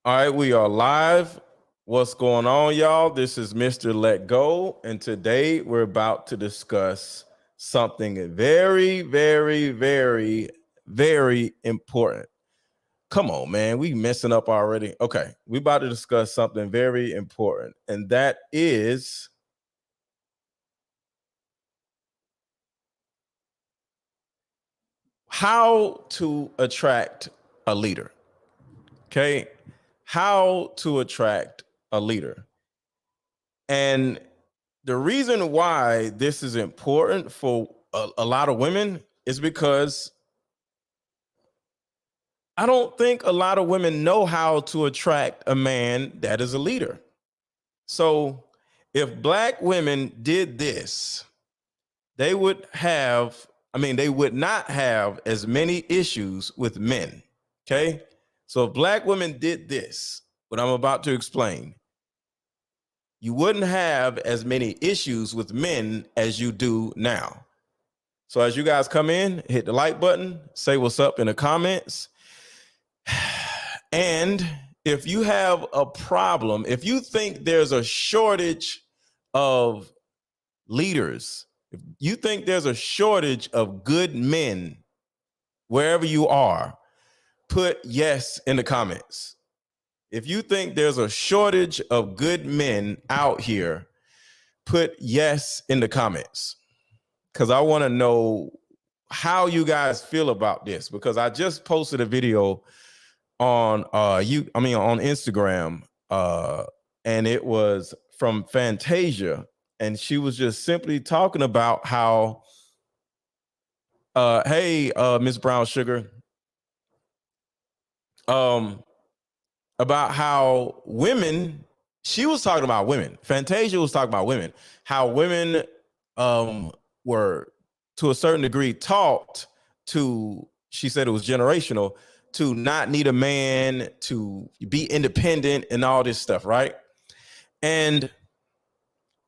All right, we are live. What's going on, y'all? This is MrLetGo, and today we're about to discuss something very, very, very, very important. Come on, man, we messing up already. Okay, we about to discuss something very important, and that is how to attract a leader. Okay, how to attract a leader. And the reason why this is important for a lot of women is because I don't think a lot of women know how to attract a man that is a leader. So if black women did this, they would they would not have as many issues with men. Okay. So if black women did this, what I'm about to explain, you wouldn't have as many issues with men as you do now. So as you guys come in, hit the like button, say what's up in the comments. And if you have a problem, if you think there's a shortage of leaders, if you think there's a shortage of good men wherever you are, put yes in the comments. If you think there's a shortage of good men out here, put yes in the comments, because I want to know how you guys feel about this, because I just posted a video on on Instagram, and it was from Fantasia, and she was just simply talking about how hey, Miss Brown Sugar, about how women, she was talking about women. Fantasia was talking about women, how women were to a certain degree taught to, she said it was generational, to not need a man, to be independent and all this stuff, right? And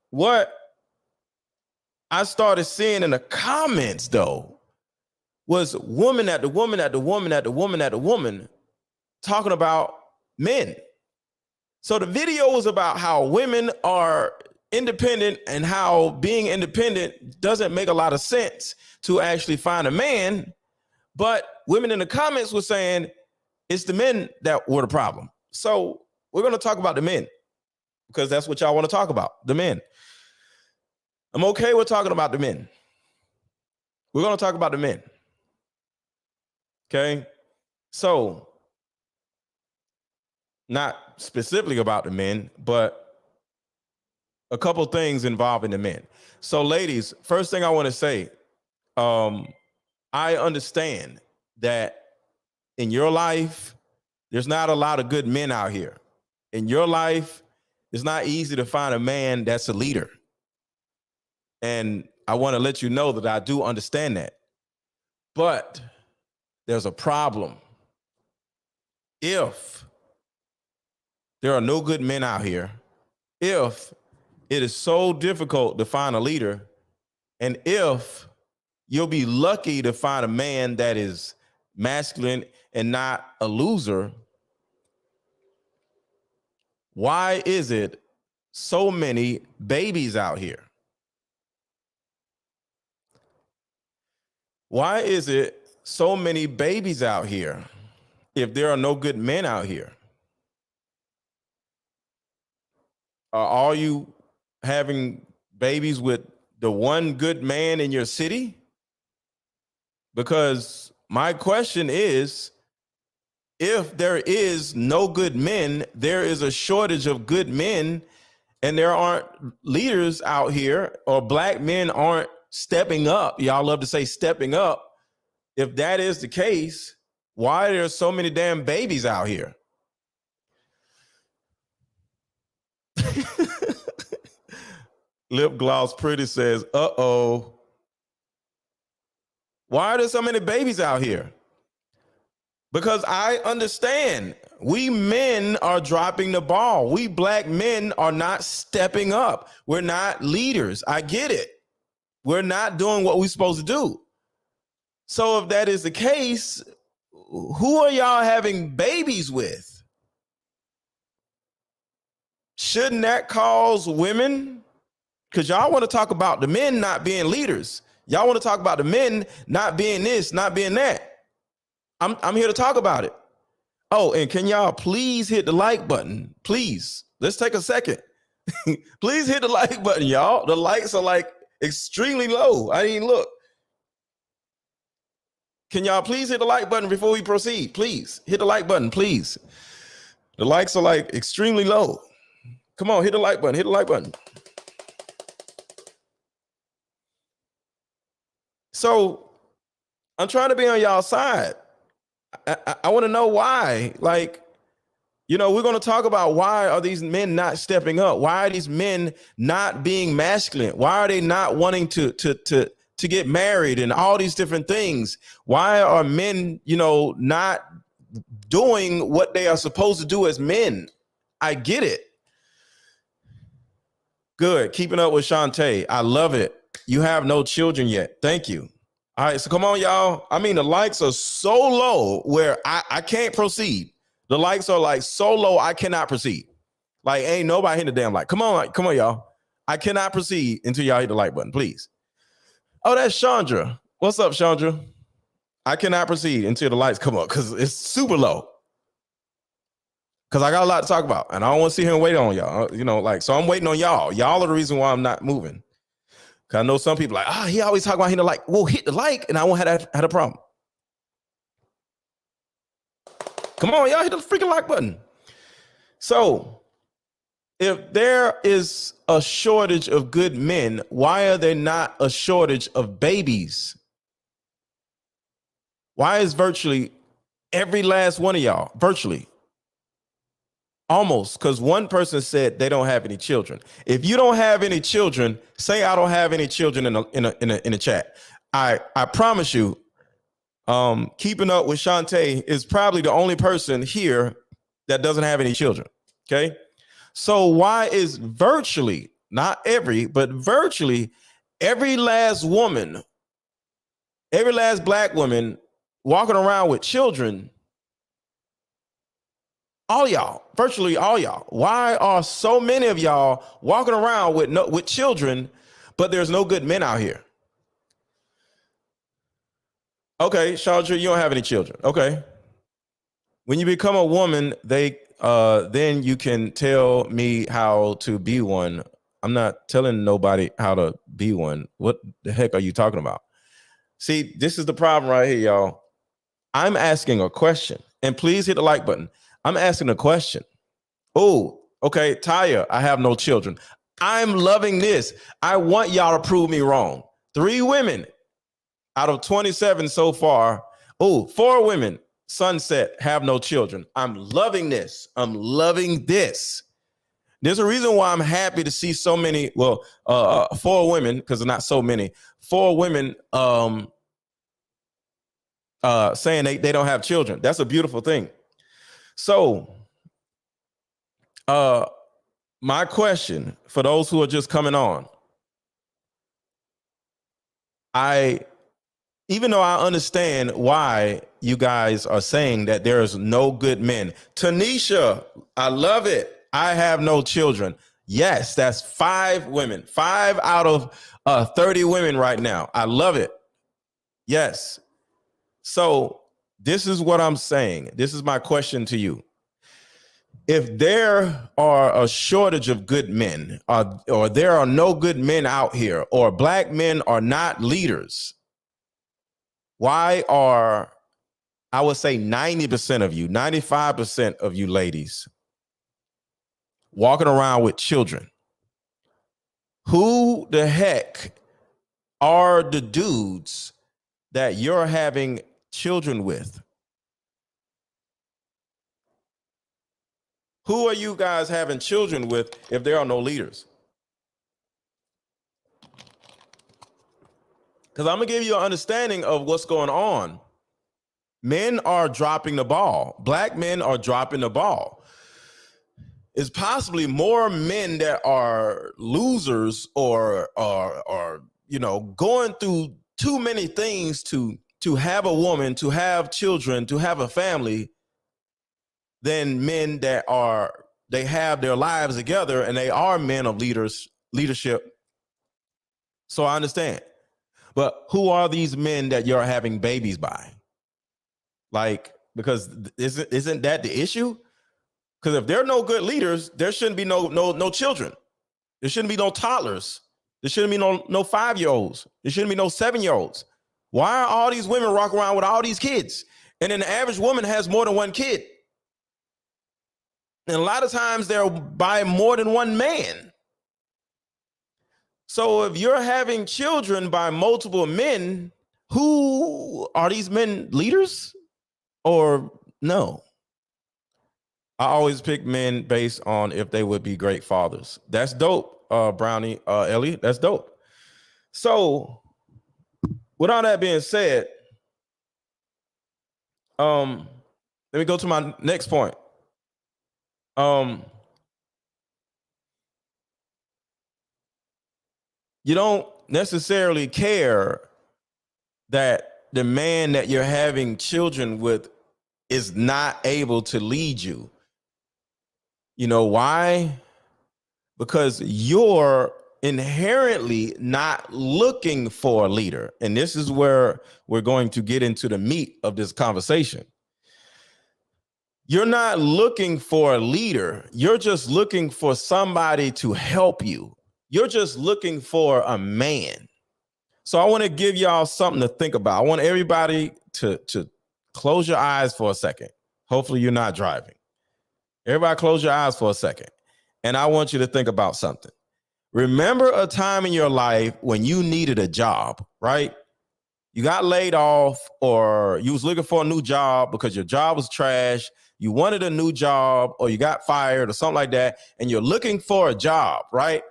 what I started seeing in the comments though was woman at the woman at the woman at the woman at the woman talking about men. So the video was about how women are independent and how being independent doesn't make a lot of sense to actually find a man. But women in the comments were saying it's the men that were the problem. So we're going to talk about the men because that's what y'all want to talk about, the men. I'm okay with talking about the men. We're going to talk about the men. Okay. So not specifically about the men, but a couple things involving the men. So ladies, first thing I want to say, I understand that in your life, there's not a lot of good men out here. In your life, it's not easy to find a man that's a leader. And I want to let you know that I do understand that. But there's a problem. If there are no good men out here, if it is so difficult to find a leader, and if you'll be lucky to find a man that is masculine and not a loser, why is it so many babies out here? Why is it so many babies out here if there are no good men out here? Are you having babies with the one good man in your city? Because my question is, if there is no good men, there is a shortage of good men, and there aren't leaders out here, or black men aren't stepping up. Y'all love to say stepping up. If that is the case, why are there so many damn babies out here? Lip Gloss Pretty says, uh-oh. Why are there so many babies out here? Because I understand we men are dropping the ball. We black men are not stepping up. We're not leaders. I get it. We're not doing what we're supposed to do. So if that is the case, who are y'all having babies with? shouldn't that cause women? Because y'all want to talk about the men not being leaders. Y'all want to talk about the men not being this, not being that. I'm here to talk about it. Oh, and can y'all please hit the like button? Please. Let's take a second. Please hit the like button, y'all. The likes are like extremely low. I didn't look. Can y'all please hit the like button before we proceed? Please hit the like button, please. The likes are like extremely low. Come on, hit the like button. Hit the like button. So I'm trying to be on y'all side. I want to know why. Like, you know, we're going to talk about why are these men not stepping up? Why are these men not being masculine? Why are they not wanting to get married and all these different things? Why are men, you know, not doing what they are supposed to do as men? I get it. Good. Keeping up with Shantae. I love it. You have no children yet. Thank you. All right, so come on, y'all. I mean, the likes are so low where I can't proceed. The likes are like so low, I cannot proceed. Like, ain't nobody hitting the damn like. Come on, y'all. I cannot proceed until y'all hit the like button, please. Oh, that's Chandra. What's up, Chandra? I cannot proceed until the lights come up because it's super low. Because I got a lot to talk about, and I don't want to sit here and wait on y'all. You know, like, so I'm waiting on y'all. Y'all are the reason why I'm not moving. Cause I know some people like, he always talk about hitting the like. Well, hit the like, and I won't have a problem. Come on, y'all, hit the freaking like button. So, if there is a shortage of good men, why are there not a shortage of babies? Why is virtually every last one of y'all, virtually, almost, because one person said they don't have any children. If you don't have any children, say I don't have any children in the chat. I promise you, keeping up with Shantae is probably the only person here that doesn't have any children. Okay, so why is virtually, not every, but virtually every last woman, every last black woman walking around with children? All y'all, virtually all y'all. Why are so many of y'all walking around with children, but there's no good men out here? Okay, Chandra, you don't have any children. Okay. When you become a woman, then you can tell me how to be one. I'm not telling nobody how to be one. What the heck are you talking about? See, this is the problem right here, y'all. I'm asking a question, and please hit the like button. I'm asking a question. Oh, okay, Taya, I have no children. I'm loving this. I want y'all to prove me wrong. 3 women out of 27 so far. Oh, 4 women, Sunset, have no children. I'm loving this. I'm loving this. There's a reason why I'm happy to see so many, 4 women, because they're not so many, 4 women saying they don't have children. That's a beautiful thing. So, my question for those who are just coming on, even though I understand why you guys are saying that there's no good men. Tanisha, I love it. I have no children. Yes, that's 5 women. 5 out of 30 women right now. I love it. Yes. So this is what I'm saying. This is my question to you. If there are a shortage of good men, or there are no good men out here, or black men are not leaders, why are, I would say 90% of you, 95% of you ladies walking around with children? Who the heck are the dudes that you're having children with? Who are you guys having children with if there are no leaders? Because I'm going to give you an understanding of what's going on. Men are dropping the ball. Black men are dropping the ball. It's possibly more men that are losers or you know, going through too many things to have a woman, to have children, to have a family, than men that are they have their lives together and they are men of leadership. So I understand. But who are these men that you're having babies by? Like, because isn't that the issue? Because if there are no good leaders, there shouldn't be no children. There shouldn't be no toddlers. There shouldn't be no 5-year-olds. There shouldn't be no 7-year-olds. Why are all these women walking around with all these kids? And then the average woman has more than one kid. And a lot of times they're by more than one man. So if you're having children by multiple men, who are these men, leaders or no? I always pick men based on if they would be great fathers. That's dope, Brownie, Elliot. That's dope. So with all that being said, let me go to my next point. You don't necessarily care that the man that you're having children with is not able to lead you. You know why? Because you're inherently not looking for a leader. And this is where we're going to get into the meat of this conversation. You're not looking for a leader. You're just looking for somebody to help you. You're just looking for a man. So I want to give y'all something to think about. I want everybody to close your eyes for a second. Hopefully you're not driving. Everybody close your eyes for a second. And I want you to think about something. Remember a time in your life when you needed a job, right? You got laid off or you was looking for a new job because your job was trash. You wanted a new job or you got fired or something like that. And you're looking for a job, right?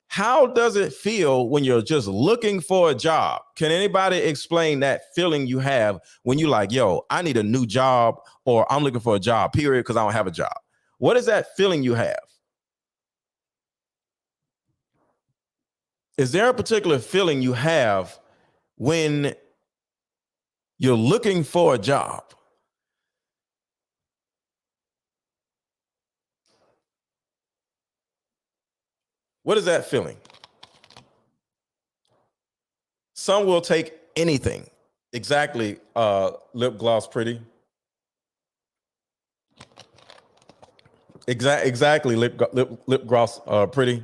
How does it feel when you're just looking for a job? Can anybody explain that feeling you have when you're like, yo, I need a new job or I'm looking for a job, period, because I don't have a job? What is that feeling you have? Is there a particular feeling you have when you're looking for a job? What is that feeling? Some will take anything. Exactly, lip gloss pretty. Exactly, lip gloss pretty.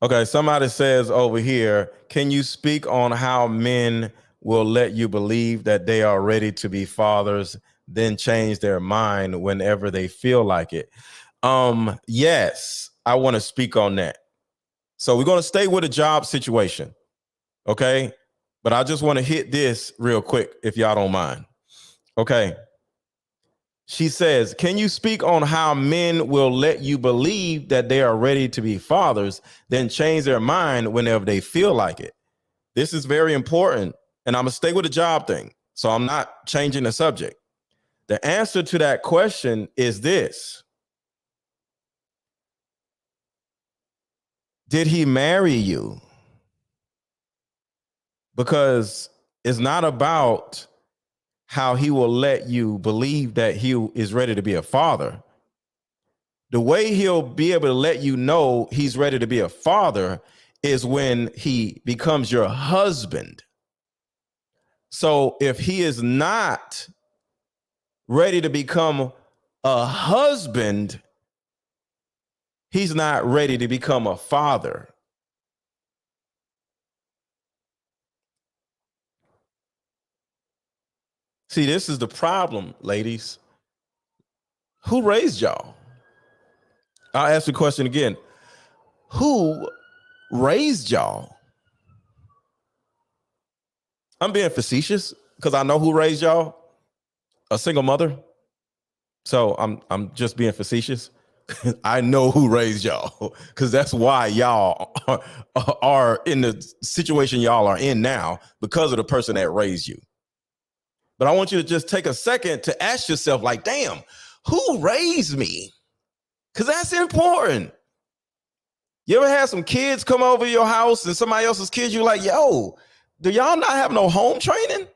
Okay, somebody says over here, can you speak on how men will let you believe that they are ready to be fathers, then change their mind whenever they feel like it? Yes, I want to speak on that. So we're going to stay with a job situation, okay? But I just want to hit this real quick, if y'all don't mind. Okay. She says, can you speak on how men will let you believe that they are ready to be fathers, then change their mind whenever they feel like it? This is very important. And I'm going to stay with the job thing. So I'm not changing the subject. The answer to that question is this. Did he marry you? Because it's not about how he will let you believe that he is ready to be a father. The way he'll be able to let you know he's ready to be a father is when he becomes your husband. So if he is not ready to become a husband, he's not ready to become a father. See, this is the problem, ladies. Who raised y'all? I'll ask the question again. Who raised y'all? I'm being facetious because I know who raised y'all. A single mother. So I'm just being facetious. I know who raised y'all because that's why y'all are in the situation y'all are in now because of the person that raised you. But I want you to just take a second to ask yourself, like, damn, who raised me? Because that's important. You ever had some kids come over your house and somebody else's kids, you're like, yo, do y'all not have no home training?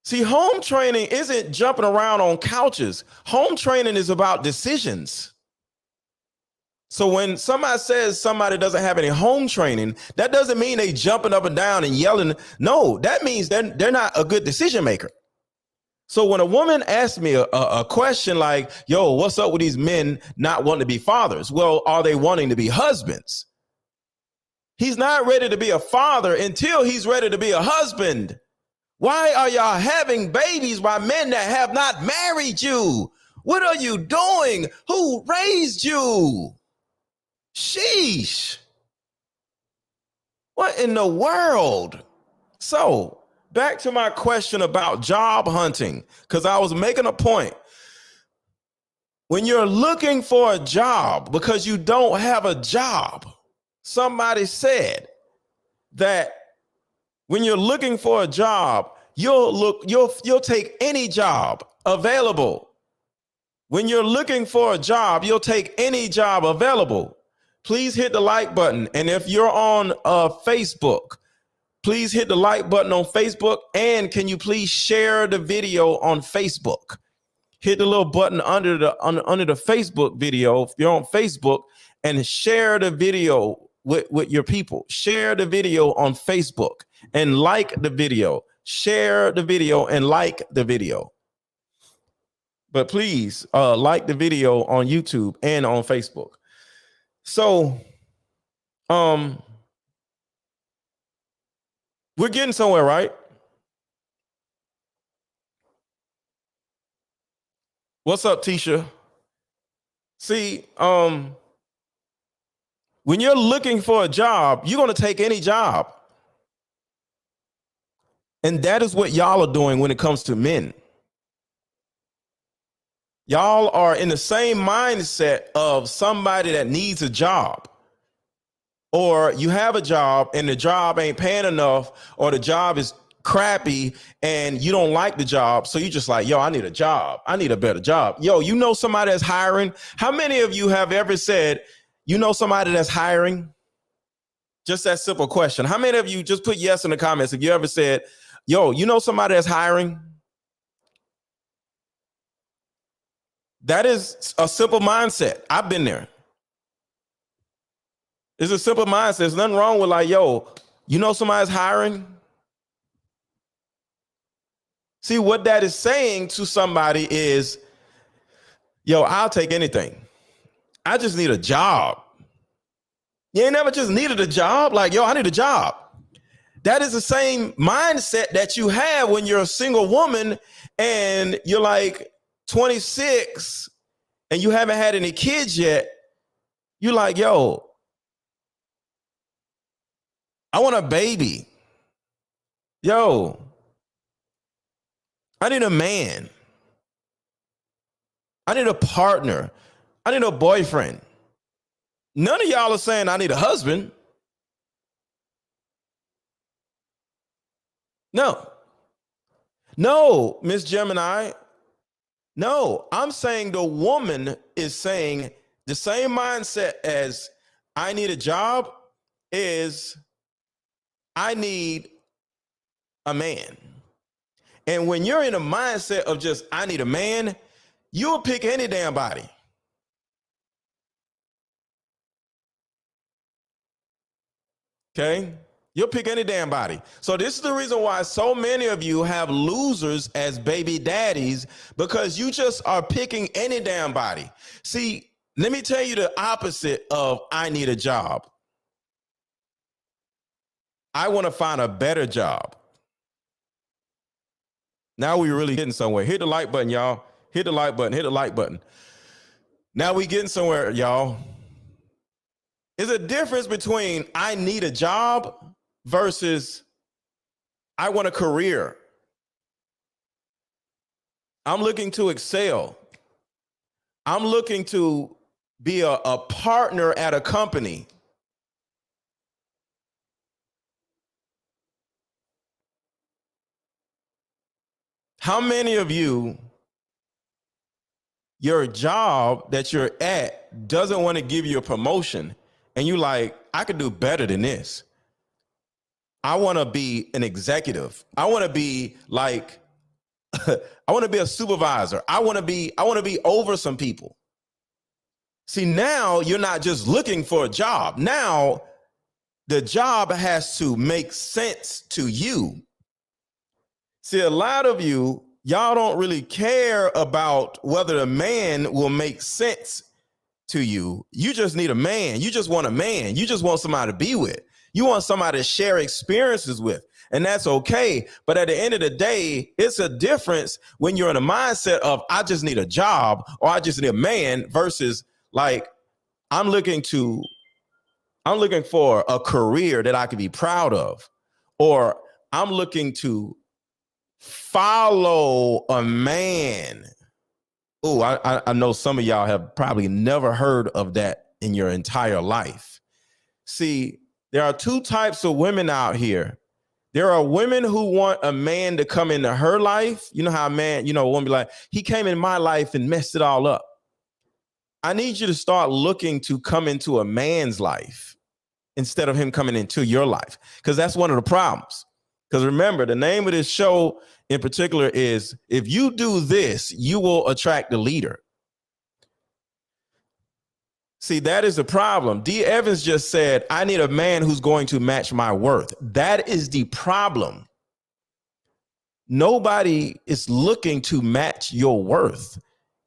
See, home training isn't jumping around on couches. Home training is about decisions. So when somebody says somebody doesn't have any home training, that doesn't mean they jumping up and down and yelling. No, that means they're not a good decision maker. So when a woman asks me a question like, yo, what's up with these men not wanting to be fathers? Well, are they wanting to be husbands? He's not ready to be a father until he's ready to be a husband. Why are y'all having babies by men that have not married you? What are you doing? Who raised you? Sheesh. What in the world? So back to my question about job hunting, because I was making a point. When you're looking for a job because you don't have a job, somebody said that when you're looking for a job, you'll take any job available. When you're looking for a job, you'll take any job available. Please hit the like button. And if you're on Facebook, please hit the like button on Facebook. And can you please share the video on Facebook? Hit the little button under the Facebook video if you're on Facebook, and share the video with your people. Share the video on Facebook and like the video. Share the video and like the video. But please like the video on YouTube and on Facebook. So we're getting somewhere, right? What's up, Tisha? See, when you're looking for a job, you're going to take any job. And that is what y'all are doing when it comes to men. Y'all are in the same mindset of somebody that needs a job. Or you have a job and the job ain't paying enough, or the job is crappy and you don't like the job. So you just like, yo, I need a job. I need a better job. Yo, you know somebody that's hiring? How many of you have ever said, you know somebody that's hiring? Just that simple question. How many of you just put yes in the comments if you ever said, yo, you know somebody that's hiring? That is a simple mindset. I've been there. It's a simple mindset. There's nothing wrong with like, yo, you know somebody's hiring? See, what that is saying to somebody is, yo, I'll take anything. I just need a job. You ain't never just needed a job. Like, yo, I need a job. That is the same mindset that you have when you're a single woman and you're like 26 and you haven't had any kids yet. You're like, yo, I want a baby. Yo, I need a man. I need a partner. I need a boyfriend. None of y'all are saying I need a husband. No, Miss Gemini. No, I'm saying the woman is saying the same mindset as I need a job is I need a man. And when you're in a mindset of just I need a man, you'll pick any damn body. Okay? You'll pick any damn body. So this is the reason why so many of you have losers as baby daddies, because you just are picking any damn body. See, let me tell you the opposite of I need a job. I want to find a better job. Now we're really getting somewhere. Hit the like button, y'all. Hit the like button. Hit the like button. Now we getting somewhere, y'all. There's a difference between I need a job versus I want a career. I'm looking to excel. I'm looking to be a partner at a company. How many of you, your job that you're at doesn't want to give you a promotion and you like, I could do better than this. I want to be an executive. I want to be like I want to be a supervisor. I want to be over some people. See, now you're not just looking for a job. Now the job has to make sense to you. See, a lot of y'all don't really care about whether a man will make sense to you. You just need a man. You just want a man. You just want somebody to be with. You want somebody to share experiences with. And that's okay. But at the end of the day, it's a difference when you're in a mindset of I just need a job or I just need a man versus like I'm looking for a career that I can be proud of, or I'm looking to follow a man. Oh, I know some of y'all have probably never heard of that in your entire life. See, there are two types of women out here. There are women who want a man to come into her life. You know how a man, a woman be like, he came in my life and messed it all up. I need you to start looking to come into a man's life instead of him coming into your life, because that's one of the problems. Because remember, the name of this show in particular is if you do this, you will attract the leader. See, that is the problem. D. Evans just said, I need a man who's going to match my worth. That is the problem. Nobody is looking to match your worth.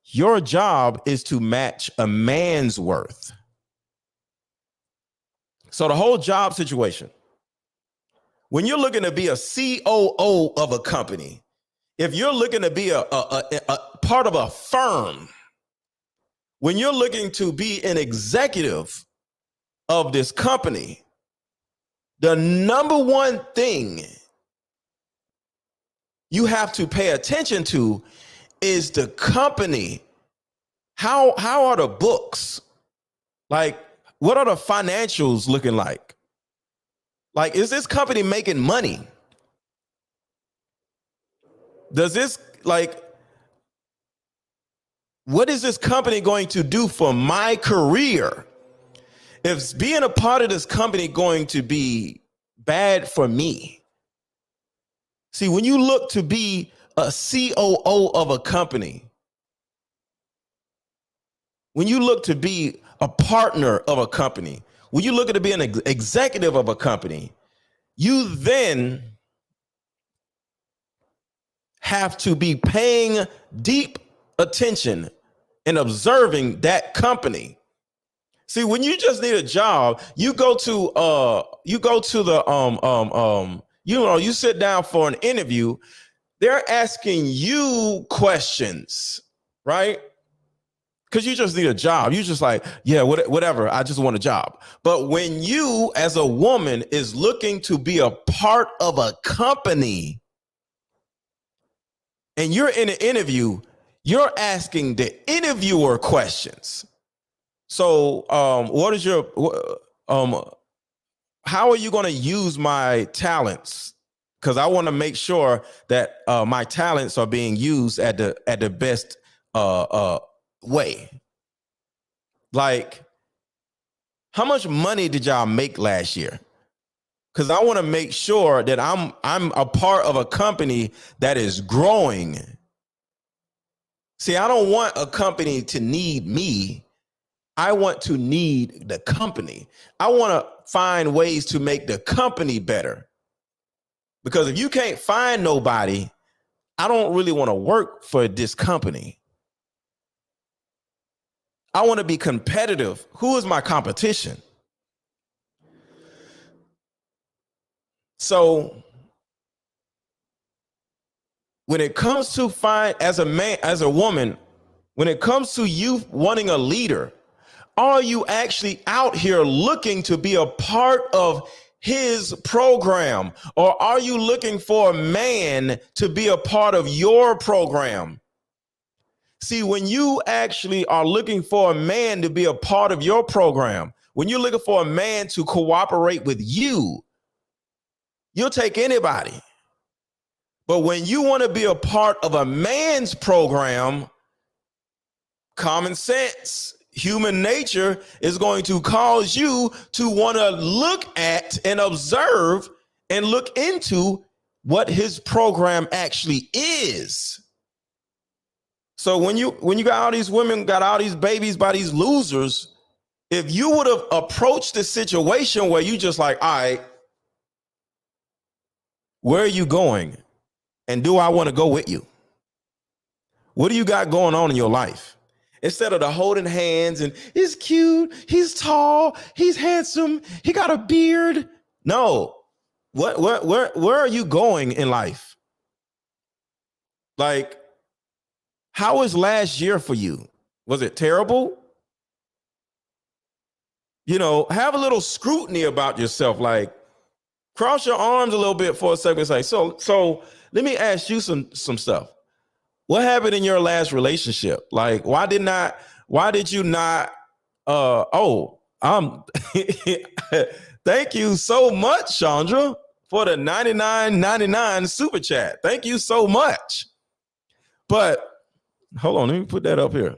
Your job is to match a man's worth. So the whole job situation, when you're looking to be a COO of a company, if you're looking to be a part of a firm, when you're looking to be an executive of this company, the number one thing you have to pay attention to is the company. How are the books? Like, what are the financials looking like? Like, is this company making money? Does this, like, what is this company going to do for my career? If being a part of this company going to be bad for me? See, when you look to be a COO of a company, when you look to be a partner of a company, when you look to be an executive of a company, you then have to be paying deep attention and observing that company. See, when you just need a job, you go to you sit down for an interview, they're asking you questions, right? Because you just need a job. You just like, yeah, whatever. I just want a job. But when you, as a woman, is looking to be a part of a company and you're in an interview, you're asking the interviewer questions. So what is your, how are you going to use my talents? Because I want to make sure that my talents are being used at the best way. Like, how much money did y'all make last year? Because I want to make sure that I'm a part of a company that is growing. See, I don't want a company to need me. I want to need the company. I want to find ways to make the company better. Because if you can't find nobody, I don't really want to work for this company. I want to be competitive. Who is my competition? So when it comes to as a man, as a woman, when it comes to you wanting a leader, are you actually out here looking to be a part of his program? Or are you looking for a man to be a part of your program? See, when you actually are looking for a man to be a part of your program, when you're looking for a man to cooperate with you, you'll take anybody. But when you want to be a part of a man's program, common sense, human nature is going to cause you to want to look at and observe and look into what his program actually is. So when you got all these women, got all these babies by these losers, if you would have approached the situation where you just like, all right, where are you going? And do I want to go with you? What do you got going on in your life? Instead of the holding hands and he's cute, he's tall, he's handsome, he got a beard. No. Where are you going in life? Like, how was last year for you? Was it terrible? You know, have a little scrutiny about yourself. Like, cross your arms a little bit for a second. Say, so let me ask you some stuff. What happened in your last relationship? Like, why did you not thank you so much, Chandra, for the $99.99 super chat. Thank you so much. But hold on, let me put that up here.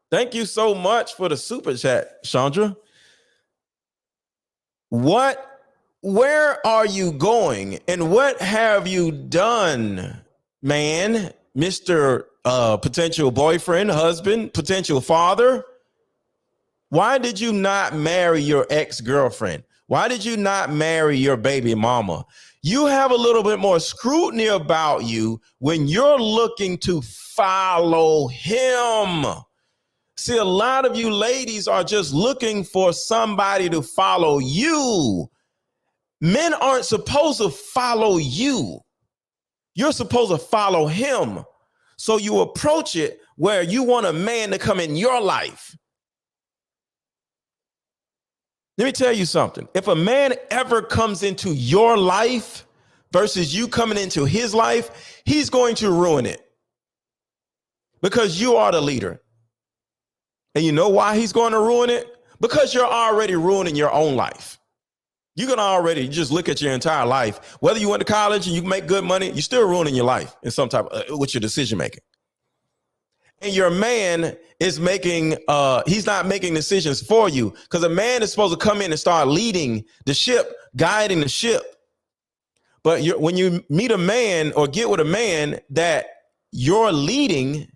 Thank you so much for the super chat, Chandra. Where are you going and what have you done, man, Mr. Potential boyfriend, husband, potential father? Why did you not marry your ex-girlfriend? Why did you not marry your baby mama? You have a little bit more scrutiny about you when you're looking to follow him. See, a lot of you ladies are just looking for somebody to follow you. Men aren't supposed to follow you. You're supposed to follow him. So you approach it where you want a man to come in your life. Let me tell you something. If a man ever comes into your life versus you coming into his life, he's going to ruin it because you are the leader. And you know why he's going to ruin it? Because you're already ruining your own life. You can already just look at your entire life. Whether you went to college and you make good money, you're still ruining your life in some type of, with your decision making. And your man is making, he's not making decisions for you, because a man is supposed to come in and start leading the ship, guiding the ship. But when you meet a man or get with a man that you're leading,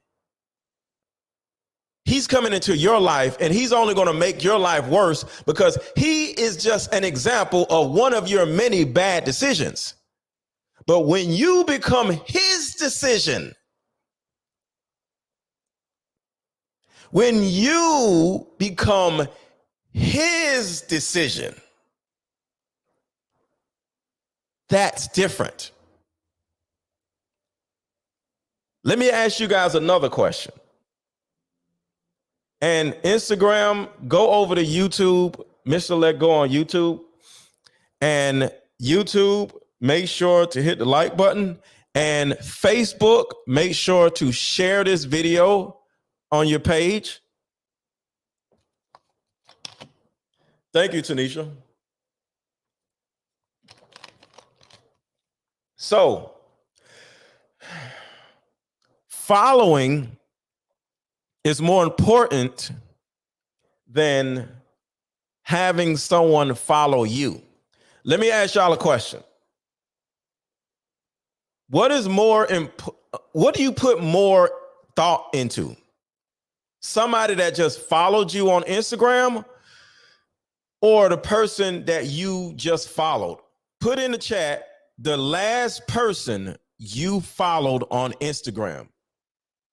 he's coming into your life and he's only going to make your life worse because he is just an example of one of your many bad decisions. But when you become his decision, when you become his decision, that's different. Let me ask you guys another question. And Instagram, go over to YouTube, MrLetGo on YouTube. And YouTube, make sure to hit the like button. And Facebook, make sure to share this video on your page. Thank you, Tanisha. So, following is more important than having someone follow you. Let me ask y'all a question. What do you put more thought into? Somebody that just followed you on Instagram or the person that you just followed? Put in the chat the last person you followed on Instagram.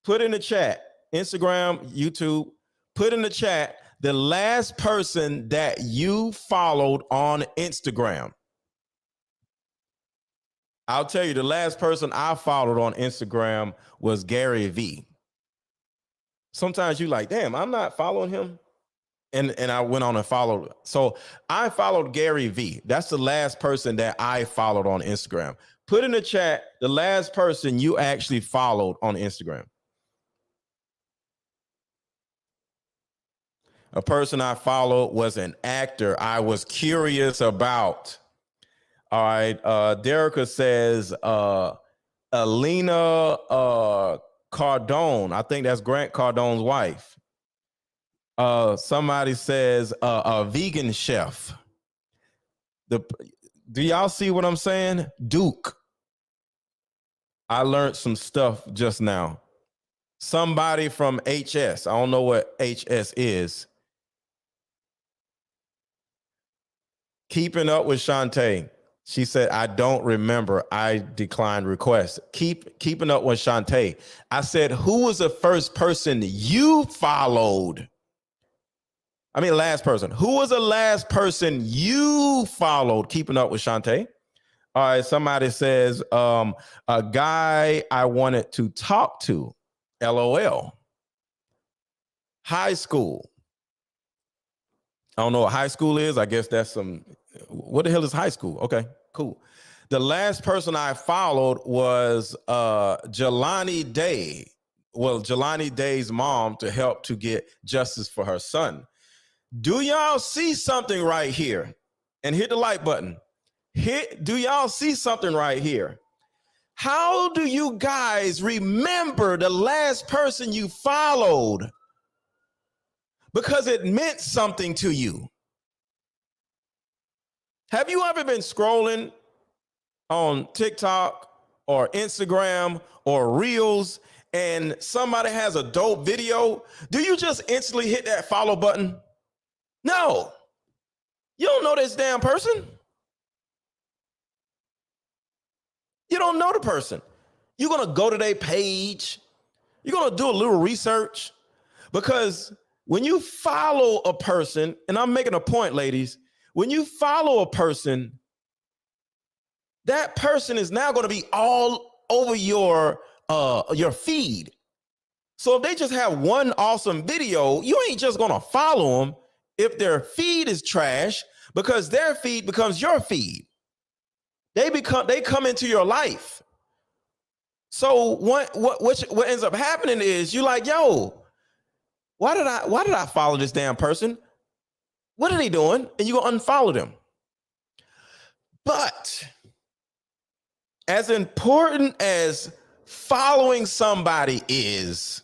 Put in the chat, Instagram, YouTube, put in the chat the last person that you followed on Instagram. I'll tell you, the last person I followed on Instagram was Gary V. Sometimes you like, damn, I'm not following him. And I went on and followed. So I followed Gary V. That's the last person that I followed on Instagram. Put in the chat the last person you actually followed on Instagram. A person I followed was an actor I was curious about. All right. Derica says Alina Cardone. I think that's Grant Cardone's wife. Somebody says a vegan chef. Do y'all see what I'm saying? Duke. I learned some stuff just now. somebody from HS. I don't know what HS is. Keeping up with Shantae. She said, I don't remember. I declined request. Keeping up with Shantae. I said, who was the first person you followed? I mean, last person. Who was the last person you followed? Keeping up with Shantae. All right. Somebody says, a guy I wanted to talk to. LOL. High school. I don't know what high school is. I guess that's what the hell is high school? Okay, cool. The last person I followed was Jelani Day. Well, Jelani Day's mom to help to get justice for her son. Do y'all see something right here? And hit the like button. Do y'all see something right here? How do you guys remember the last person you followed? Because it meant something to you. Have you ever been scrolling on TikTok or Instagram or Reels and somebody has a dope video? Do you just instantly hit that follow button? No. You don't know this damn person. You don't know the person. You're going to go to their page. You're going to do a little research, because when you follow a person, and I'm making a point, ladies, when you follow a person, that person is now going to be all over your feed. So if they just have one awesome video, you ain't just going to follow them if their feed is trash, because their feed becomes your feed. They come into your life. So what ends up happening is you're like, yo, why did I follow this damn person? What are they doing? And you go unfollow them. But as important as following somebody is,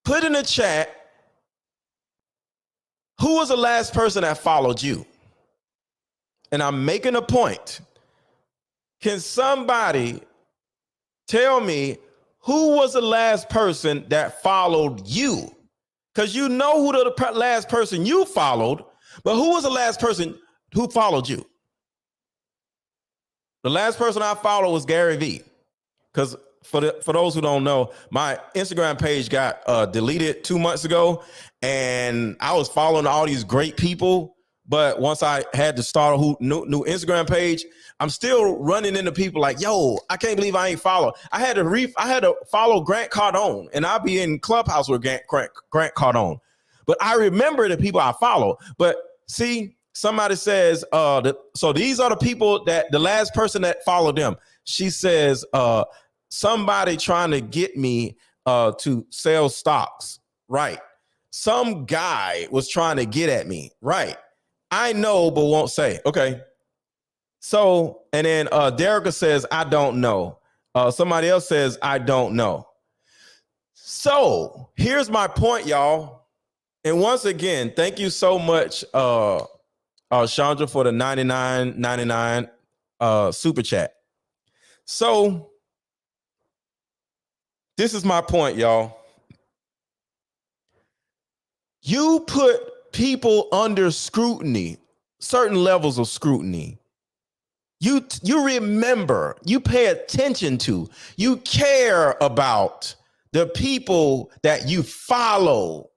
put in the chat, who was the last person that followed you? And I'm making a point. Can somebody tell me who was the last person that followed you? Because you know who the last person you followed, but who was the last person who followed you? The last person I followed was Gary Vee. Because for those who don't know, my Instagram page got deleted 2 months ago, and I was following all these great people. But once I had to start a new Instagram page, I'm still running into people like, yo, I can't believe I ain't followed. I had to follow Grant Cardone, and I'll be in Clubhouse with Grant Cardone. But I remember the people I follow. But see, somebody says, so these are the people that the last person that followed them. She says, somebody trying to get me to sell stocks. Right. Some guy was trying to get at me. Right. I know, but won't say. Okay. So, and then Derica says, I don't know. Somebody else says, I don't know. So here's my point, y'all. And once again, thank you so much, Chandra, for the $99.99 super chat. So this is my point, y'all. You put people under scrutiny, certain levels of scrutiny. You remember, you pay attention to, you care about the people that you follow.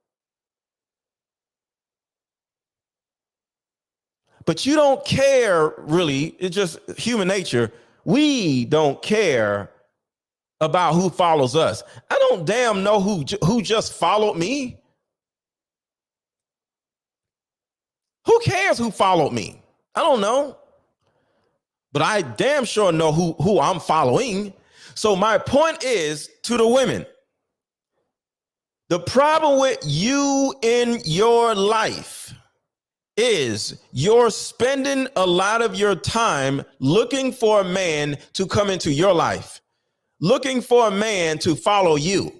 But you don't care, really. It's just human nature. We don't care about who follows us. I don't damn know who just followed me. Who cares who followed me? I don't know. But I damn sure know who I'm following. So my point is to the women. The problem with you in your life is you're spending a lot of your time looking for a man to come into your life, looking for a man to follow you,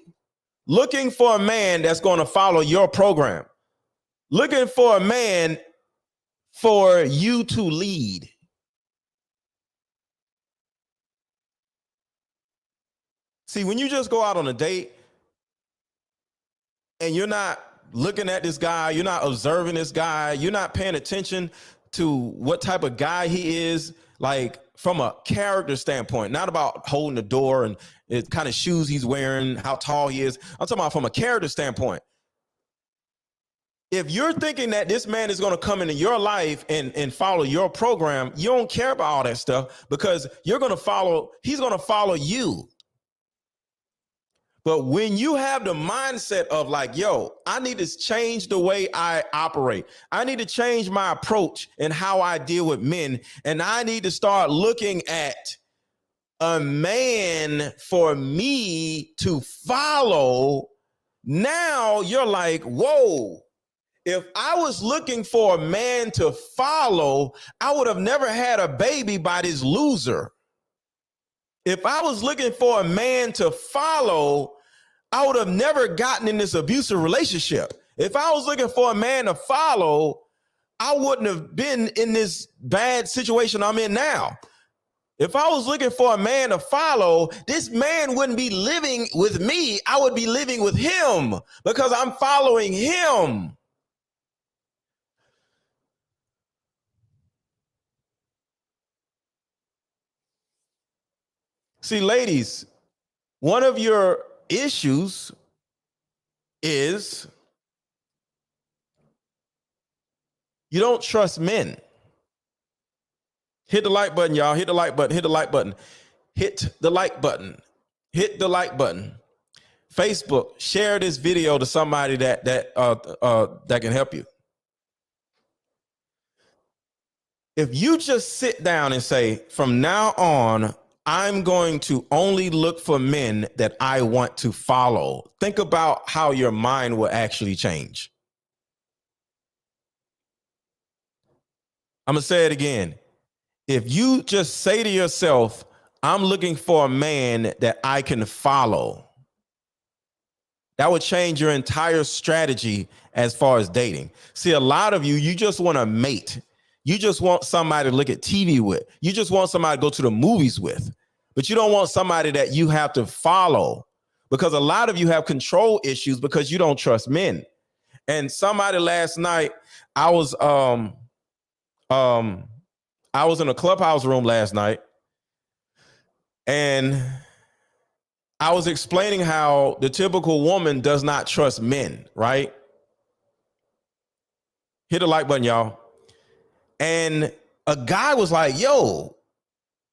looking for a man that's going to follow your program, looking for a man for you to lead. See, when you just go out on a date and you're not looking at this guy, you're not observing this guy, you're not paying attention to what type of guy he is, like from a character standpoint, not about holding the door and the kind of shoes he's wearing, how tall he is. I'm talking about from a character standpoint. If you're thinking that this man is going to come into your life and follow your program, you don't care about all that stuff because he's going to follow you. But when you have the mindset of like, yo, I need to change the way I operate. I need to change my approach and how I deal with men. And I need to start looking at a man for me to follow. Now you're like, whoa. If I was looking for a man to follow, I would have never had a baby by this loser. If I was looking for a man to follow, I would have never gotten in this abusive relationship. If I was looking for a man to follow, I wouldn't have been in this bad situation I'm in now. If I was looking for a man to follow, this man wouldn't be living with me. I would be living with him because I'm following him. See, ladies, one of your issues is you don't trust men. Hit the like button, y'all. Hit the like button. Hit the like button. Hit the like button. Hit the like button. Facebook, share this video to somebody that can help you. If you just sit down and say, from now on, I'm going to only look for men that I want to follow. Think about how your mind will actually change. I'm going to say it again. If you just say to yourself, I'm looking for a man that I can follow, that would change your entire strategy as far as dating. See, a lot of you just want to mate. You just want somebody to look at TV with. You just want somebody to go to the movies with. But you don't want somebody that you have to follow, because a lot of you have control issues because you don't trust men. And somebody last night, I was in a clubhouse room last night, and I was explaining how the typical woman does not trust men, right? Hit the like button, y'all. And a guy was like, yo,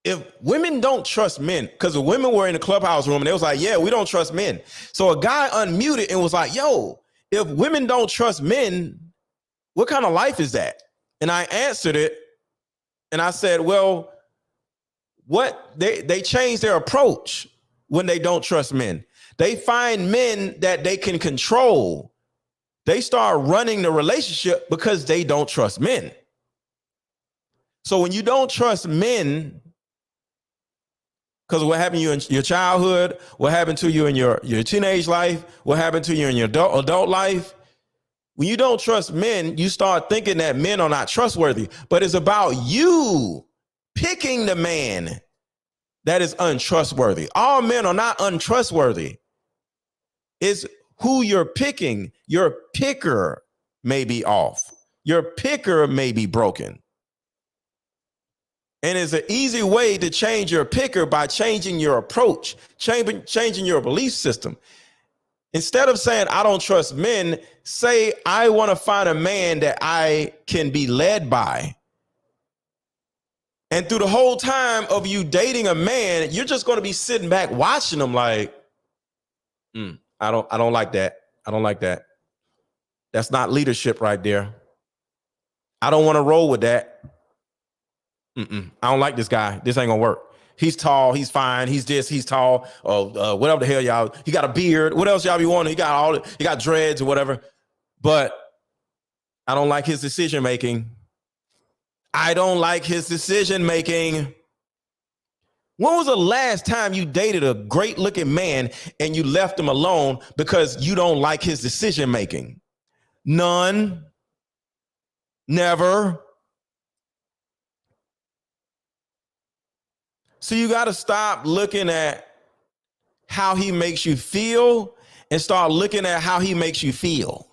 if women don't trust men, because the women were in the clubhouse room and they was like, yeah, we don't trust men. So a guy unmuted and was like, yo, if women don't trust men, what kind of life is that? And I answered it and I said, well, what they change their approach when they don't trust men. They find men that they can control. They start running the relationship because they don't trust men. So when you don't trust men, because what happened to you in your childhood, what happened to you in your teenage life, what happened to you in your adult life, when you don't trust men, you start thinking that men are not trustworthy. But it's about you picking the man that is untrustworthy. All men are not untrustworthy. It's who you're picking. Your picker may be off. Your picker may be broken. And it's an easy way to change your picker by changing your approach, changing your belief system. Instead of saying, I don't trust men, say, I want to find a man that I can be led by. And through the whole time of you dating a man, you're just going to be sitting back watching them like, I don't like that. I don't like that. That's not leadership right there. I don't want to roll with that. I don't like this guy. This ain't gonna work. He's tall. He's fine. He's this. He's tall. Whatever the hell y'all. He got a beard. What else y'all be wanting? He got dreads or whatever. But I don't like his decision making. I don't like his decision making. When was the last time you dated a great looking man and you left him alone because you don't like his decision making? None. Never. So you got to stop looking at how he makes you feel and start looking at how he makes you feel.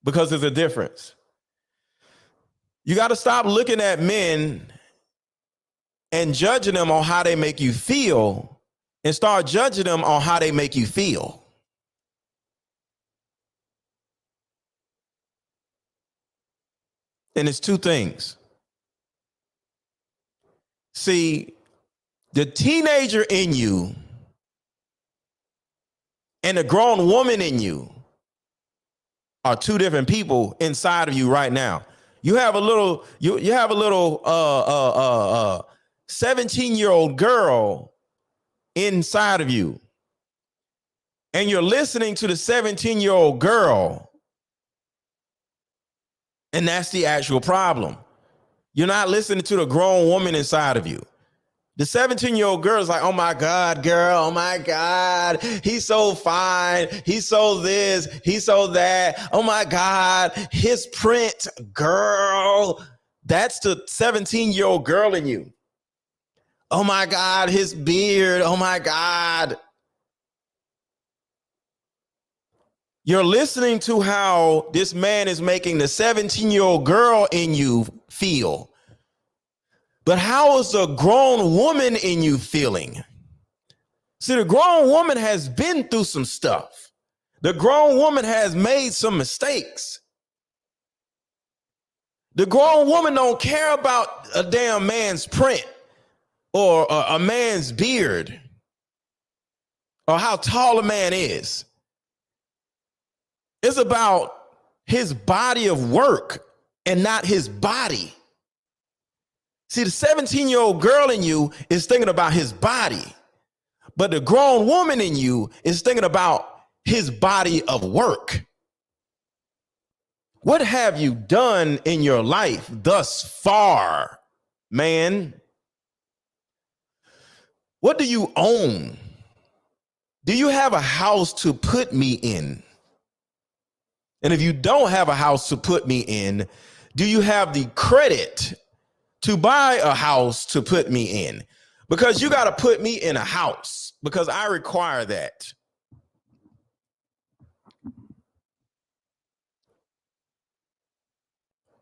Because there's a difference. You got to stop looking at men and judging them on how they make you feel and start judging them on how they make you feel. And it's two things. See, the teenager in you and the grown woman in you are two different people inside of you right now. You have a little, you have a little 17-year-old girl inside of you. And you're listening to the 17-year-old girl. And that's the actual problem. You're not listening to the grown woman inside of you. The 17-year-old girl is like, oh my God, girl, oh my God, he's so fine, he's so this, he's so that, oh my God, his print, girl. That's the 17-year-old girl in you. Oh my God, his beard, oh my God. You're listening to how this man is making the 17-year-old girl in you feel. But how is the grown woman in you feeling? See, the grown woman has been through some stuff. The grown woman has made some mistakes. The grown woman don't care about a damn man's print or a man's beard or how tall a man is. It's about his body of work and not his body. See, the 17-year-old girl in you is thinking about his body, but the grown woman in you is thinking about his body of work. What have you done in your life thus far, man? What do you own? Do you have a house to put me in? And if you don't have a house to put me in, do you have the credit to buy a house to put me in? Because you got to put me in a house because I require that.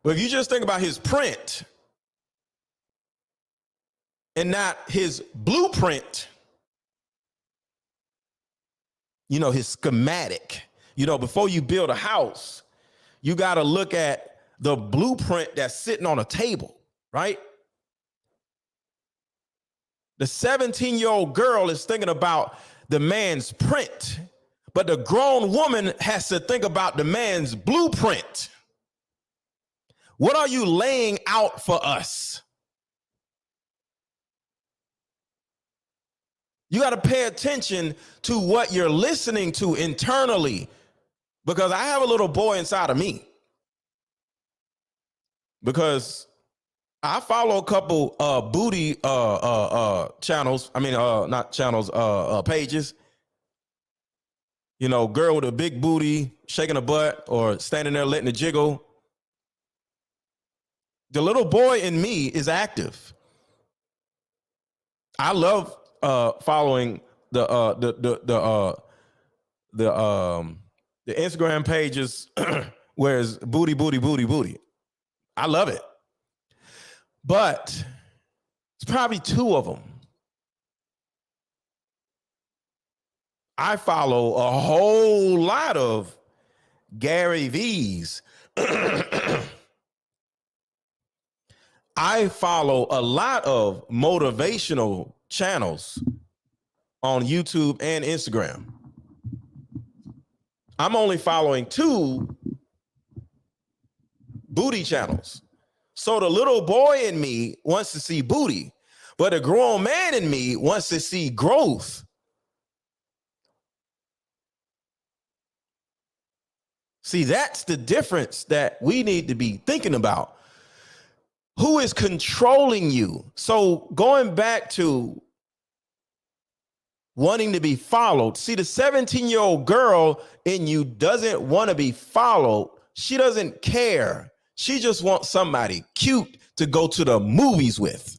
But if you just think about his print and not his blueprint, you know, his schematic, you know, before you build a house, you got to look at the blueprint that's sitting on a table. Right? The 17-year-old girl is thinking about the man's print, but the grown woman has to think about the man's blueprint. What are you laying out for us? You got to pay attention to what you're listening to internally, because I have a little boy inside of me. Because I follow a couple booty channels. I mean, not channels, pages. You know, girl with a big booty shaking a butt or standing there letting it jiggle. The little boy in me is active. I love following the Instagram pages where it's booty, booty, booty, booty. I love it. But it's probably two of them. I follow a whole lot of Gary V's. I follow a lot of motivational channels on YouTube and Instagram. I'm only following 2 booty channels. So the little boy in me wants to see booty, but a grown man in me wants to see growth. See, that's the difference that we need to be thinking about. Who is controlling you? So going back to wanting to be followed. See, the 17-year-old girl in you doesn't want to be followed. She doesn't care. She just wants somebody cute to go to the movies with.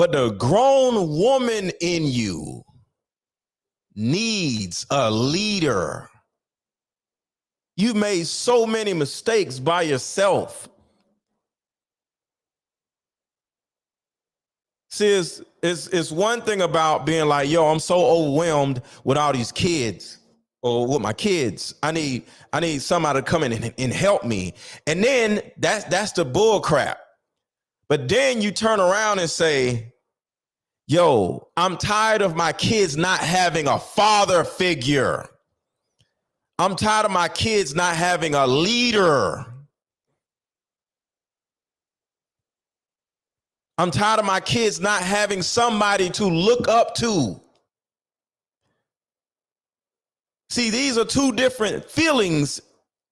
But the grown woman in you needs a leader. You've made so many mistakes by yourself. See, it's one thing about being like, yo, I'm so overwhelmed with all these kids or with my kids. I need somebody to come in and help me. And then that's the bull crap. But then you turn around and say, yo, I'm tired of my kids not having a father figure. I'm tired of my kids not having a leader. I'm tired of my kids not having somebody to look up to. See, these are two different feelings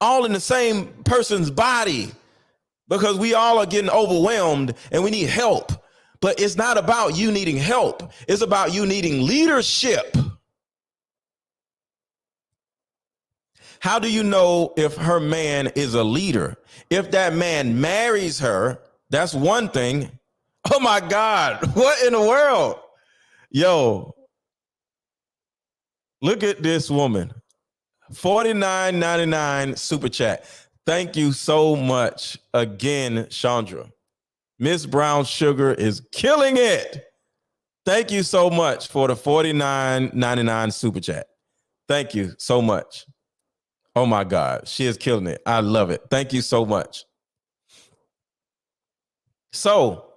all in the same person's body because we all are getting overwhelmed and we need help. But it's not about you needing help. It's about you needing leadership. How do you know if her man is a leader? If that man marries her, that's one thing. Oh my God, what in the world? Yo, look at this woman. $49.99 super chat. Thank you so much again, Chandra. Miss Brown Sugar is killing it. Thank you so much for the $49.99 super chat. Thank you so much. Oh my God, she is killing it. I love it. Thank you so much. So,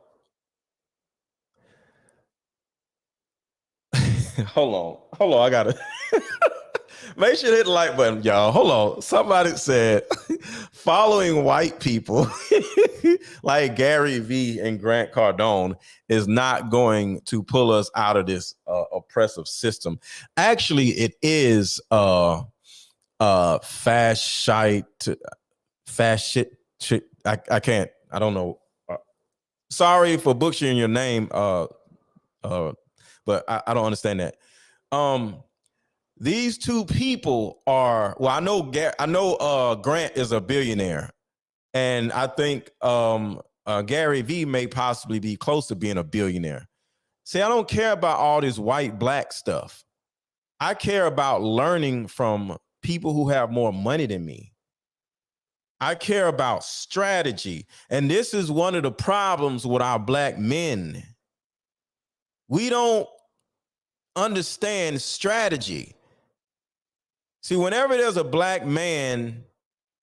hold on. I gotta make sure to hit the like button, y'all. Hold on. Somebody said following white people like Gary Vee and Grant Cardone is not going to pull us out of this oppressive system. Actually, it is fast shit. I can't. I don't know. Sorry for butchering your name. But I don't understand that. These two people are, well, I know Grant is a billionaire, and I think Gary Vee may possibly be close to being a billionaire. See, I don't care about all this white black stuff. I care about learning from people who have more money than me. I care about strategy, and this is one of the problems with our black men. We don't understand strategy. See, whenever there's a black man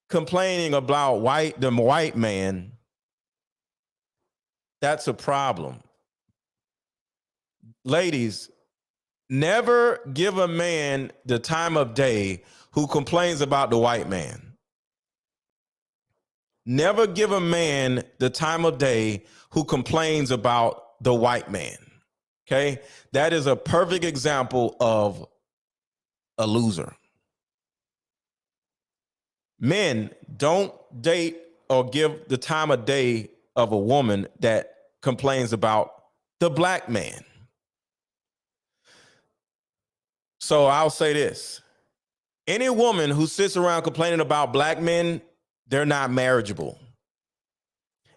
complaining about the white man, that's a problem. Ladies, never give a man the time of day who complains about the white man. Never give a man the time of day who complains about the white man. Okay, that is a perfect example of a loser. Men, don't date or give the time of day of a woman that complains about the black man. So I'll say this. Any woman who sits around complaining about black men, they're not marriageable.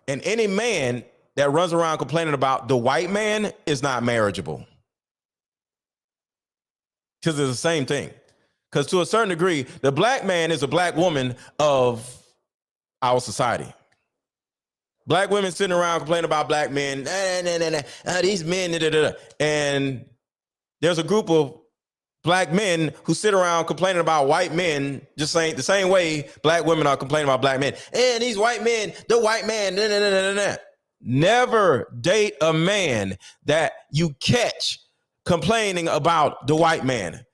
And any man that runs around complaining about the white man is not marriageable. Because it's the same thing. Because to a certain degree, the black man is a black woman of our society. Black women sitting around complaining about black men, these men, and there's a group of black men who sit around complaining about white men, just saying the same way black women are complaining about black men. And these white men, the white man, Never date a man that you catch complaining about the white man.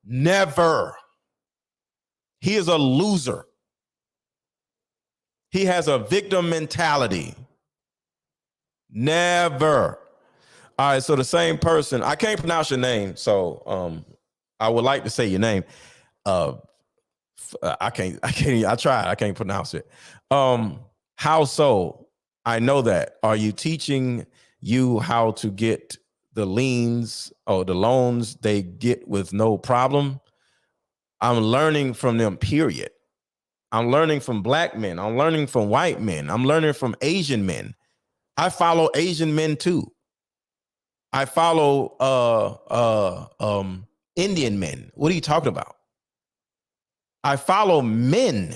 Never. He is a loser. He has a victim mentality. Never. All right, so the same person, I can't pronounce your name, so I would like to say your name. I tried, I can't pronounce it. How so? I know that. Are you teaching you how to get the liens or the loans they get with no problem? I'm learning from them, period. I'm learning from black men. I'm learning from white men. I'm learning from Asian men. I follow Asian men too. I follow Indian men. What are you talking about? I follow men.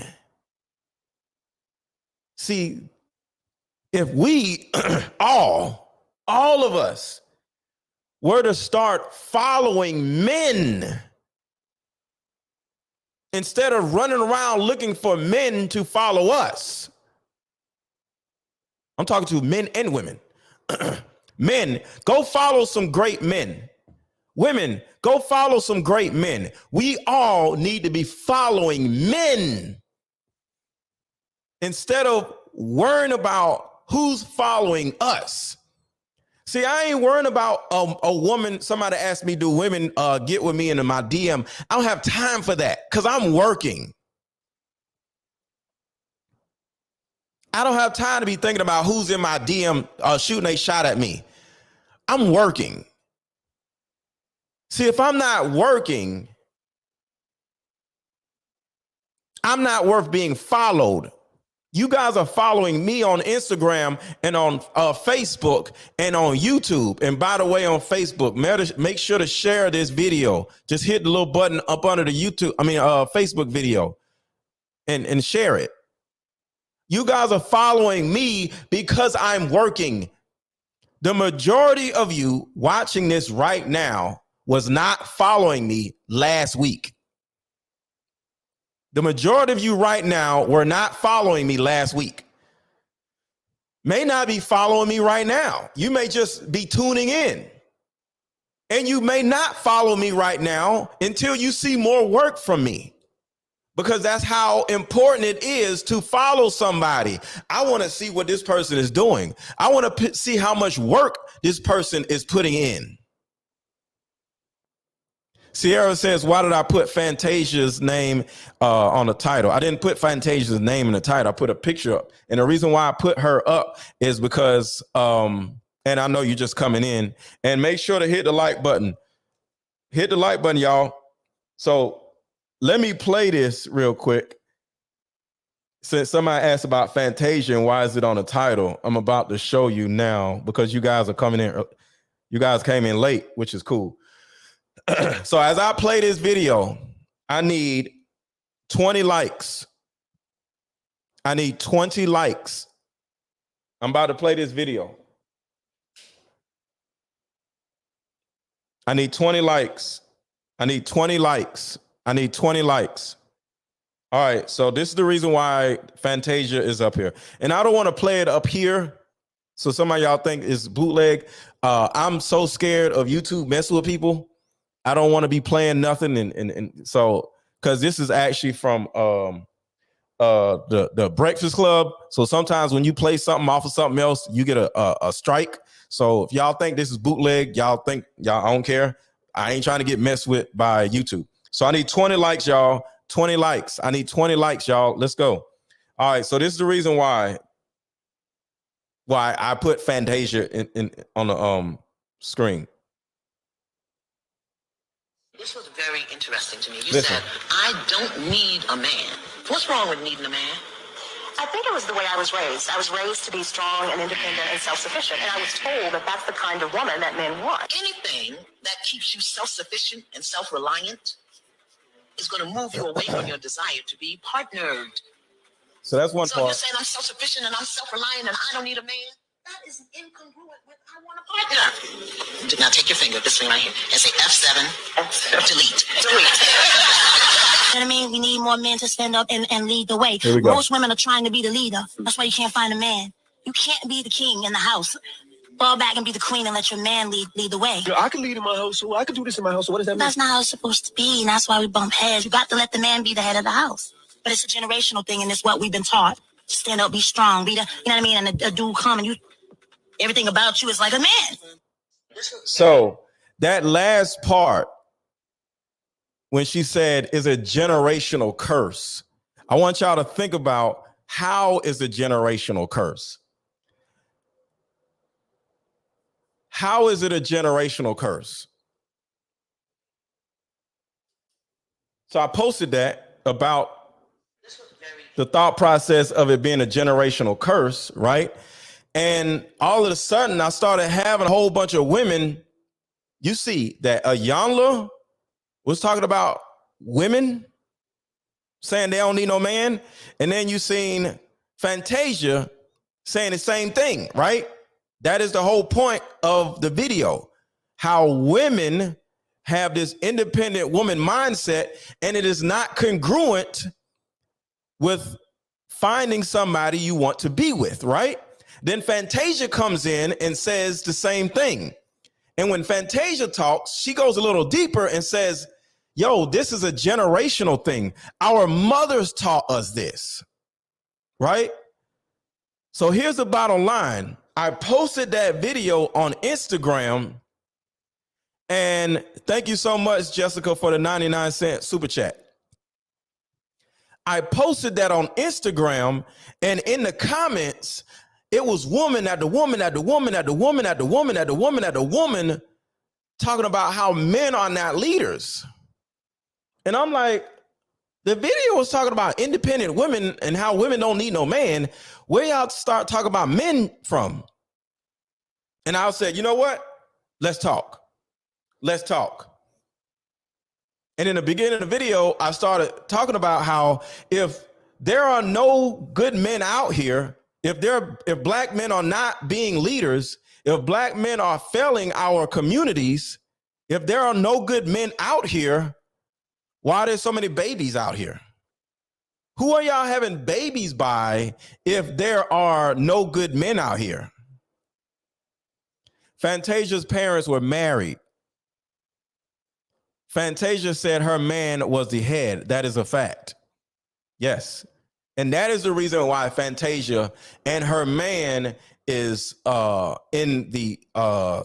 See, if we all of us were to start following men instead of running around looking for men to follow us. I'm talking to men and women. Men, go follow some great men. Women, go follow some great men. We all need to be following men instead of worrying about who's following us. See, I ain't worrying about a woman. Somebody asked me, do women get with me into my DM? I don't have time for that because I'm working. I don't have time to be thinking about who's in my DM shooting a shot at me. I'm working. See, if I'm not working, I'm not worth being followed. You guys are following me on Instagram and on Facebook and on YouTube. And by the way, on Facebook, make sure to share this video. Just hit the little button up under the Facebook video and share it. You guys are following me because I'm working. The majority of you watching this right now was not following me last week. The majority of you right now were not following me last week. May not be following me right now. You may just be tuning in. And you may not follow me right now until you see more work from me. Because that's how important it is to follow somebody. I want to see what this person is doing. I want to see how much work this person is putting in. Sierra says, why did I put Fantasia's name on the title? I didn't put Fantasia's name in the title. I put a picture up. And the reason why I put her up is because, and I know you're just coming in, and make sure to hit the like button. Hit the like button, y'all. So let me play this real quick. Since somebody asked about Fantasia and why is it on the title, I'm about to show you now because you guys are coming in. You guys came in late, which is cool. So as I play this video, I need 20 likes. I need 20 likes. I'm about to play this video. I need 20 likes. I need 20 likes. I need 20 likes. All right, so this is the reason why Fantasia is up here. And I don't want to play it up here, so some of y'all think it's bootleg. I'm so scared of YouTube messing with people. I don't want to be playing nothing, and so because this is actually from the Breakfast Club. So sometimes when you play something off of something else, you get a strike. So if y'all think this is bootleg, y'all I don't care. I ain't trying to get messed with by YouTube. So I need 20 likes, y'all. 20 likes. I need 20 likes, y'all. Let's go. All right. So this is the reason why I put Fantasia in on the screen. This was very interesting to me. You said, I don't need a man. What's wrong with needing a man? I think it was the way I was raised. I was raised to be strong and independent and self-sufficient. And I was told that that's the kind of woman that men want. Anything that keeps you self-sufficient and self-reliant is going to move you away from your desire to be partnered. So that's one So part. you're saying I'm self-sufficient and I'm self-reliant and I don't need a man? That is incongruent with I want a partner. Now take your finger, this thing right here, and say F7, delete. You know what I mean? We need more men to stand up and lead the way. Here we go. Most women are trying to be the leader. That's why you can't find a man. You can't be the king in the house. Fall back and be the queen and let your man lead the way. I can lead in my household. I can do this in my household. What does that mean? That's not how it's supposed to be, and that's why we bump heads. You got to let the man be the head of the house. But it's a generational thing, and it's what we've been taught. Stand up, be strong, be the, you know what I mean? And a dude come and you, everything about you is like a man. So that last part, when she said is a generational curse, I want y'all to think about how is a generational curse? How is it a generational curse? So I posted that about the thought process of it being a generational curse, right? And all of a sudden, I started having a whole bunch of women. You see that Ayanla was talking about women saying they don't need no man. And then you seen Fantasia saying the same thing, right? That is the whole point of the video. How women have this independent woman mindset, and it is not congruent with finding somebody you want to be with, right? Then Fantasia comes in and says the same thing. And when Fantasia talks, she goes a little deeper and says, yo, this is a generational thing. Our mothers taught us this, right? So here's the bottom line. I posted that video on Instagram, and thank you so much, Jessica, for the 99-cent super chat. I posted that on Instagram, and in the comments, it was woman after woman after woman after woman after woman after woman after woman talking about how men are not leaders. And I'm like, the video was talking about independent women and how women don't need no man. Where y'all start talking about men from? And I said, you know what? Let's talk. Let's talk. And in the beginning of the video, I started talking about how if there are no good men out here, if black men are not being leaders, if black men are failing our communities, if there are no good men out here, why are there so many babies out here? Who are y'all having babies by if there are no good men out here? Fantasia's parents were married. Fantasia said her man was the head. That is a fact. Yes. And that is the reason why Fantasia and her man is in the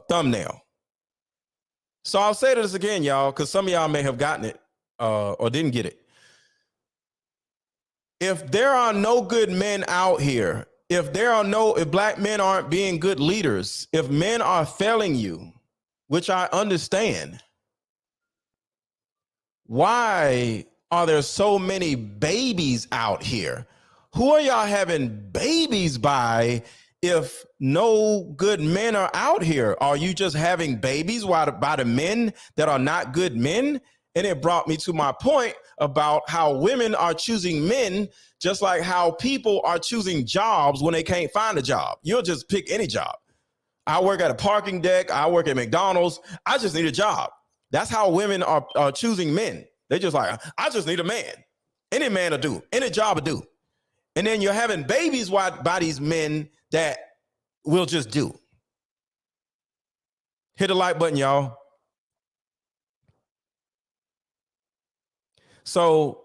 thumbnail. So I'll say this again, y'all, because some of y'all may have gotten it or didn't get it. If there are no good men out here, if black men aren't being good leaders, if men are failing you, which I understand, why are there so many babies out here? Who are y'all having babies by if no good men are out here? Are you just having babies by the men that are not good men? And it brought me to my point about how women are choosing men just like how people are choosing jobs when they can't find a job. You'll just pick any job. I work at a parking deck. I work at McDonald's. I just need a job. That's how women are choosing men. They just like, I just need a man. Any man will do. Any job will do. And then you're having babies by these men that will just do. Hit the like button, y'all. So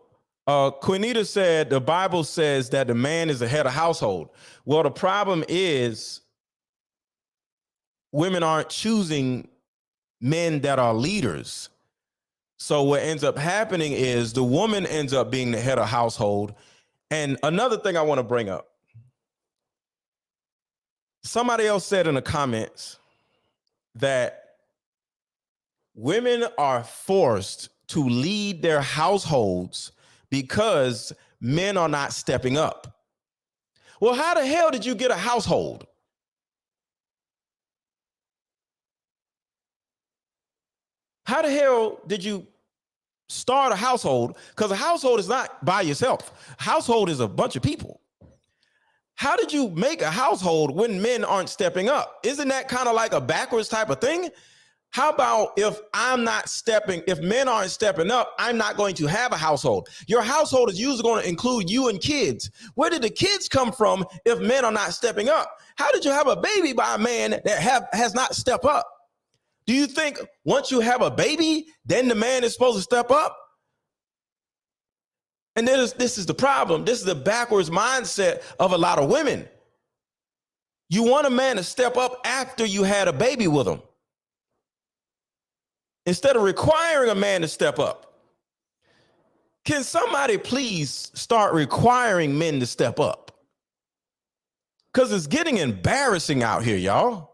Quinita said the Bible says that the man is the head of household. Well, the problem is women aren't choosing men that are leaders. So what ends up happening is the woman ends up being the head of household. And another thing I want to bring up, somebody else said in the comments that women are forced to lead their households because men are not stepping up. Well, how the hell did you get a household? How the hell did you start a household? Because a household is not by yourself. A household is a bunch of people. How did you make a household when men aren't stepping up? Isn't that kind of like a backwards type of thing? How about if men aren't stepping up, I'm not going to have a household. Your household is usually going to include you and kids. Where did the kids come from if men are not stepping up? How did you have a baby by a man that has not stepped up? Do you think once you have a baby, then the man is supposed to step up? And then this is the problem. This is the backwards mindset of a lot of women. You want a man to step up after you had a baby with him, instead of requiring a man to step up. Can somebody please start requiring men to step up? Because it's getting embarrassing out here, y'all.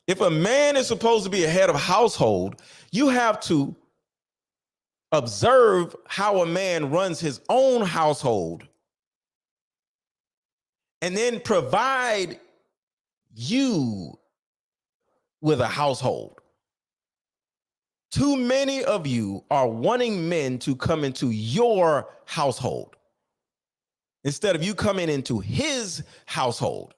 If a man is supposed to be a head of household, you have to observe how a man runs his own household and then provide you with a household. Too many of you are wanting men to come into your household instead of you coming into his household.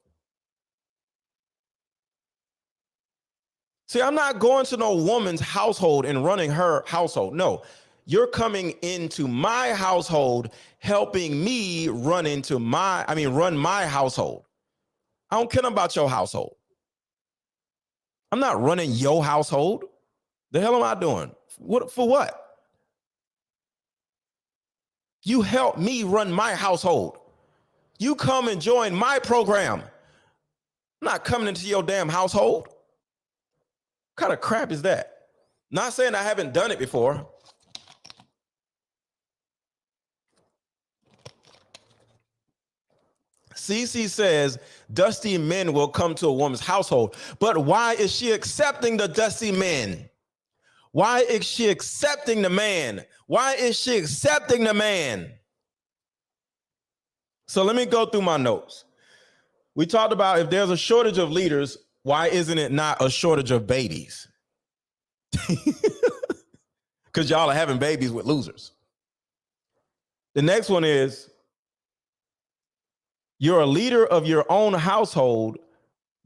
See, I'm not going to no woman's household and running her household. No, you're coming into my household, helping me run my household. I don't care about your household. I'm not running your household. The hell am I doing? For what? You help me run my household. You come and join my program. I'm not coming into your damn household. What kind of crap is that? Not saying I haven't done it before. Cece says dusty men will come to a woman's household, but why is she accepting the dusty men? Why is she accepting the man? Why is she accepting the man? So let me go through my notes. We talked about if there's a shortage of leaders, why isn't it not a shortage of babies? Because y'all are having babies with losers. The next one is you're a leader of your own household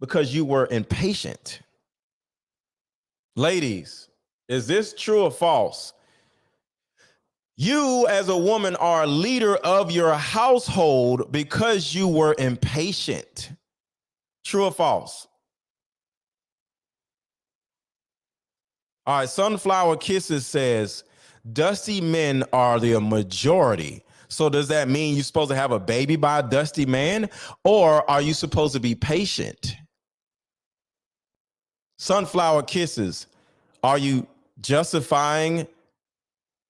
because you were impatient. Ladies, is this true or false? You as a woman are a leader of your household because you were impatient. True or false? All right, Sunflower Kisses says, dusty men are the majority. So does that mean you're supposed to have a baby by a dusty man? Or are you supposed to be patient? Sunflower Kisses, are you justifying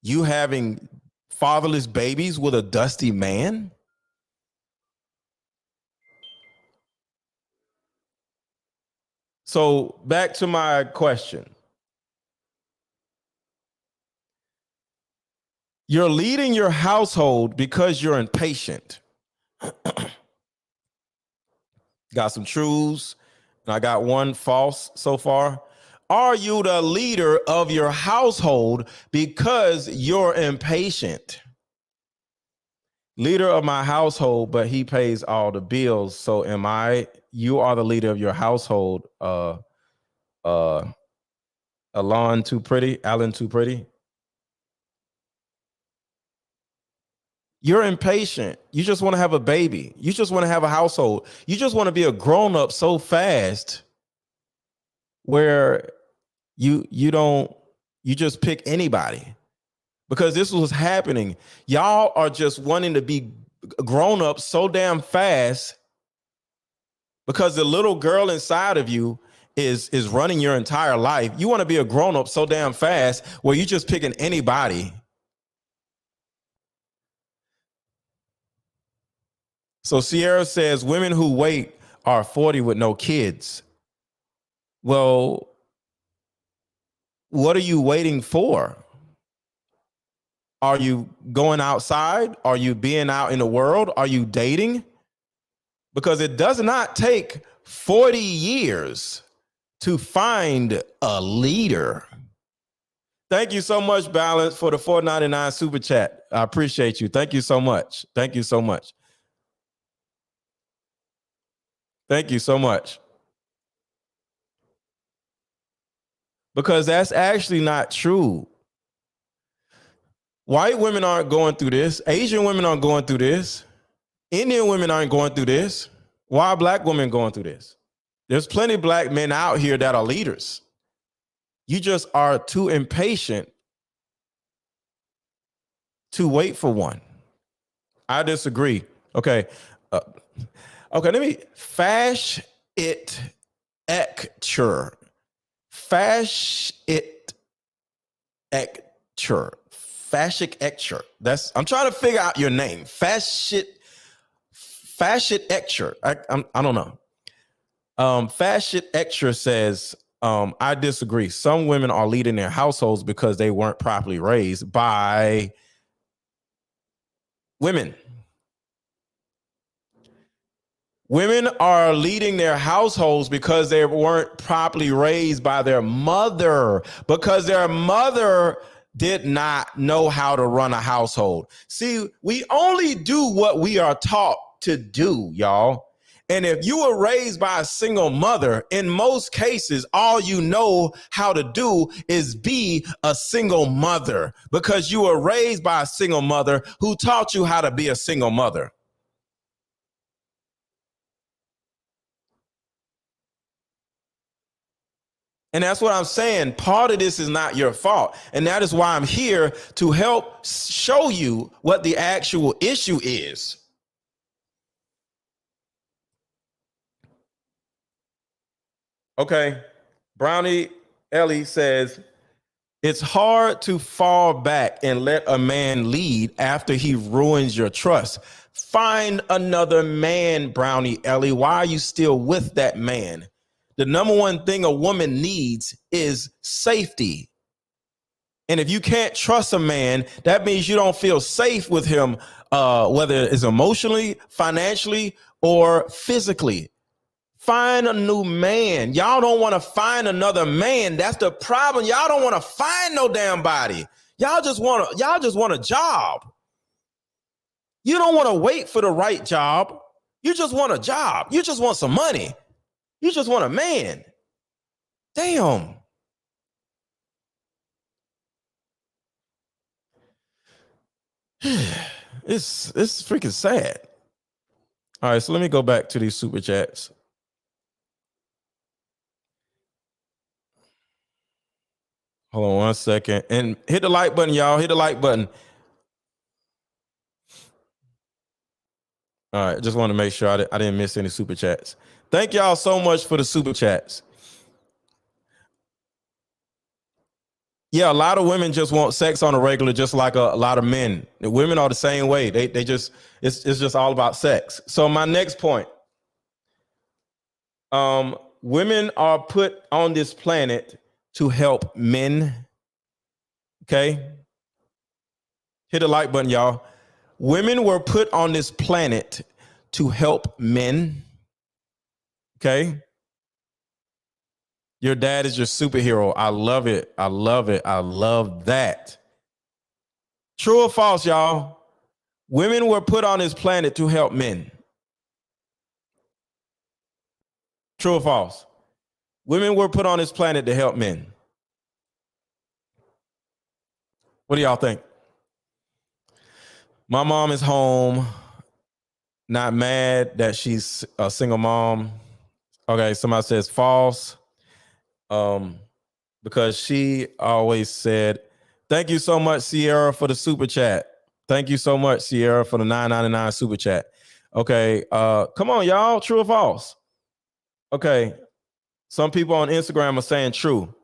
you having fatherless babies with a dusty man? So back to my question. You're leading your household because you're impatient. Got some truths, and I got one false so far. Are you the leader of your household because you're impatient? Leader of my household, but he pays all the bills. So am I? You are the leader of your household. Alan Too Pretty. You're impatient. You just want to have a baby. You just want to have a household. You just want to be a grown-up so fast where you just pick anybody. Because this was happening. Y'all are just wanting to be grown up so damn fast because the little girl inside of you is running your entire life. You want to be a grown up so damn fast where you're just picking anybody. So Sierra says women who wait are 40 with no kids. Well, what are you waiting for? Are you going outside? Are you being out in the world? Are you dating? Because it does not take 40 years to find a leader. Thank you so much, Balance, for the $4.99 super chat. I appreciate you. Thank you so much. Thank you so much. Thank you so much. Because that's actually not true. White women aren't going through this. Asian women aren't going through this. Indian women aren't going through this. Why are black women going through this? There's plenty of black men out here that are leaders. You just are too impatient to wait for one. I disagree. Okay. Okay, let me fash it ecture. Fash it ecture. Fashic ecture. I'm trying to figure out your name. Fascit ecture. I don't know. Fascit ecture says, I disagree. Some women are leading their households because they weren't properly raised by women. Women are leading their households because they weren't properly raised by their mother, because their mother did not know how to run a household. See, we only do what we are taught to do, y'all. And if you were raised by a single mother, in most cases, all you know how to do is be a single mother because you were raised by a single mother who taught you how to be a single mother. And that's what I'm saying. Part of this is not your fault. And that is why I'm here to help show you what the actual issue is. Okay. Brownie Ellie says, it's hard to fall back and let a man lead after he ruins your trust. Find another man, Brownie Ellie. Why are you still with that man? The number one thing a woman needs is safety. And if you can't trust a man, that means you don't feel safe with him, whether it's emotionally, financially, or physically. Find a new man. Y'all don't want to find another man. That's the problem. Y'all don't want to find no damn body. Y'all just want a job. You don't want to wait for the right job. You just want a job. You just want some money. You just want a man. Damn. It's freaking sad. All right, so let me go back to these super chats. Hold on one second. And hit the like button, y'all. Hit the like button. All right, just want to make sure I didn't miss any super chats. Thank y'all so much for the super chats. Yeah, a lot of women just want sex on a regular, just like a lot of men. The women are the same way. They just it's just all about sex. So my next point. Women are put on this planet to help men. Okay. Hit the like button, y'all. Women were put on this planet to help men. Okay. Your dad is your superhero. I love it. I love it. I love that. True or false, y'all? Women were put on this planet to help men. True or false? Women were put on this planet to help men. What do y'all think? My mom is home, not mad that she's a single mom. Okay, somebody says false. Because she always said, thank you so much, Sierra, for the super chat. Thank you so much, Sierra, for the $9.99 super chat. Okay, come on, y'all. True or false? Okay, some people on Instagram are saying true.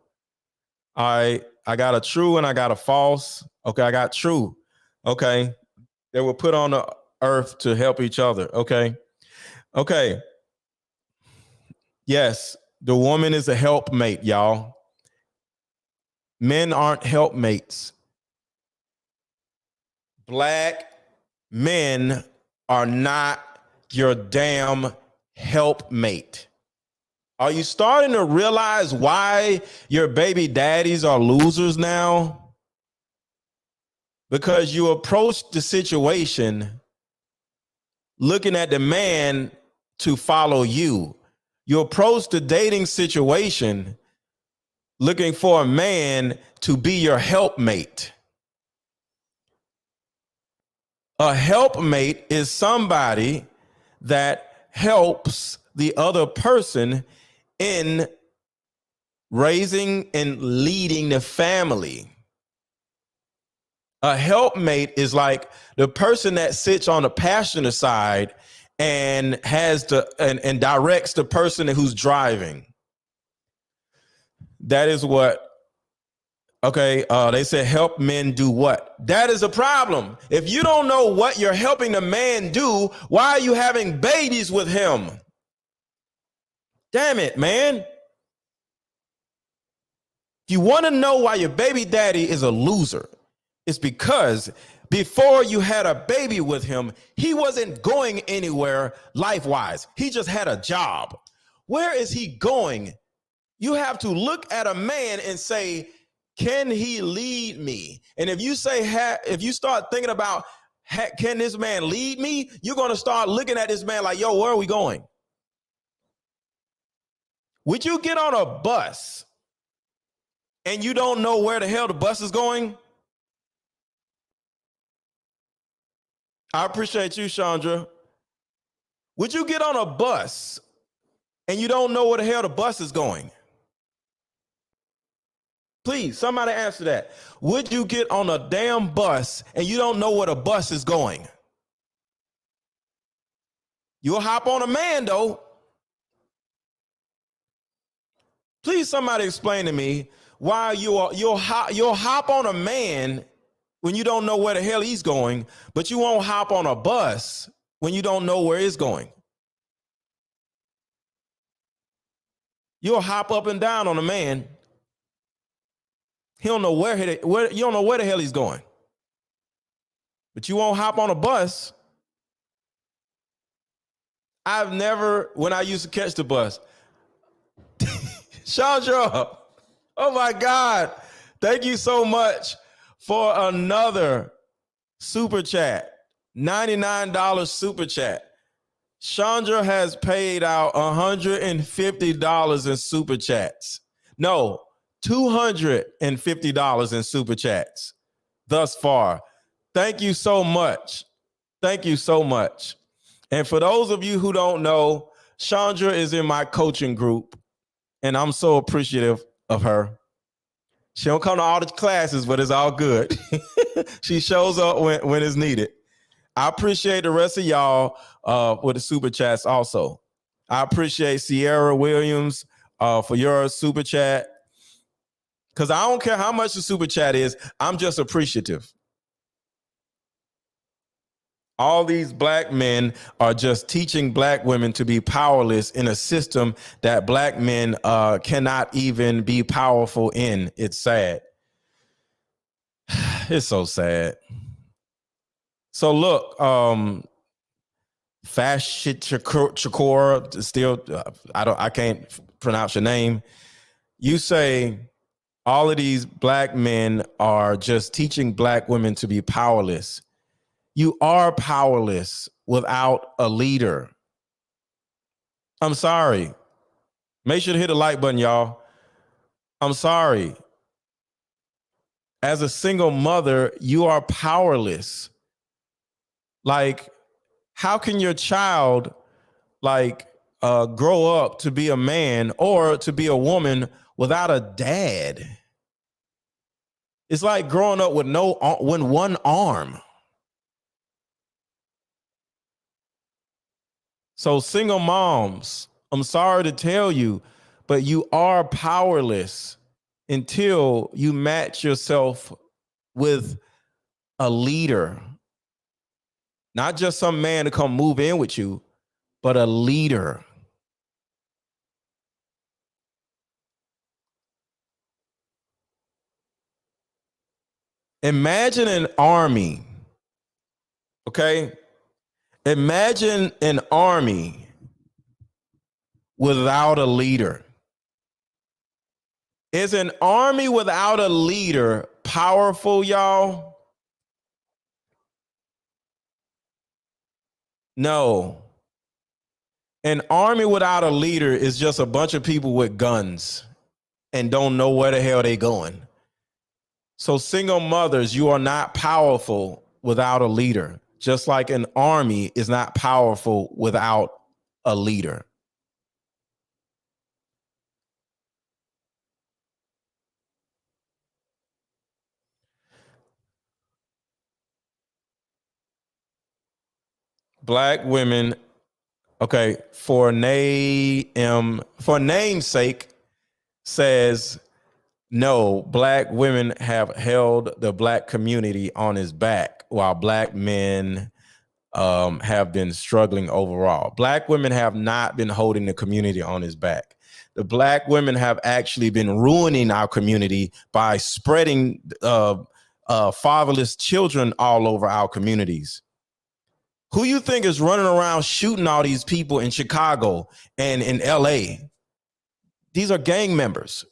I got a true and I got a false. Okay, I got true. Okay, they were put on the earth to help each other. Okay, okay. Yes, the woman is a helpmate, y'all. Men aren't helpmates. Black men are not your damn helpmate. Are you starting to realize why your baby daddies are losers now? Because you approach the situation looking at the man to follow you. You approach the dating situation looking for a man to be your helpmate. A helpmate is somebody that helps the other person in raising and leading the family. A helpmate is like the person that sits on the passenger side and has and directs the person who's driving. That is what, okay, they said help men do what? That is a problem. If you don't know what you're helping the man do, why are you having babies with him? Damn it, man. If you want to know why your baby daddy is a loser, it's because before you had a baby with him, he wasn't going anywhere life-wise. He just had a job. Where is he going? You have to look at a man and say, can he lead me? And if you say, if you start thinking about, can this man lead me? You're going to start looking at this man like, yo, where are we going? Would you get on a bus and you don't know where the hell the bus is going? I appreciate you, Chandra. Would you get on a bus and you don't know where the hell the bus is going? Please, somebody answer that. Would you get on a damn bus and you don't know where the bus is going? You'll hop on a man, though. Please, somebody explain to me why you'll hop on a man when you don't know where the hell he's going, but you won't hop on a bus when you don't know where it's going. You'll hop up and down on a man. He don't know where you don't know where the hell he's going. But you won't hop on a bus. I've never, when I used to catch the bus, Chandra, oh my God. Thank you so much for another super chat. $99 super chat. Chandra has paid out $150 in super chats. No, $250 in super chats thus far. Thank you so much. Thank you so much. And for those of you who don't know, Chandra is in my coaching group, and I'm so appreciative of her. She don't come to all the classes, but it's all good. She shows up when it's needed. I appreciate the rest of y'all with the super chats also. I appreciate Sierra Williams for your super chat. Because I don't care how much the super chat is, I'm just appreciative. All these black men are just teaching black women to be powerless in a system that black men cannot even be powerful in. It's sad. It's so sad. So look, Fashit Shakur, still, I can't pronounce your name. You say all of these black men are just teaching black women to be powerless. You are powerless without a leader. I'm sorry. Make sure to hit the like button, y'all. I'm sorry. As a single mother, you are powerless. Like, how can your child grow up to be a man or to be a woman without a dad? It's like growing up with one arm. So single moms, I'm sorry to tell you, but you are powerless until you match yourself with a leader. Not just some man to come move in with you, but a leader. Imagine an army, okay? Imagine an army without a leader. Is an army without a leader powerful, y'all? No. An army without a leader is just a bunch of people with guns and don't know where the hell they going. So single mothers, you are not powerful without a leader. Just like an army is not powerful without a leader. Black women, okay, for namesake says, no, black women have held the black community on his back while black men have been struggling overall. Black women have not been holding the community on his back. The black women have actually been ruining our community by spreading fatherless children all over our communities. Who you think is running around shooting all these people in Chicago and in LA? These are gang members.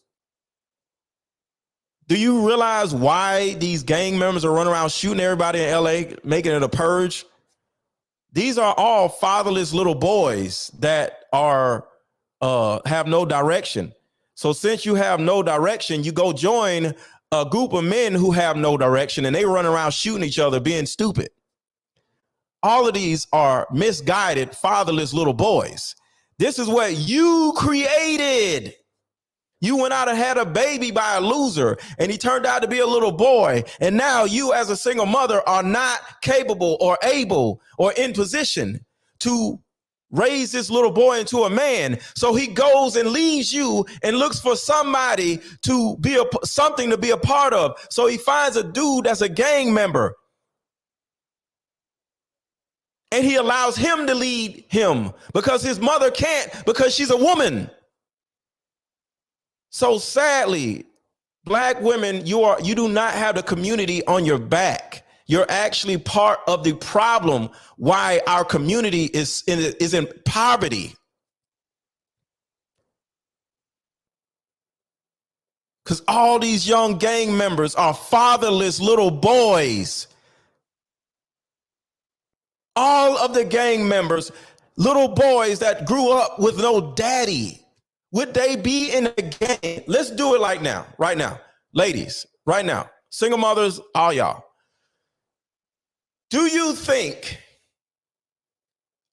Do you realize why these gang members are running around shooting everybody in LA, making it a purge? These are all fatherless little boys that are have no direction. So since you have no direction, you go join a group of men who have no direction, and they run around shooting each other, being stupid. All of these are misguided, fatherless little boys. This is what you created. You went out and had a baby by a loser, and he turned out to be a little boy. And now you, as a single mother, are not capable or able or in position to raise this little boy into a man. So he goes and leaves you and looks for somebody to be something to be a part of. So he finds a dude that's a gang member, and he allows him to lead him because his mother can't, because she's a woman. So sadly, Black women, you do not have the community on your back. You're actually part of the problem why our community is in poverty. Because all these young gang members are fatherless little boys. All of the gang members, little boys that grew up with no daddy. Would they be in a gang? Let's do it right now. Ladies, right now. Single mothers, all y'all. Do you think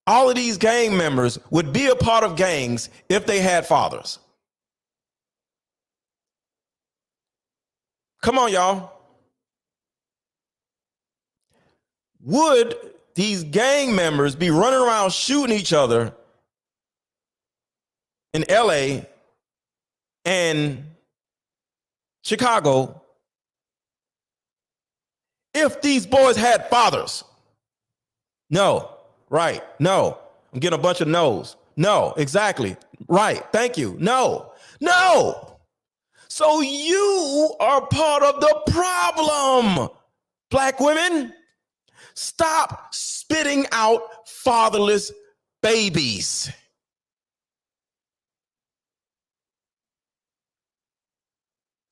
all of these gang members would be a part of gangs if they had fathers? Come on, y'all. Would these gang members be running around shooting each other in LA and Chicago if these boys had fathers? No. Right. No. I'm getting a bunch of no's. No. Exactly. Right. Thank you. No. No. So you are part of the problem, Black women. Stop spitting out fatherless babies.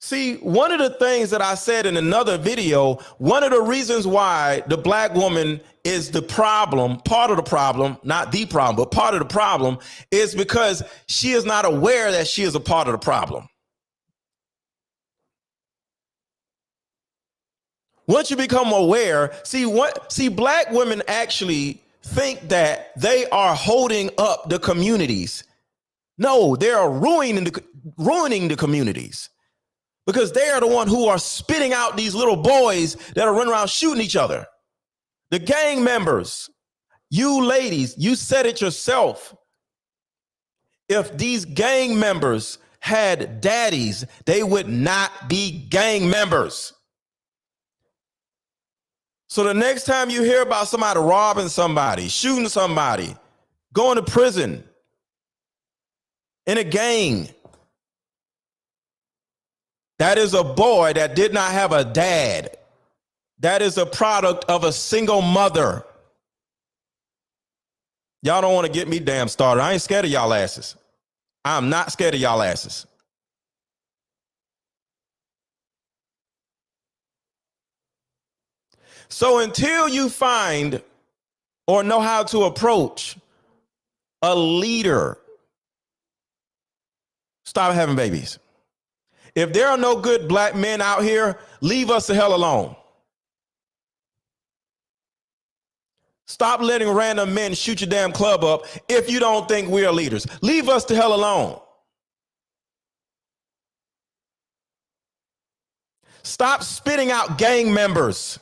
See, one of the things that I said in another video, one of the reasons why the Black woman is the problem, part of the problem, not the problem, but part of the problem, is because she is not aware that she is a part of the problem. Once you become aware, see, Black women actually think that they are holding up the communities. No, they are ruining the communities. Because they are the one who are spitting out these little boys that are running around shooting each other. The gang members, you ladies, you said it yourself. If these gang members had daddies, they would not be gang members. So the next time you hear about somebody robbing somebody, shooting somebody, going to prison, in a gang, that is a boy that did not have a dad. That is a product of a single mother. Y'all don't want to get me damn started. I ain't scared of y'all asses. I'm not scared of y'all asses. So until you find or know how to approach a leader, stop having babies. If there are no good Black men out here, leave us the hell alone. Stop letting random men shoot your damn club up if you don't think we are leaders. Leave us the hell alone. Stop spitting out gang members.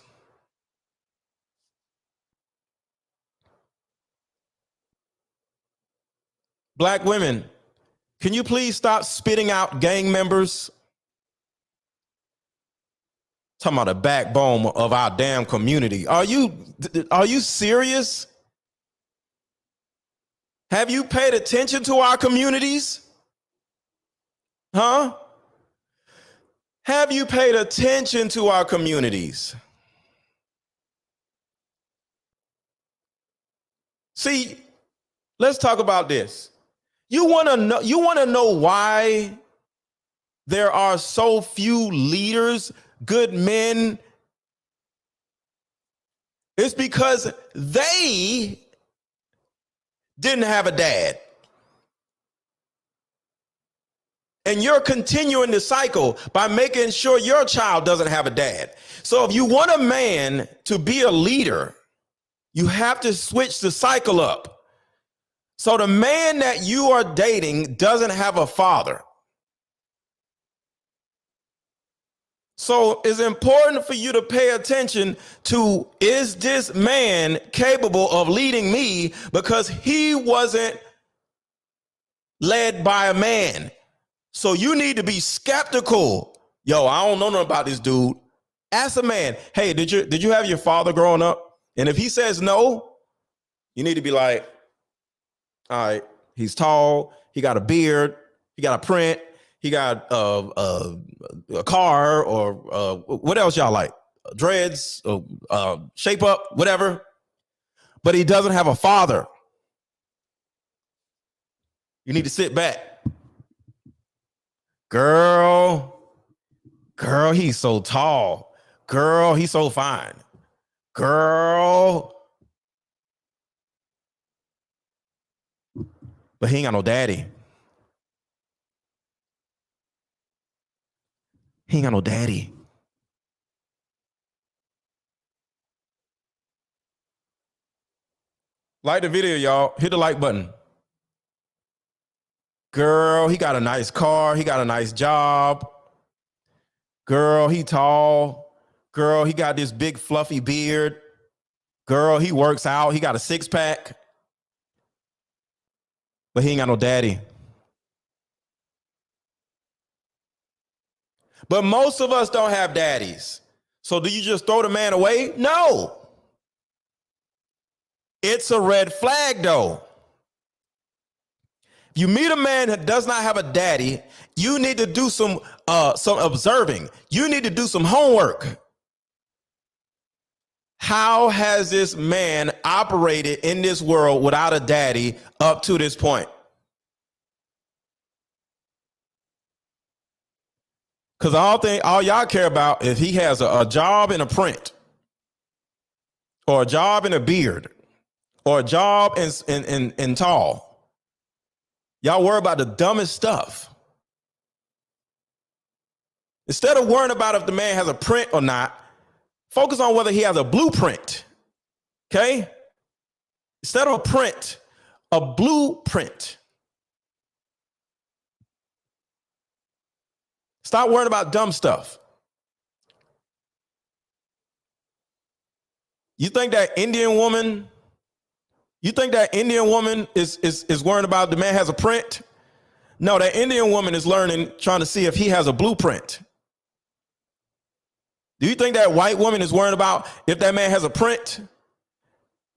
Black women, can you please stop spitting out gang members? Talking about the backbone of our damn community. Are you serious? Have you paid attention to our communities? Huh? Have you paid attention to our communities? See, let's talk about this. You want to know why there are so few leaders, good men? It's because they didn't have a dad. And you're continuing the cycle by making sure your child doesn't have a dad. So if you want a man to be a leader, you have to switch the cycle up. So the man that you are dating doesn't have a father. So it's important for you to pay attention to, is this man capable of leading me? Because he wasn't led by a man. So you need to be skeptical. Yo, I don't know nothing about this dude. Ask a man, hey, did you have your father growing up? And if he says no, you need to be like, all right, he's tall, he got a beard, he got a print, he got a car, or what else y'all like? Dreads, shape up, whatever. But he doesn't have a father. You need to sit back. Girl, he's so tall. Girl, he's so fine. Girl. But he ain't got no daddy. He ain't got no daddy. Like the video, y'all. Hit the like button. Girl, he got a nice car. He got a nice job. Girl, he tall. Girl, he got this big fluffy beard. Girl, he works out. He got a six-pack. But he ain't got no daddy. But most of us don't have daddies. So do you just throw the man away? No. It's a red flag, though. If you meet a man that does not have a daddy, you need to do some observing. You need to do some homework. How has this man operated in this world without a daddy up to this point? Because all y'all care about is he has a job in a print, or a job in a beard, or a job in tall. Y'all worry about the dumbest stuff. Instead of worrying about if the man has a print or not, focus on whether he has a blueprint. Okay? Instead of a print, a blueprint. Stop worrying about dumb stuff. You think that Indian woman is worrying about the man has a print? No, that Indian woman is trying to see if he has a blueprint. Do you think that white woman is worrying about if that man has a print?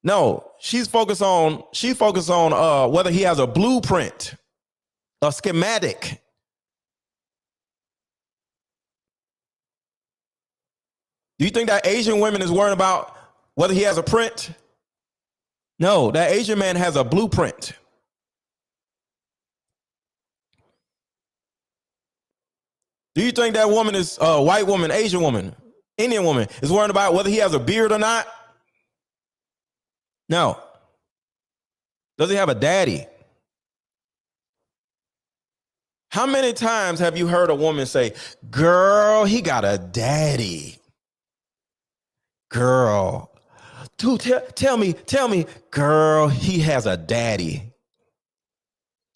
No, she focused on whether he has a blueprint, a schematic. Do you think that Asian woman is worrying about whether he has a print? No, that Asian man has a blueprint. Do you think that woman is white woman, Asian woman, Indian woman is worrying about whether he has a beard or not? No. Does he have a daddy? How many times have you heard a woman say, girl, he got a daddy? Girl, dude, tell me, girl, he has a daddy.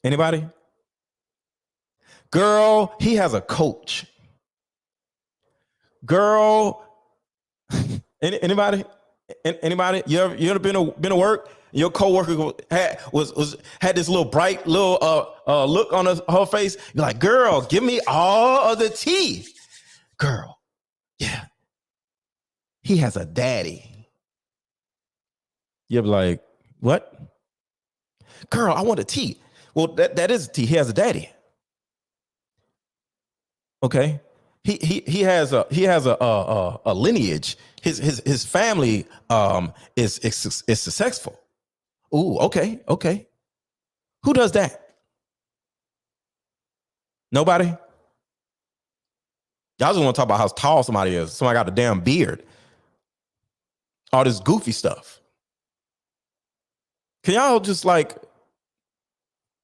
Anybody? Girl, he has a coach. Girl, anybody? Anybody? You ever been to work? Your coworker had this little bright little look on her face. You're like, girl, give me all of the tea. Girl, yeah, he has a daddy. You're like, what? Girl, I want a tea. Well, that is a tea. He has a daddy. Okay. he has a lineage. His family is successful. Ooh, okay. Who does that? Nobody? Y'all just want to talk about how tall somebody is. Somebody got a damn beard. All this goofy stuff. Can y'all just like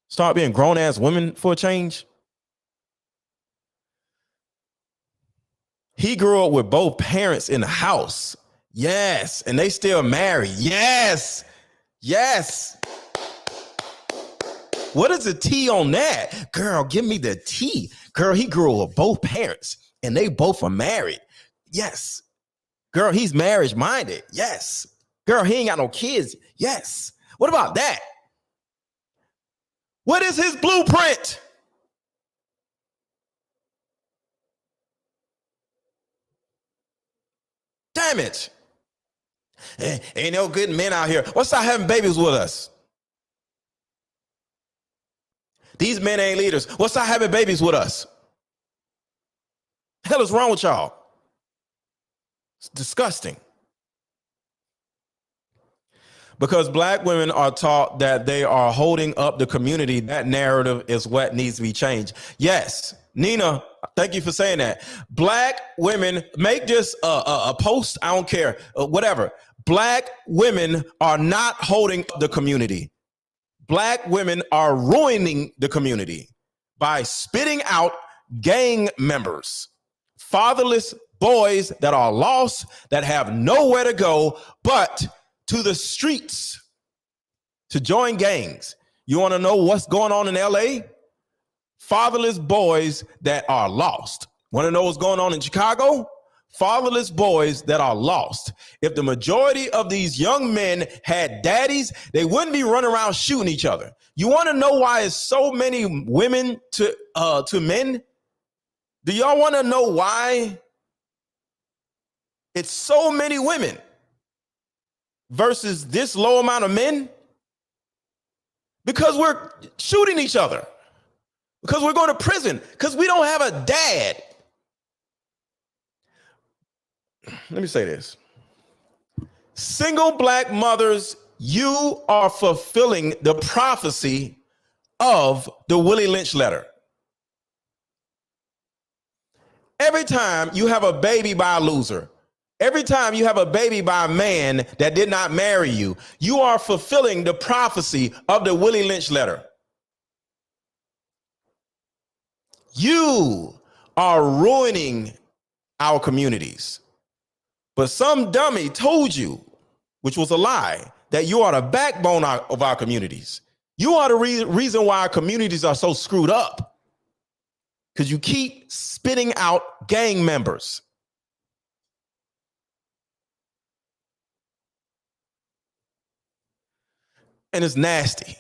start being grown ass women for a change? He grew up with both parents in the house. Yes. And they still married. Yes. What is the T on that? Girl, give me the T. Girl, he grew up with both parents and they both are married. Yes. Girl, he's marriage minded. Yes. Girl, he ain't got no kids. Yes. What about that? What is his blueprint? Damn it. Ain't no good men out here. What's up having babies with us? These men ain't leaders. What's up having babies with us? The hell is wrong with y'all? It's disgusting. Because black women are taught that they are holding up the community. That narrative is what needs to be changed. Yes, Nina, thank you for saying that. Black women, make this a post. I don't care, whatever. Black women are not holding up the community. Black women are ruining the community by spitting out gang members, fatherless boys that are lost, that have nowhere to go but to the streets to join gangs. You want to know what's going on in LA? Fatherless boys that are lost. Want to know what's going on in Chicago? Fatherless boys that are lost. If the majority of these young men had daddies, they wouldn't be running around shooting each other. You want to know why it's so many women to men? Do y'all want to know why it's so many women versus this low amount of men? Because we're shooting each other. Because we're going to prison. Because we don't have a dad. Let me say this. Single black mothers, you are fulfilling the prophecy of the Willie Lynch letter. Every time you have a baby by a loser, every time you have a baby by a man that did not marry you, you are fulfilling the prophecy of the Willie Lynch letter. You are ruining our communities. But some dummy told you, which was a lie, that you are the backbone of our communities. You are the reason why our communities are so screwed up. Because you keep spitting out gang members. And it's nasty.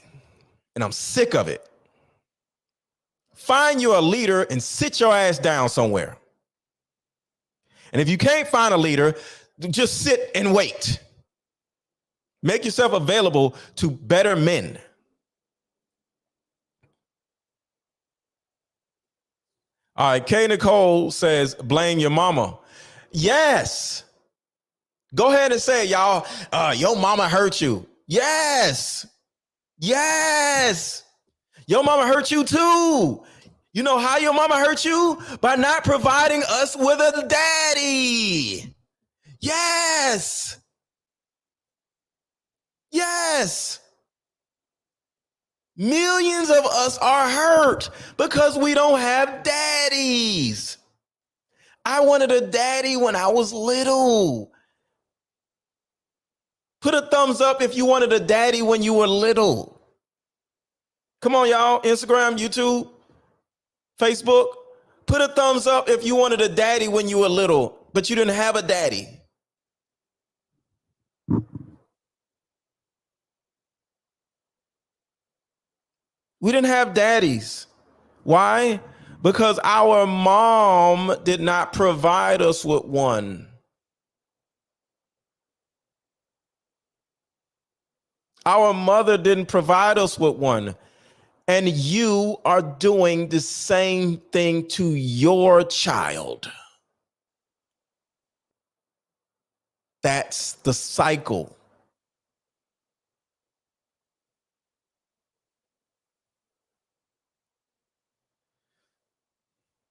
And I'm sick of it. Find you a leader and sit your ass down somewhere. And if you can't find a leader, just sit and wait. Make yourself available to better men. All right, K. Nicole says, blame your mama. Yes. Go ahead and say, y'all, your mama hurt you. Yes. Your mama hurt you too. You know how your mama hurt you? By not providing us with a daddy. Yes. Millions of us are hurt because we don't have daddies. I wanted a daddy when I was little. Put a thumbs up if you wanted a daddy when you were little. Come on, y'all. Instagram, YouTube, Facebook. Put a thumbs up if you wanted a daddy when you were little, but you didn't have a daddy. We didn't have daddies. Why? Because our mom did not provide us with one. Our mother didn't provide us with one. And you are doing the same thing to your child. That's the cycle.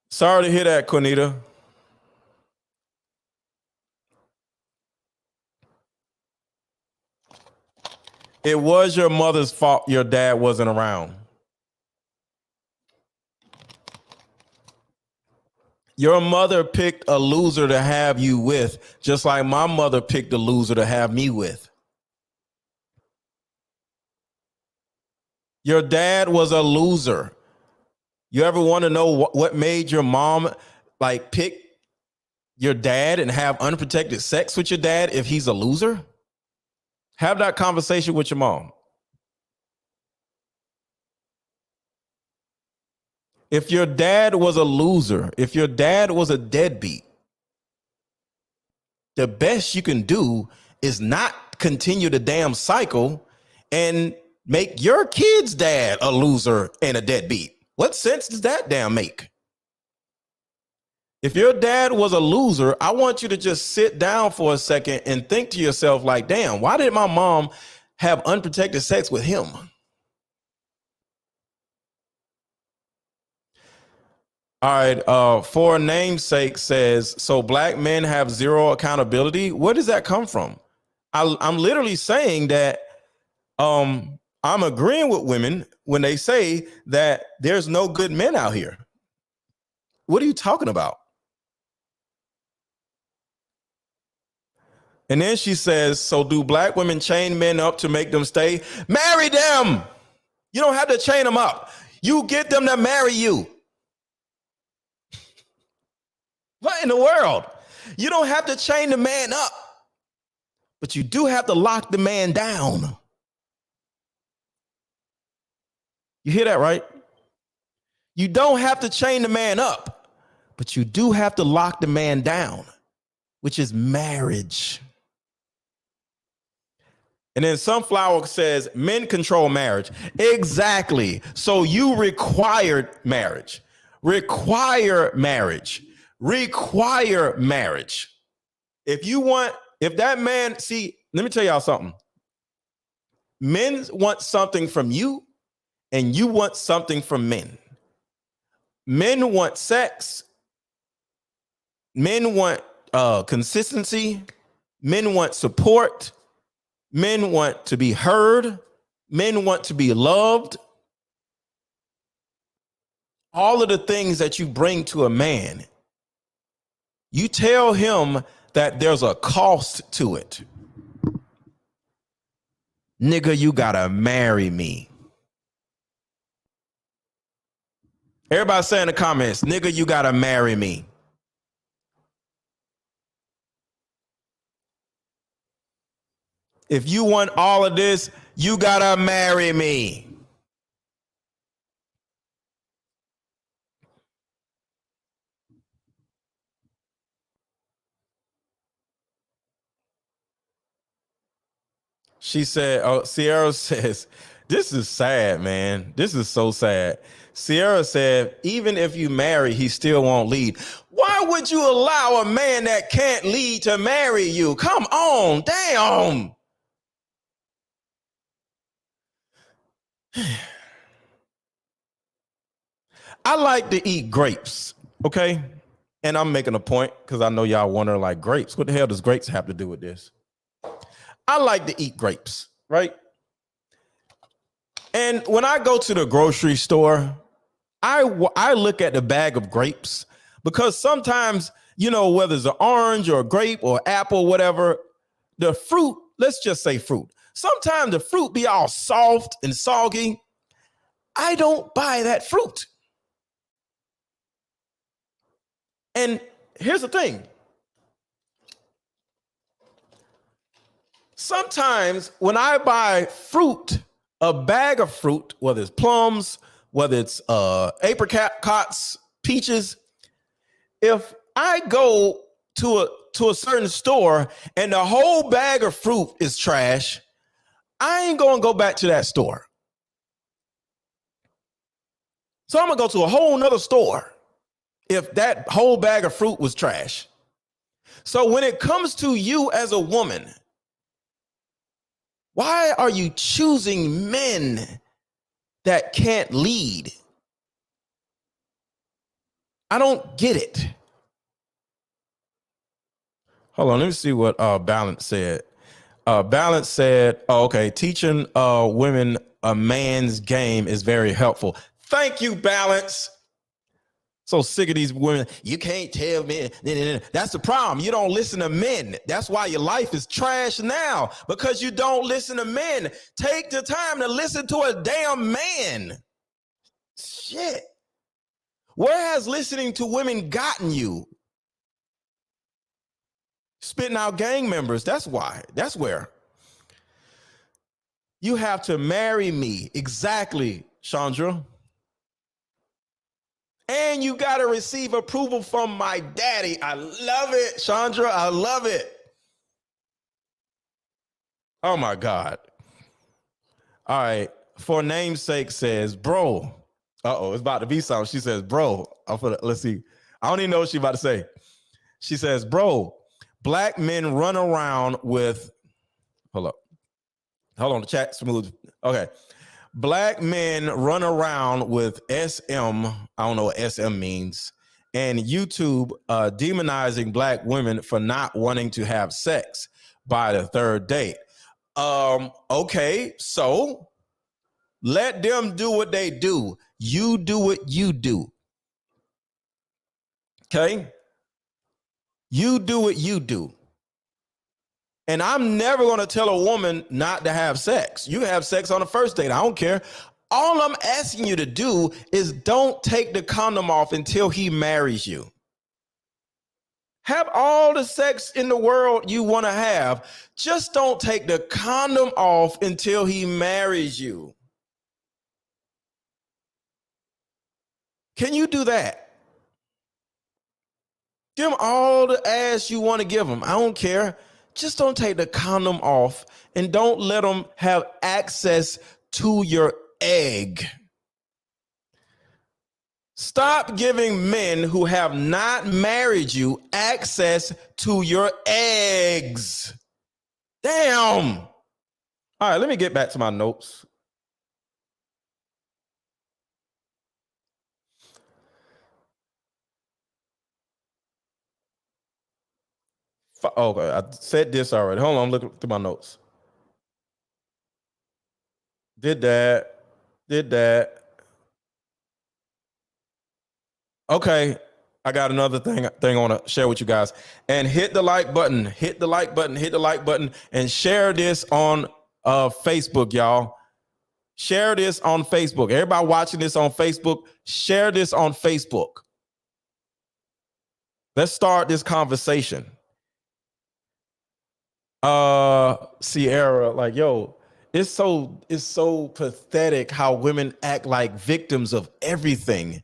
Sorry to hear that, Cornita. It was your mother's fault your dad wasn't around. Your mother picked a loser to have you with, just like my mother picked a loser to have me with. Your dad was a loser. You ever want to know what made your mom like pick your dad and have unprotected sex with your dad if he's a loser? Have that conversation with your mom. If your dad was a loser, if your dad was a deadbeat, the best you can do is not continue the damn cycle and make your kid's dad a loser and a deadbeat. What sense does that damn make? If your dad was a loser, I want you to just sit down for a second and think to yourself like, damn, why did my mom have unprotected sex with him? All right, for namesake says, so black men have zero accountability. Where does that come from? I'm literally saying that I'm agreeing with women when they say that there's no good men out here. What are you talking about? And then she says, so do black women chain men up to make them stay? Marry them. You don't have to chain them up. You get them to marry you. What in the world? You don't have to chain the man up, but you do have to lock the man down. You hear that, right? You don't have to chain the man up, but you do have to lock the man down, which is marriage. And then Sunflower says, men control marriage. Exactly. So you required marriage. Require marriage. Require marriage. If that man, see, let me tell y'all something. Men want something from you, and you want something from men. Men want sex. Men want consistency. Men want support. Men want to be heard. Men want to be loved. All of the things that you bring to a man, you tell him that there's a cost to it. Nigga, you gotta marry me. Everybody say in the comments, nigga, you gotta marry me. If you want all of this, you gotta marry me. She said, oh, Sierra says, this is sad, man. This is so sad. Sierra said, even if you marry, he still won't lead. Why would you allow a man that can't lead to marry you? Come on, damn. I like to eat grapes, okay? And I'm making a point because I know y'all wonder, like, grapes. What the hell does grapes have to do with this? I like to eat grapes, right? And when I go to the grocery store, I look at the bag of grapes because sometimes, you know, whether it's an orange or a grape or apple, whatever, the fruit, let's just say fruit. Sometimes the fruit be all soft and soggy. I don't buy that fruit. And here's the thing. Sometimes when I buy fruit, a bag of fruit, whether it's plums, whether it's apricots, peaches, if I go to a certain store and the whole bag of fruit is trash, I ain't gonna go back to that store. So I'm gonna go to a whole nother store if that whole bag of fruit was trash. So when it comes to you as a woman, why are you choosing men that can't lead? I don't get it. Hold on, let me see what Balance said. Balance said, oh, okay, teaching women a man's game is very helpful. Thank you, Balance. So sick of these women. You can't tell men. That's the problem. You don't listen to men. That's why your life is trash now, because you don't listen to men. Take the time to listen to a damn man. Shit. Where has listening to women gotten you? Spitting out gang members. That's why. That's where. You have to marry me. Exactly, Chandra. And you got to receive approval from my daddy. I love it, Chandra. I love it. Oh, my God. All right. For namesake says, bro. Uh-oh, it's about to be something. She says, bro. Let's see. I don't even know what she's about to say. She says, bro, black men run around with, hold on, the chat smooth. Okay. Black men run around with SM, I don't know what SM means, and YouTube demonizing black women for not wanting to have sex by the third date. Okay, so let them do what they do. You do what you do. Okay? You do what you do. And I'm never going to tell a woman not to have sex. You have sex on the first date. I don't care. All I'm asking you to do is don't take the condom off until he marries you. Have all the sex in the world you want to have. Just don't take the condom off until he marries you. Can you do that? Give him all the ass you want to give him. I don't care. Just don't take the condom off and don't let him have access to your egg. Stop giving men who have not married you access to your eggs. Damn. All right, let me get back to my notes. Okay, I said this already. Hold on, look through my notes. Did that. Okay, I got another thing I want to share with you guys. And hit the like button, and share this on Facebook, y'all. Share this on Facebook. Everybody watching this on Facebook, share this on Facebook. Let's start this conversation. Sierra, like, yo, it's so pathetic how women act like victims of everything.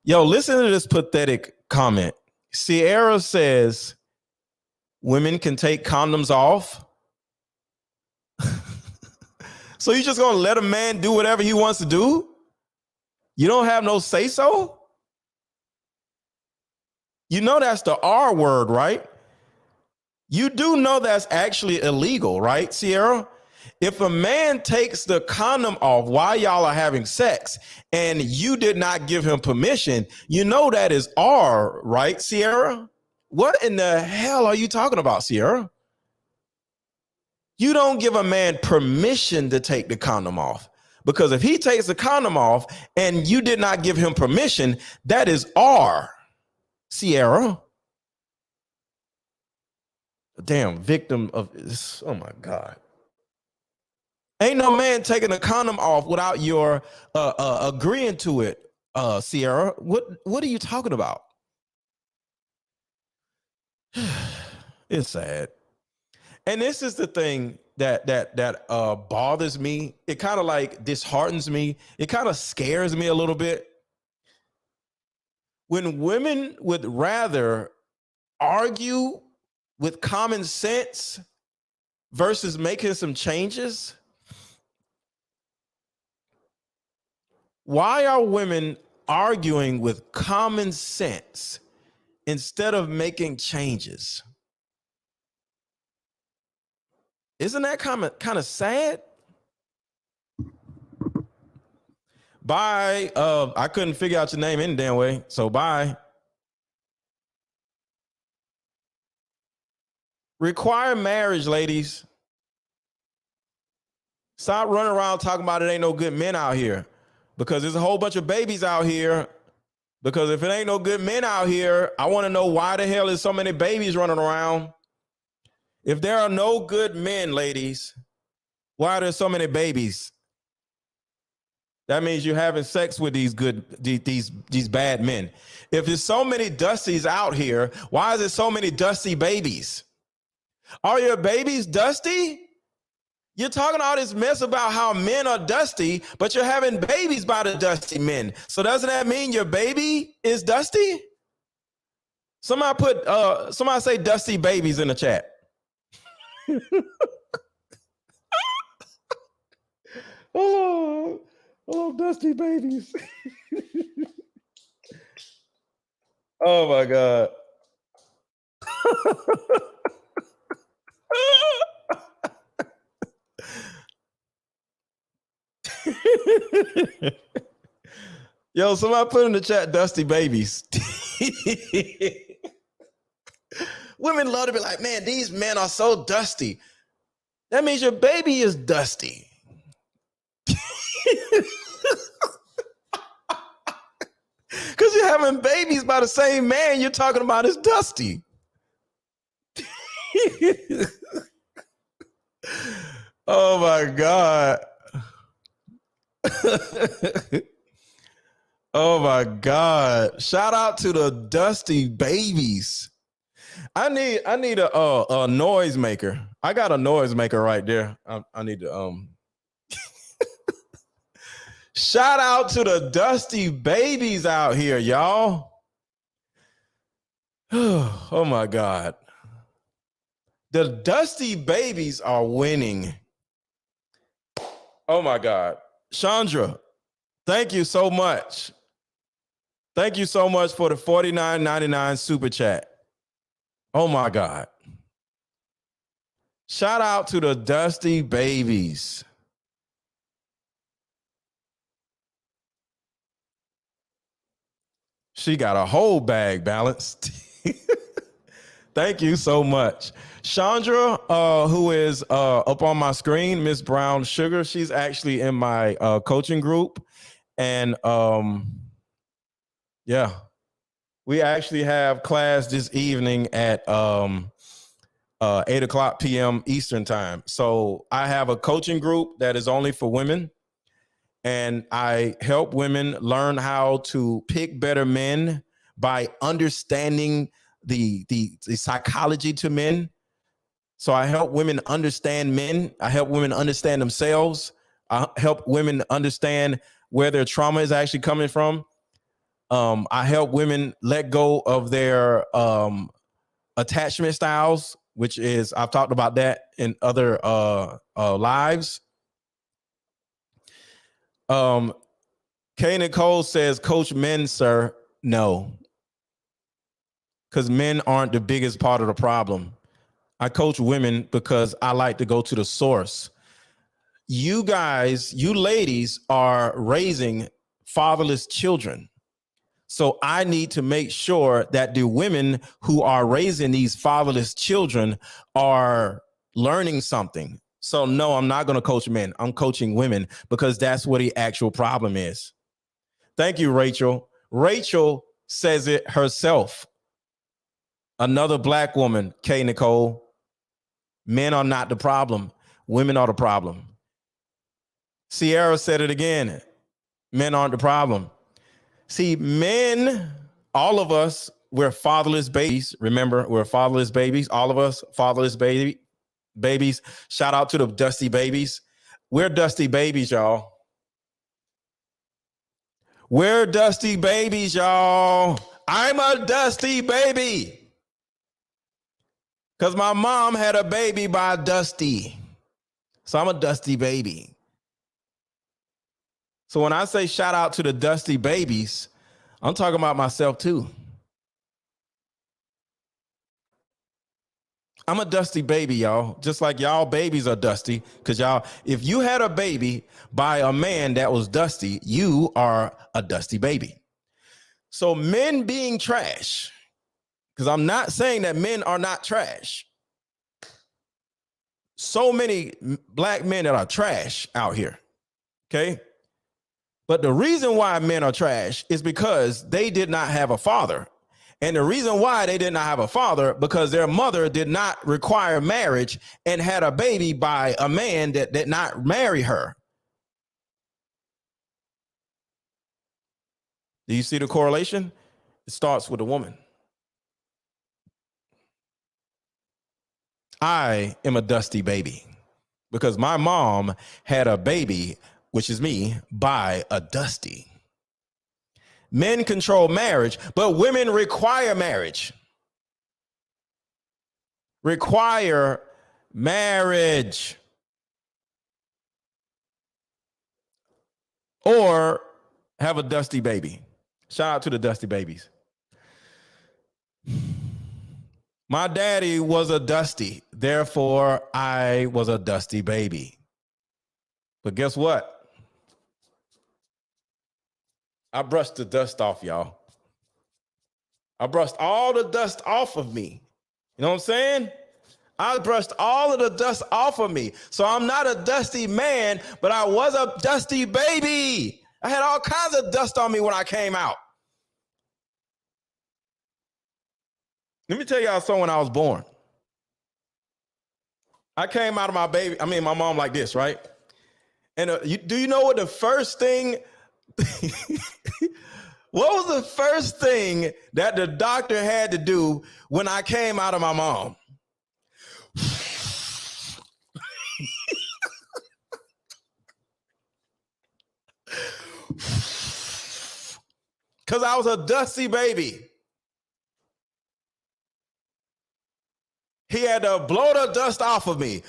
Yo, listen to this pathetic comment. Sierra says women can take condoms off. So you just gonna let a man do whatever he wants to do? You don't have no say so? You know that's the R word, right? You do know that's actually illegal, right, Sierra? If a man takes the condom off while y'all are having sex and you did not give him permission, you know that is R, right, Sierra? What in the hell are you talking about, Sierra? You don't give a man permission to take the condom off, because if he takes the condom off and you did not give him permission, that is R, Sierra. Damn, victim of this. Oh my God. Ain't no man taking a condom off without your agreeing to it, Sierra. What are you talking about? It's sad. And this is the thing that bothers me. It kind of like disheartens me. It kind of scares me a little bit. When women would rather argue with common sense versus making some changes. Why are women arguing with common sense instead of making changes. Isn't that kind of sad? Bye. I couldn't figure out your name any damn way, so bye. Require marriage, ladies. Stop running around talking about it ain't no good men out here, because there's a whole bunch of babies out here. Because if it ain't no good men out here, I want to know why the hell is so many babies running around? If there are no good men, ladies, why are there so many babies? That means you're having sex with these bad men. If there's so many Dusties out here, why is there so many dusty babies? Are your babies dusty? You're talking all this mess about how men are dusty, but you're having babies by the dusty men. So doesn't that mean your baby is dusty? Somebody say dusty babies in the chat. Oh, dusty babies. Oh my God. Yo, somebody put in the chat dusty babies. Women love to be like, man, these men are so dusty. That means your baby is dusty. Because you're having babies by the same man you're talking about is dusty. Oh my God. Oh my God. Shout out to the dusty babies. I need a noisemaker. I got a noisemaker right there. I need to shout out to the dusty babies out here, y'all. Oh my God. The dusty babies are winning. Oh my God. Chandra, thank you so much. Thank you so much for the $49.99 super chat. Oh my God. Shout out to the dusty babies. She got a whole bag balanced. Thank you so much. Chandra, who is up on my screen, Miss Brown Sugar, she's actually in my coaching group. And yeah, we actually have class this evening at 8:00 p.m. Eastern time. So I have a coaching group that is only for women. And I help women learn how to pick better men by understanding the psychology to men. So I help women understand men. I help women understand themselves. I help women understand where their trauma is actually coming from. I help women let go of their attachment styles, which is, I've talked about that in other lives. Kay Nicole says, coach men, sir. No. Because men aren't the biggest part of the problem. I coach women because I like to go to the source. You guys, you ladies are raising fatherless children. So I need to make sure that the women who are raising these fatherless children are learning something. So no, I'm not going to coach men. I'm coaching women because that's what the actual problem is. Thank you, Rachel. Rachel says it herself. Another black woman, Kay Nicole. Men are not the problem. Women are the problem. Sierra said it again. Men aren't the problem. See, men, all of us, we're fatherless babies. Remember, we're fatherless babies. All of us, fatherless babies. Shout out to the dusty babies. We're dusty babies, y'all. We're dusty babies, y'all. I'm a dusty baby. Because my mom had a baby by Dusty. So I'm a dusty baby. So when I say shout out to the dusty babies, I'm talking about myself too. I'm a dusty baby, y'all. Just like y'all babies are dusty. Because y'all, if you had a baby by a man that was dusty, you are a dusty baby. So men being trash, because I'm not saying that men are not trash. So many black men that are trash out here. Okay. But the reason why men are trash is because they did not have a father. And the reason why they did not have a father, because their mother did not require marriage and had a baby by a man that did not marry her. Do you see the correlation? It starts with a woman. I am a dusty baby because my mom had a baby, which is me, by a dusty. Men control marriage, but women require marriage. Require marriage. Or have a dusty baby. Shout out to the dusty babies. My daddy was a dusty, therefore I was a dusty baby. But guess what? I brushed the dust off, y'all. I brushed all the dust off of me. You know what I'm saying? I brushed all of the dust off of me. So I'm not a dusty man, but I was a dusty baby. I had all kinds of dust on me when I came out. Let me tell y'all something when I was born. I came out of my mom like this, right? And do you know what the first thing, what was the first thing that the doctor had to do when I came out of my mom? Because I was a dusty baby. He had to blow the dust off of me.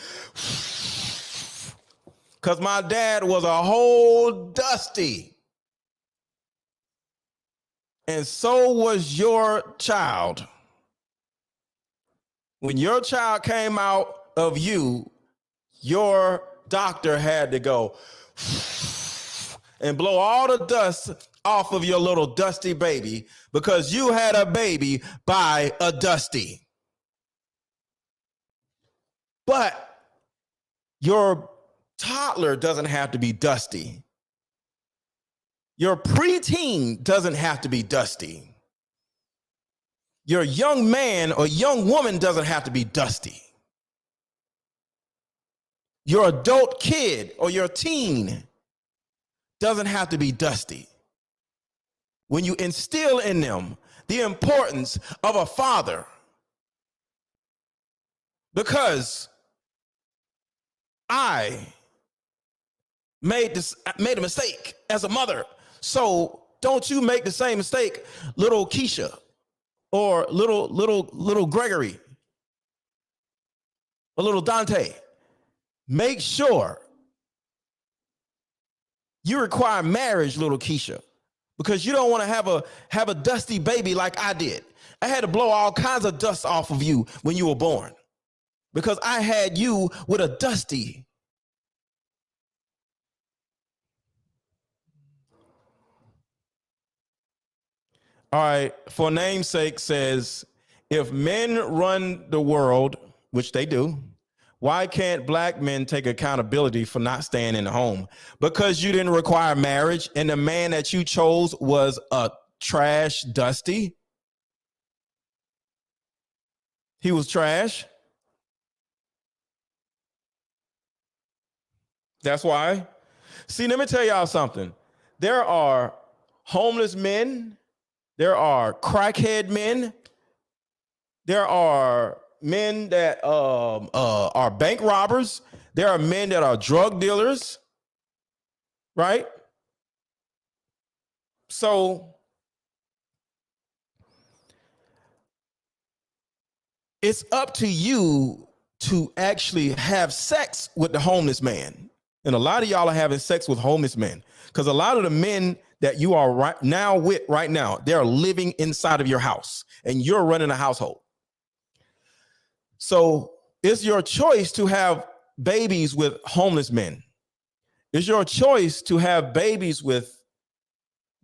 Because my dad was a whole dusty. And so was your child. When your child came out of you, your doctor had to go and blow all the dust off of your little dusty baby because you had a baby by a dusty. But your toddler doesn't have to be dusty. Your preteen doesn't have to be dusty. Your young man or young woman doesn't have to be dusty. Your adult kid or your teen doesn't have to be dusty. When you instill in them the importance of a father, because I made a mistake as a mother. So don't you make the same mistake, little Keisha or little Gregory or little Dante. Make sure you require marriage, little Keisha, because you don't want to have a dusty baby like I did. I had to blow all kinds of dust off of you when you were born because I had you with a dusty. All right, for namesake says, if men run the world, which they do, why can't black men take accountability for not staying in the home? Because you didn't require marriage and the man that you chose was a trash dusty. He was trash. That's why. See, let me tell y'all something. There are homeless men. There are crackhead men. There are men that are bank robbers. There are men that are drug dealers, right? So it's up to you to actually have sex with the homeless man. And a lot of y'all are having sex with homeless men because a lot of the men that you are right now, they're living inside of your house and you're running a household. So it's your choice to have babies with homeless men. It's your choice to have babies with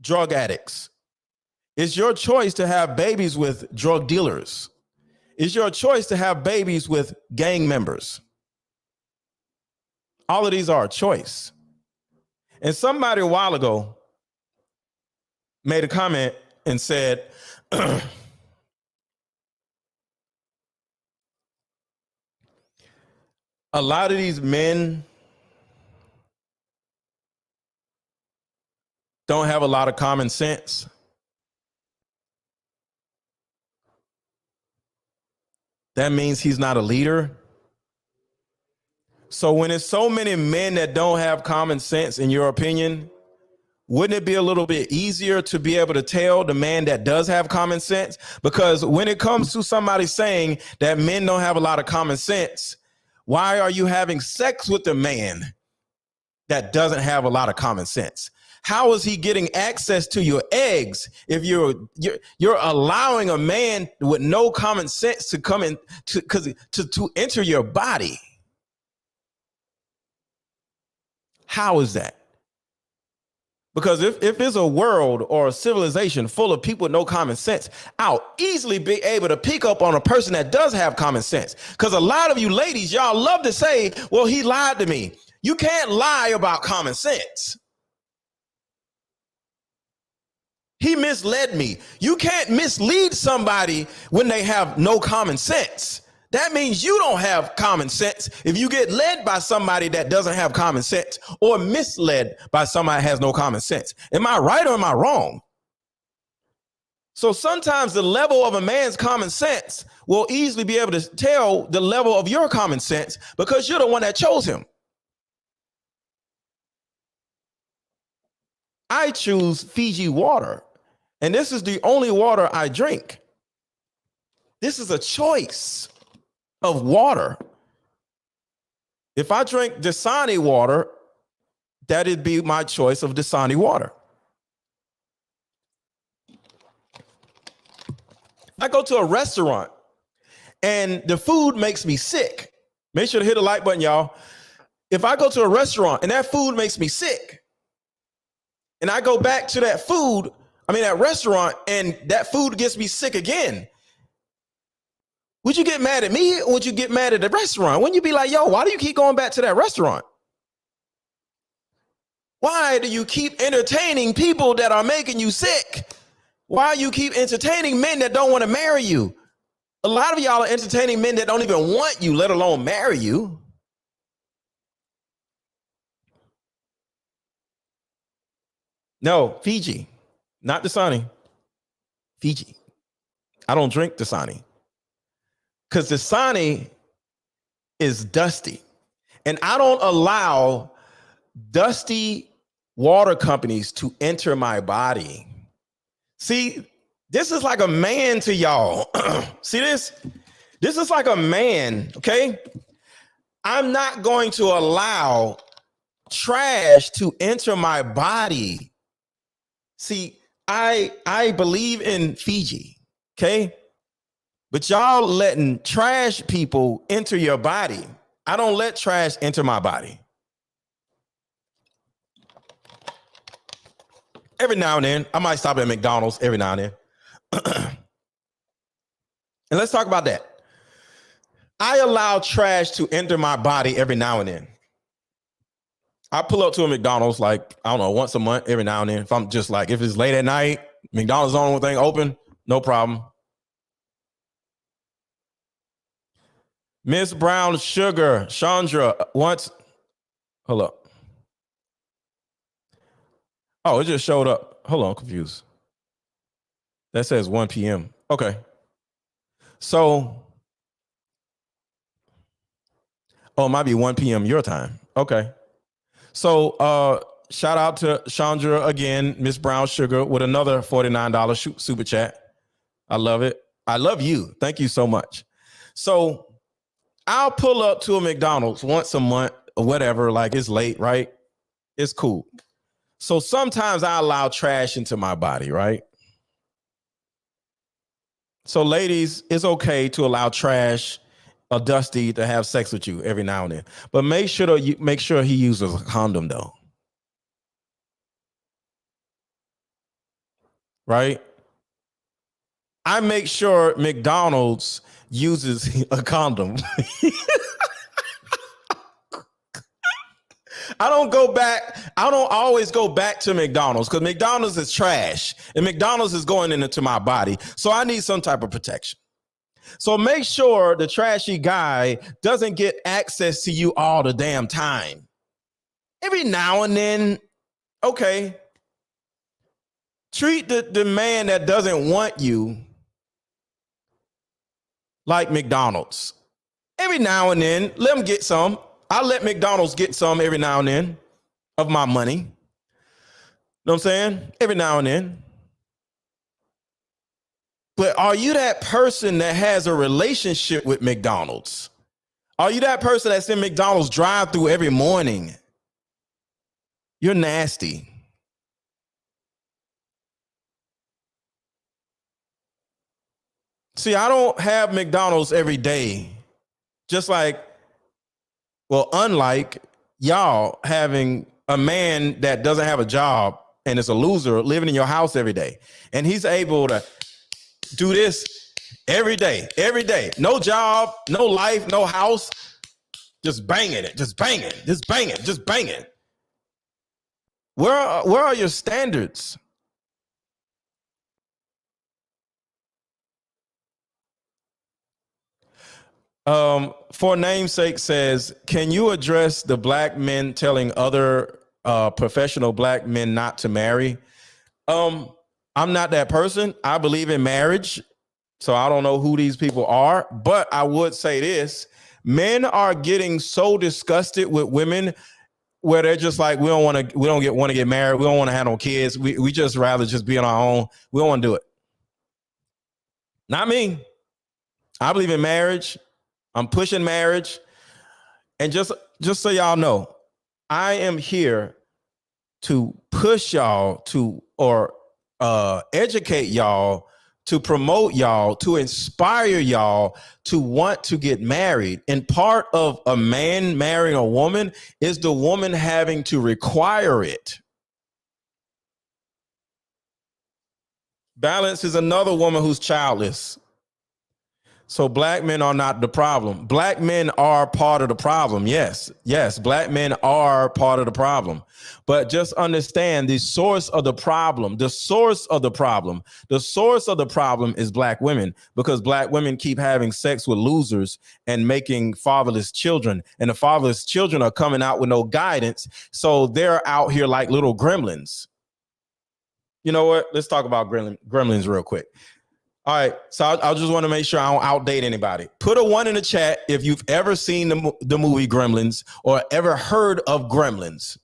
drug addicts. It's your choice to have babies with drug dealers. It's your choice to have babies with gang members. All of these are a choice. And somebody a while ago made a comment and said, a lot of these men don't have a lot of common sense. That means he's not a leader. So when it's so many men that don't have common sense, in your opinion, wouldn't it be a little bit easier to be able to tell the man that does have common sense? Because when it comes to somebody saying that men don't have a lot of common sense, why are you having sex with a man that doesn't have a lot of common sense? How is he getting access to your eggs if you're allowing a man with no common sense to come in to enter your body? How is that? Because if it's a world or a civilization full of people with no common sense, I'll easily be able to pick up on a person that does have common sense. Because a lot of you ladies, y'all love to say, well, he lied to me. You can't lie about common sense. He misled me. You can't mislead somebody when they have no common sense. That means you don't have common sense if you get led by somebody that doesn't have common sense or misled by somebody that has no common sense. Am I right or am I wrong? So sometimes the level of a man's common sense will easily be able to tell the level of your common sense because you're the one that chose him. I choose Fiji water, and this is the only water I drink. This is a choice of water. If I drink Dasani water, that'd be my choice of Dasani water. I go to a restaurant and the food makes me sick. Make sure to hit the like button, y'all. If I go to a restaurant and that food makes me sick, and I go back to that restaurant, and that food gets me sick again, would you get mad at me or would you get mad at the restaurant? Wouldn't you be like, yo, why do you keep going back to that restaurant? Why do you keep entertaining people that are making you sick? Why you keep entertaining men that don't want to marry you? A lot of y'all are entertaining men that don't even want you, let alone marry you. No, Fiji, not Dasani. Fiji. I don't drink Dasani because Dasani is dusty, and I don't allow dusty water companies to enter my body. See, this is like a man to y'all. See this? This is like a man, okay? I'm not going to allow trash to enter my body. See, I believe in Fiji, okay? But y'all letting trash people enter your body. I don't let trash enter my body. Every now and then, I might stop at McDonald's every now and then. And let's talk about that. I allow trash to enter my body every now and then. I pull up to a McDonald's like, I don't know, once a month, every now and then. If I'm just like, if it's late at night, McDonald's is the only thing open, no problem. Miss Brown Sugar, Chandra, once, hold up. Oh, it just showed up. Hold on, I'm confused. That says 1 p.m. Okay. So, it might be 1 p.m. your time. Okay. So, shout out to Chandra again, Miss Brown Sugar, with another $49 super chat. I love it. I love you. Thank you so much. So, I'll pull up to a McDonald's once a month, or whatever, like it's late, right? It's cool. So sometimes I allow trash into my body, right? So ladies, it's okay to allow trash or Dusty to have sex with you every now and then. But make sure he uses a condom though. Right? I make sure McDonald's uses a condom. I don't always go back to McDonald's because McDonald's is trash and McDonald's is going into my body. So I need some type of protection. So make sure the trashy guy doesn't get access to you all the damn time. Every now and then, okay. Treat the man that doesn't want you like McDonald's. Every now and then, let him get some. I let McDonald's get some every now and then of my money. Know what I'm saying? Every now and then. But are you that person that has a relationship with McDonald's? Are you that person that's in McDonald's drive-thru every morning? You're nasty. See, I don't have McDonald's every day. Just like, well, unlike y'all having a man that doesn't have a job and is a loser living in your house every day. And he's able to do this every day. No job, no life, no house. Just banging it, just banging. Where are your standards? For namesake says, can you address the black men telling other professional black men not to marry? I'm not that person. I believe in marriage, so I don't know who these people are, but I would say this. Men are getting so disgusted with women where they're just like, we don't want to get married. We don't want to have no kids. We just rather just be on our own. We don't want to do it. Not me. I believe in marriage. I'm pushing marriage. And just so y'all know, I am here to push y'all to, or educate y'all, to promote y'all, to inspire y'all to want to get married. And part of a man marrying a woman is the woman having to require it. Balance is another woman who's childless. So black men are not the problem. Black men are part of the problem. Yes, black men are part of the problem. But just understand the source of the problem. The source of the problem is black women, because black women keep having sex with losers and making fatherless children. And the fatherless children are coming out with no guidance. So they're out here like little gremlins. You know what? Let's talk about gremlins real quick. All right, so I just want to make sure I don't outdate anybody. Put a 1 in the chat if you've ever seen the movie Gremlins or ever heard of Gremlins.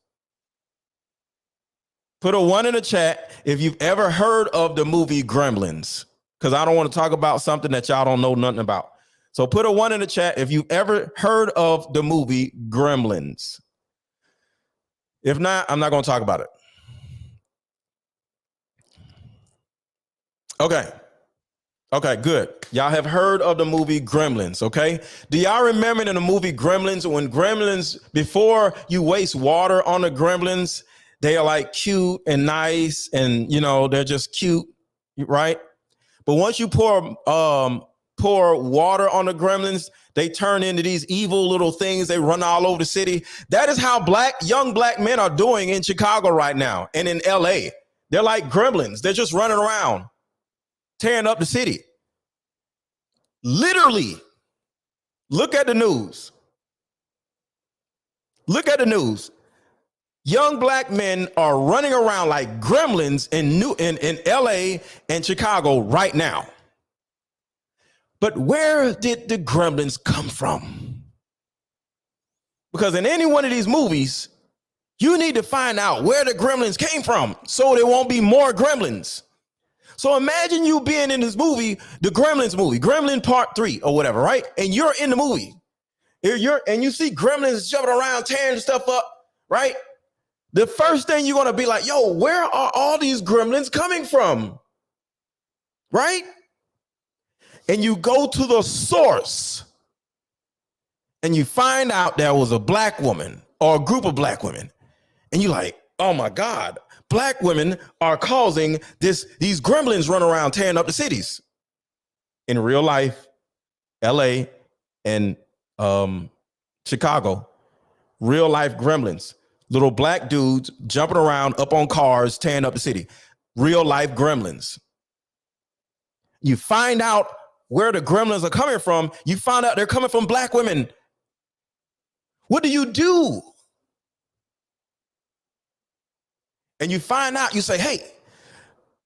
Put a 1 in the chat if you've ever heard of the movie Gremlins, because I don't want to talk about something that y'all don't know nothing about. So put a 1 in the chat if you've ever heard of the movie Gremlins. If not, I'm not going to talk about it. Okay, good. Y'all have heard of the movie Gremlins, okay? Do y'all remember in the movie Gremlins, when Gremlins, before you waste water on the Gremlins, they are like cute and nice and, you know, they're just cute, right? But once you pour water on the Gremlins, they turn into these evil little things. They run all over the city. That is how young black men are doing in Chicago right now and in LA. They're like gremlins. They're just running around, tearing up the city. Literally, look at the news. Look at the news. Young black men are running around like gremlins in LA and Chicago right now. But where did the gremlins come from? Because in any one of these movies, you need to find out where the gremlins came from so there won't be more gremlins. So imagine you being in this movie, the Gremlins movie, Gremlin Part 3 or whatever, right? And you're in the movie. and you see gremlins jumping around, tearing stuff up, right? The first thing you're gonna be like, yo, where are all these gremlins coming from? Right? And you go to the source and you find out there was a black woman or a group of black women. And you're like, oh my God, black women are causing these gremlins run around tearing up the cities. In real life, LA and Chicago, real life gremlins, little black dudes jumping around up on cars, tearing up the city. Real life gremlins. You find out where the gremlins are coming from. You find out they're coming from black women. What do? And you find out, you say, hey,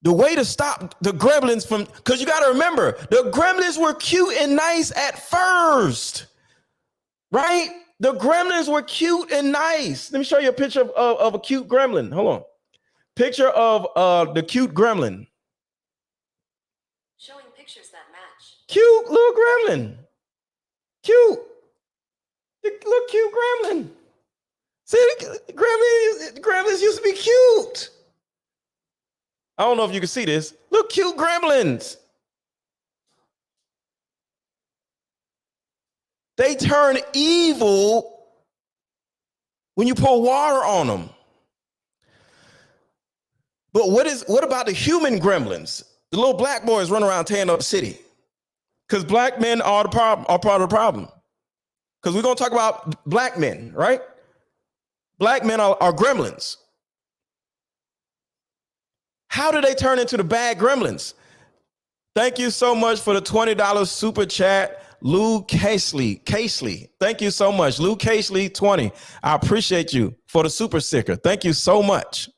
the way to stop the gremlins from, because you got to remember, the gremlins were cute and nice at first, right? The gremlins were cute and nice. Let me show you a picture of a cute gremlin. Hold on. Picture of the cute gremlin. Showing pictures that match. Cute little gremlin. Cute. The little cute gremlin. See, gremlins used to be cute. I don't know if you can see this. Look, cute gremlins. They turn evil when you pour water on them. But what about the human gremlins? The little black boys run around tearing up the city. Because black men are part of the problem. Because we're going to talk about black men, right? Black men are gremlins. How do they turn into the bad gremlins? Thank you so much for the $20 super chat, Lou Casely. Thank you so much. Lou Casely 20. I appreciate you for the super sticker. Thank you so much.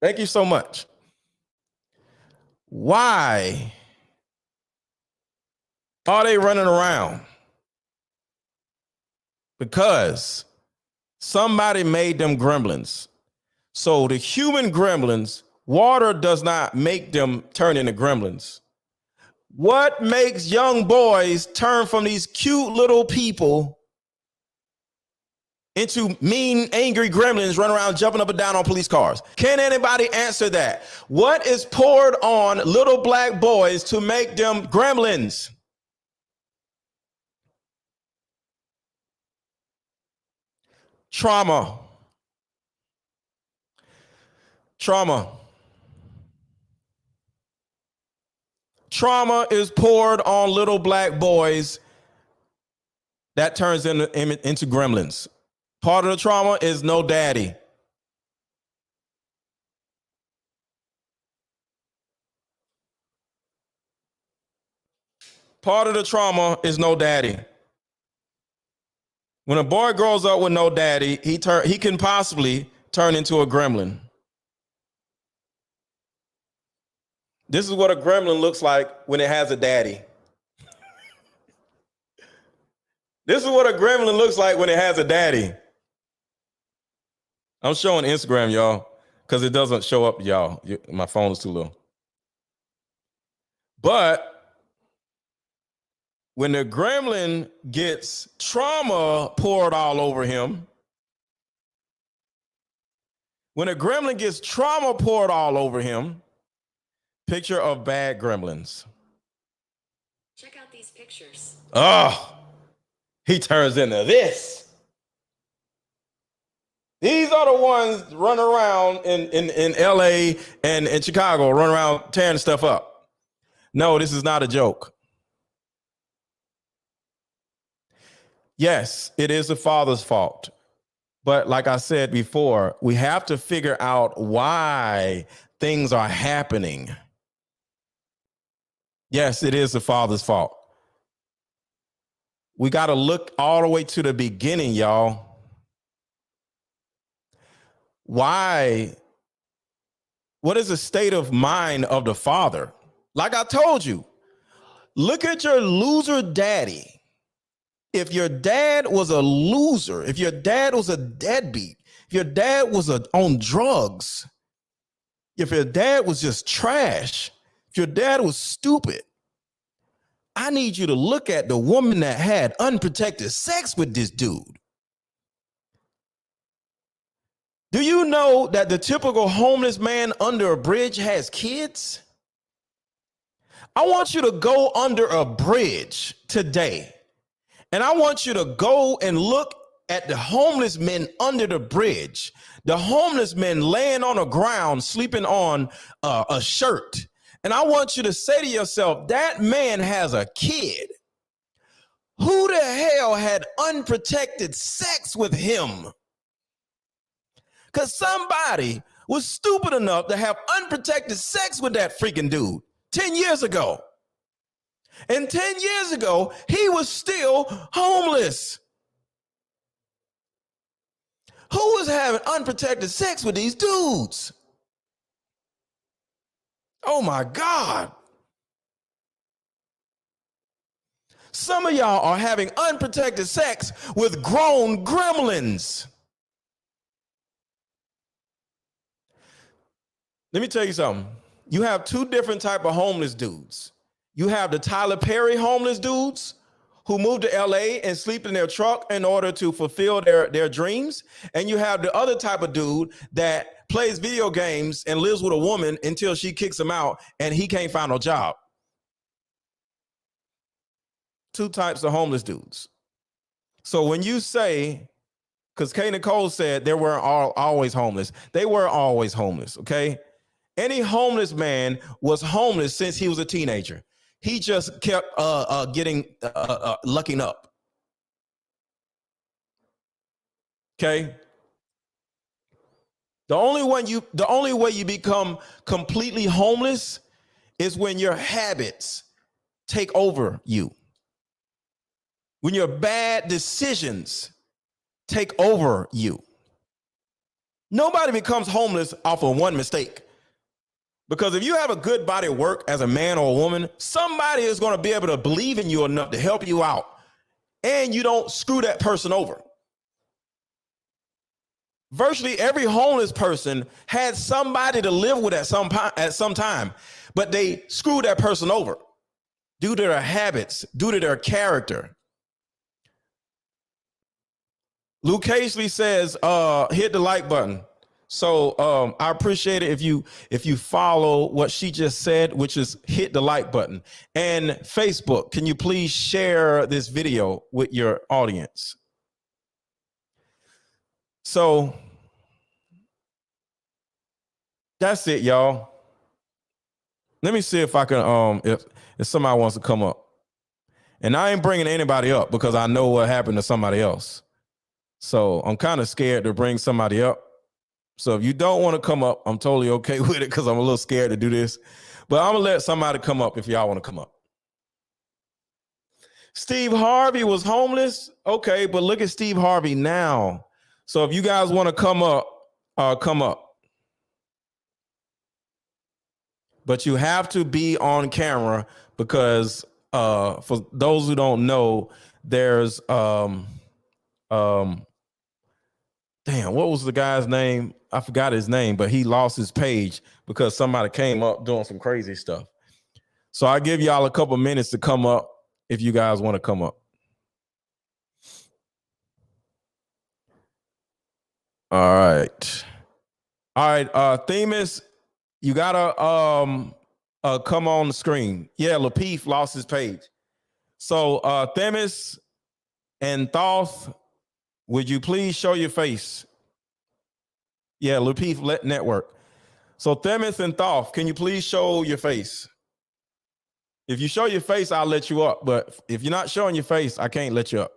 Thank you so much. Why are they running around? Because somebody made them gremlins. So the human gremlins, water does not make them turn into gremlins. What makes young boys turn from these cute little people into mean, angry gremlins running around jumping up and down on police cars? Can anybody answer that? What is poured on little black boys to make them gremlins? Trauma. Trauma is poured on little black boys that turns them into gremlins. Part of the trauma is no daddy. Part of the trauma is no daddy. When a boy grows up with no daddy, he can possibly turn into a gremlin. This is what a gremlin looks like when it has a daddy. This is what a gremlin looks like when it has a daddy. I'm showing Instagram, y'all, because it doesn't show up, y'all. My phone is too low. But when the gremlin gets trauma poured all over him, picture of bad gremlins. Check out these pictures. Oh, he turns into this. These are the ones running around in LA and in Chicago, running around tearing stuff up. No, this is not a joke. Yes, it is the father's fault. But like I said before, we have to figure out why things are happening. Yes, it is the father's fault. We got to look all the way to the beginning, y'all. Why? What is the state of mind of the father? Like I told you, look at your loser daddy. If your dad was a loser, if your dad was a deadbeat, if your dad was on drugs, if your dad was just trash, if your dad was stupid, I need you to look at the woman that had unprotected sex with this dude. Do you know that the typical homeless man under a bridge has kids? I want you to go under a bridge today, and I want you to go and look at the homeless men under the bridge, the homeless men laying on the ground, sleeping on a shirt. And I want you to say to yourself, that man has a kid. Who the hell had unprotected sex with him? Because somebody was stupid enough to have unprotected sex with that freaking dude 10 years ago. And 10 years ago, he was still homeless. Who was having unprotected sex with these dudes? Oh my God. Some of y'all are having unprotected sex with grown gremlins. Let me tell you something. You have two different type of homeless dudes. You have the Tyler Perry homeless dudes who moved to LA and sleep in their truck in order to fulfill their dreams. And you have the other type of dude that plays video games and lives with a woman until she kicks him out and he can't find no job. Two types of homeless dudes. So when you say, because Kay Nicole said they were always homeless, they were always homeless, okay? Any homeless man was homeless since he was a teenager. He just kept lucking up. Okay. The only way you become completely homeless is when your habits take over you. When your bad decisions take over you. Nobody becomes homeless off of one mistake. Because if you have a good body of work as a man or a woman, somebody is going to be able to believe in you enough to help you out. And you don't screw that person over. Virtually every homeless person had somebody to live with at some time, but they screwed that person over due to their habits, due to their character. Luke Casely says, hit the like button. So I appreciate it if you follow what she just said, which is hit the like button. And Facebook, can you please share this video with your audience? So that's it, y'all. Let me see if I can if somebody wants to come up. And I ain't bringing anybody up because I know what happened to somebody else. So I'm kind of scared to bring somebody up. So if you don't want to come up, I'm totally okay with it because I'm a little scared to do this. But I'm going to let somebody come up if y'all want to come up. Steve Harvey was homeless. Okay, but look at Steve Harvey now. So if you guys want to come up, come up. But you have to be on camera because for those who don't know, there's damn, what was the guy's name? I forgot his name, but he lost his page because somebody came up doing some crazy stuff. So I give y'all a couple minutes to come up if you guys want to come up. All right. Themis, you gotta come on the screen. Yeah, Lapeef lost his page. So Themis and Thoth, would you please show your face? Yeah, Lapeef Network. So Themis and Thoth, can you please show your face? If you show your face, I'll let you up. But if you're not showing your face, I can't let you up.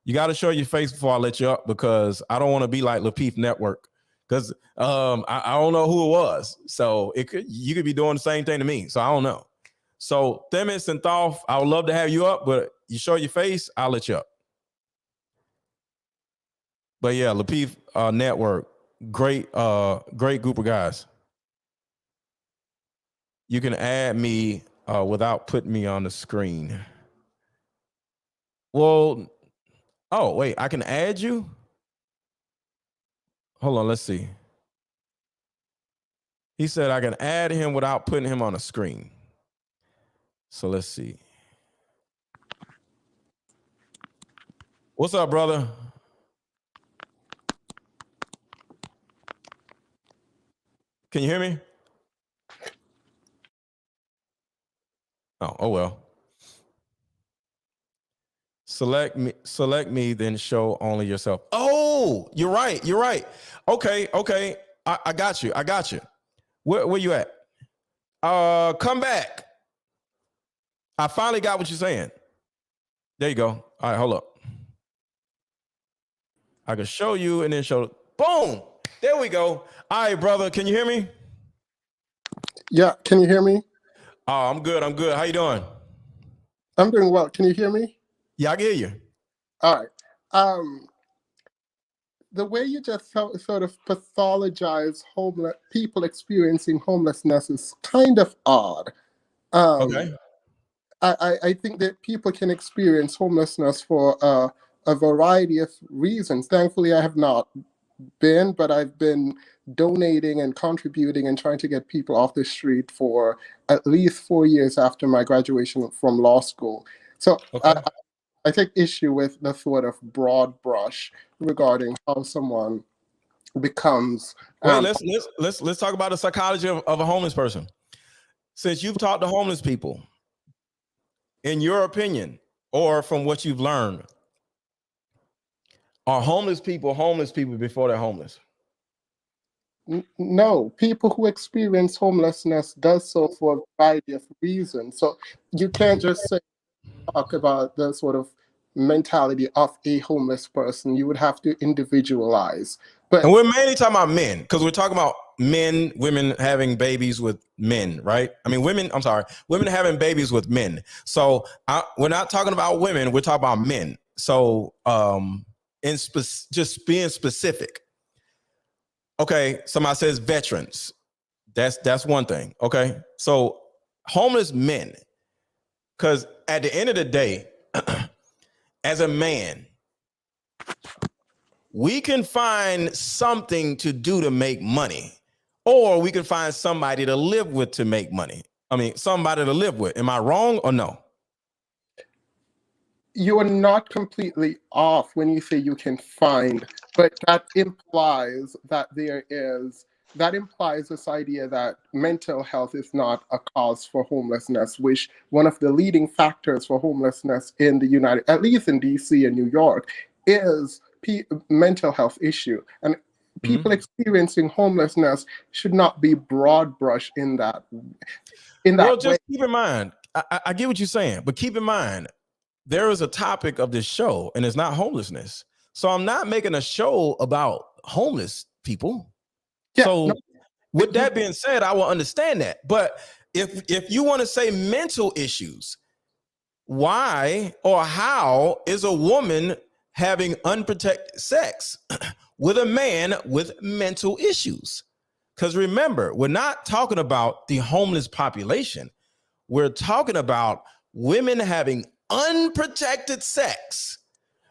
You got to show your face before I let you up because I don't want to be like Lapeef Network. Because I don't know who it was. So you could be doing the same thing to me. So I don't know. So Themis and Thoth, I would love to have you up, but you show your face, I'll let you up. But yeah, Lapeef Network, great group of guys. You can add me without putting me on the screen. Well, oh, wait, I can add you? Hold on, let's see. He said I can add him without putting him on a screen. So let's see. What's up, brother? Can you hear me? Oh well. Select me, then show only yourself. Oh, you're right. You're right. Okay. I got you. Where you at? Come back. I finally got what you're saying. There you go. All right, hold up. I can show you and then show. Boom. There we go. All right, brother. Can you hear me? Yeah, can you hear me? Oh, I'm good. How you doing? I'm doing well. Can you hear me? Yeah, I can hear you. All right. The way you just sort of pathologize people experiencing homelessness is kind of odd. Okay. I think that people can experience homelessness for a variety of reasons. Thankfully, I have not been, but I've been donating and contributing and trying to get people off the street for at least 4 years after my graduation from law school. So Okay. I take issue with the sort of broad brush regarding how someone becomes. Wait, let's talk about the psychology of a homeless person. Since you've talked to homeless people, in your opinion, or from what you've learned, are homeless people before they're homeless? No, people who experience homelessness does so for a variety of reasons. So you can't just talk about the sort of mentality of a homeless person. You would have to individualize. But And we're mainly talking about men, because we're talking about men, women having babies with men, right? I mean, women having babies with men. So we're not talking about women, we're talking about men. So just being specific. Okay, somebody says veterans. That's one thing. Okay, so homeless men, because at the end of the day, as a man, we can find something to do to make money, or we can find somebody to live with to make money. I mean, somebody to live with. Am I wrong or no? you are not completely off when you say you can find, but that implies this idea that mental health is not a cause for homelessness, which one of the leading factors for homelessness in at least in DC and New York, is mental health issue. And people experiencing homelessness should not be broad brush in that Well, way. just keep in mind, I get what you're saying, but keep in mind, there is a topic of this show, and it's not homelessness. So I'm not making a show about homeless people. Yeah, so no, with that being said, I will understand that. But if you want to say mental issues, why or how is a woman having unprotected sex with a man with mental issues? Because remember, we're not talking about the homeless population. We're talking about women having unprotected sex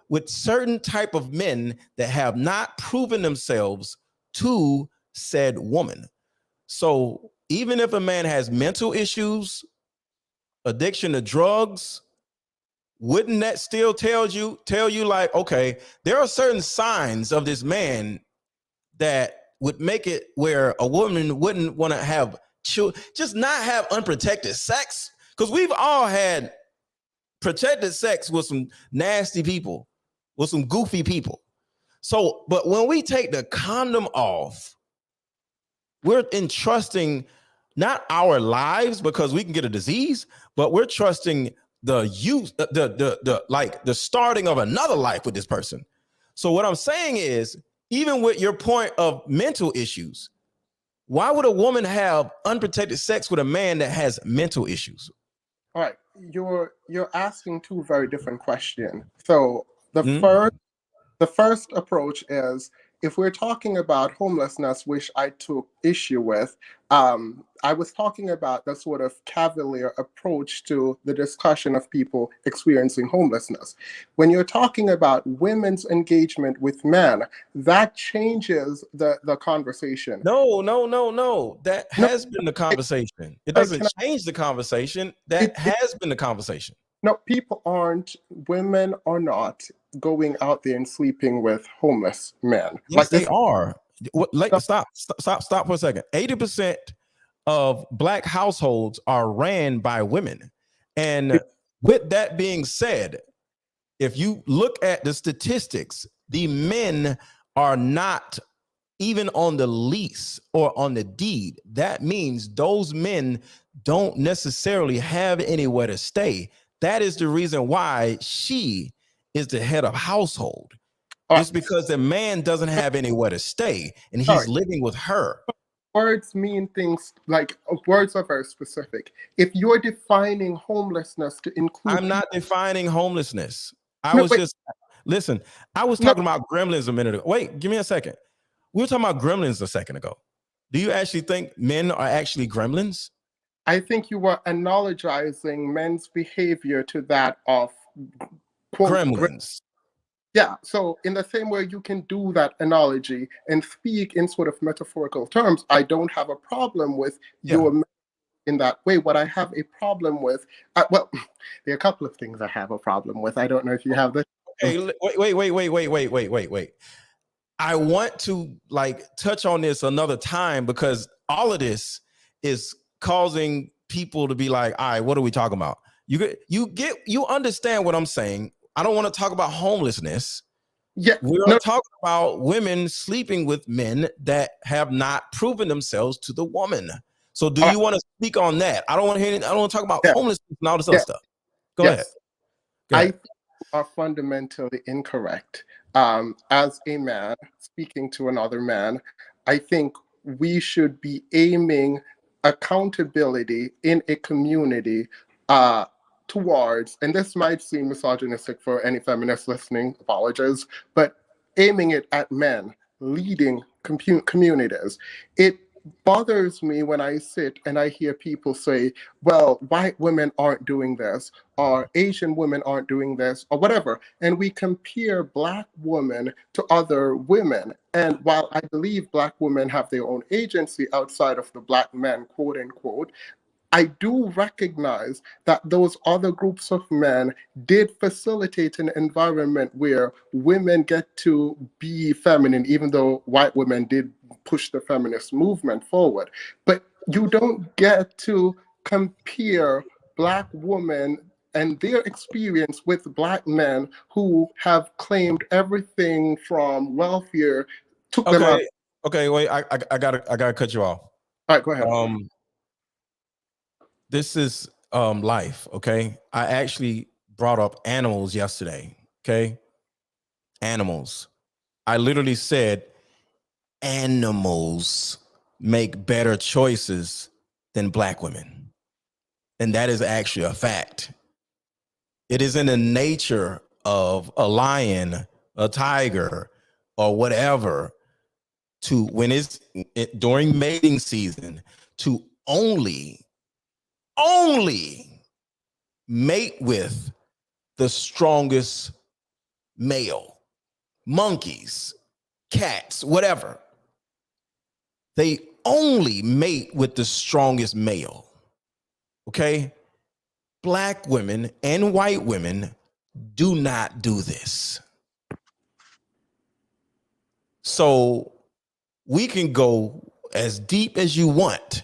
with certain type of men that have not proven themselves to said woman. So even if a man has mental issues, addiction to drugs, wouldn't that still tell you like, okay, there are certain signs of this man that would make it where a woman wouldn't want to have just not have unprotected sex? Because we've all had protected sex with some nasty people, with some goofy people. So, but when we take the condom off, we're entrusting not our lives, because we can get a disease, but we're trusting the use, the starting of another life with this person. So what I'm saying is, even with your point of mental issues, why would a woman have unprotected sex with a man that has mental issues? All right, you're asking two very different questions. So Mm-hmm. the first approach is, if we're talking about homelessness, which I took issue with, I was talking about the sort of cavalier approach to the discussion of people experiencing homelessness. When you're talking about women's engagement with men, that changes the conversation. No. That No, has been the conversation. It I doesn't change the conversation. That has been the conversation. No, people aren't, women are not going out there and sleeping with homeless men. Yes, Like they this. are. No, Stop for a second. 80% of black households are ran by women. And with that being said, if you look at the statistics, the men are not even on the lease or on the deed. That means those men don't necessarily have anywhere to stay. That is the reason why she is the head of household. uh, It's because the man doesn't have anywhere to stay and he's sorry. living with her. Words mean things like words are very specific. If you're defining homelessness to include I'm not defining homelessness. I no, was wait, just, listen, I was no, talking about gremlins a minute ago. Wait, give me a second. We were talking about gremlins a second ago. Do you actually think men are actually gremlins? I think you were analogizing men's behavior to that of quote Gremlins. yeah. So in the same way you can do that analogy and speak in sort of metaphorical terms, I don't have a problem with Yeah. your in that way. What I have a problem with, well, there are a couple of things I have a problem with. I don't know if you have this. Hey, wait. I want to like touch on this another time because all of this is causing people to be like, all right, what are we talking about? You understand what I'm saying. I don't want to talk about homelessness. Yeah, We're no, talking about women sleeping with men that have not proven themselves to the woman. So do you want to speak on that? I don't want to hear I don't want to talk about yeah, homelessness and all this other yeah, stuff. Go ahead. yes. Go I ahead. think you are fundamentally incorrect. As a man speaking to another man, I think we should be aiming accountability in a community uh, towards, and this might seem misogynistic for any feminists listening, apologies, but aiming it at men leading communities. It bothers me when I sit and I hear people say, well, white women aren't doing this, or Asian women aren't doing this, or whatever. And we compare Black women to other women. And while I believe Black women have their own agency outside of the Black men, quote unquote, I do recognize that those other groups of men did facilitate an environment where women get to be feminine, even though white women did push the feminist movement forward. But you don't get to compare Black women and their experience with Black men who have claimed everything from welfare, took them out. Okay, wait. I gotta cut you off. All right, go ahead. This is life, okay? I actually brought up animals yesterday, okay? Animals. I literally said animals make better choices than Black women. And that is actually a fact. It is in the nature of a lion, a tiger, or whatever to when during mating season to only mate with the strongest male. Monkeys, cats, whatever. They only mate with the strongest male. Okay? Black women and white women do not do this. So we can go as deep as you want,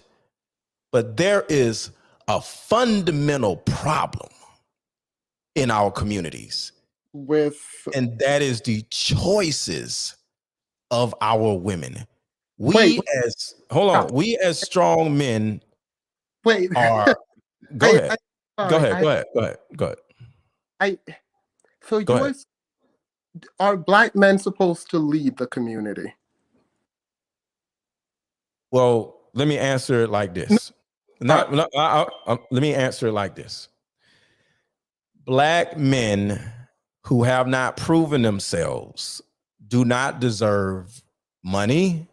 but there is a fundamental problem in our communities. With And that is the choices of our women. wait, We as strong men wait. are, go ahead. Go Sorry, ahead. Go ahead. Go ahead. Go ahead. I, so Go ahead. are Black men supposed to lead the community? Well, let me answer it like this. All right. Let me answer it like this. Black men who have not proven themselves do not deserve money,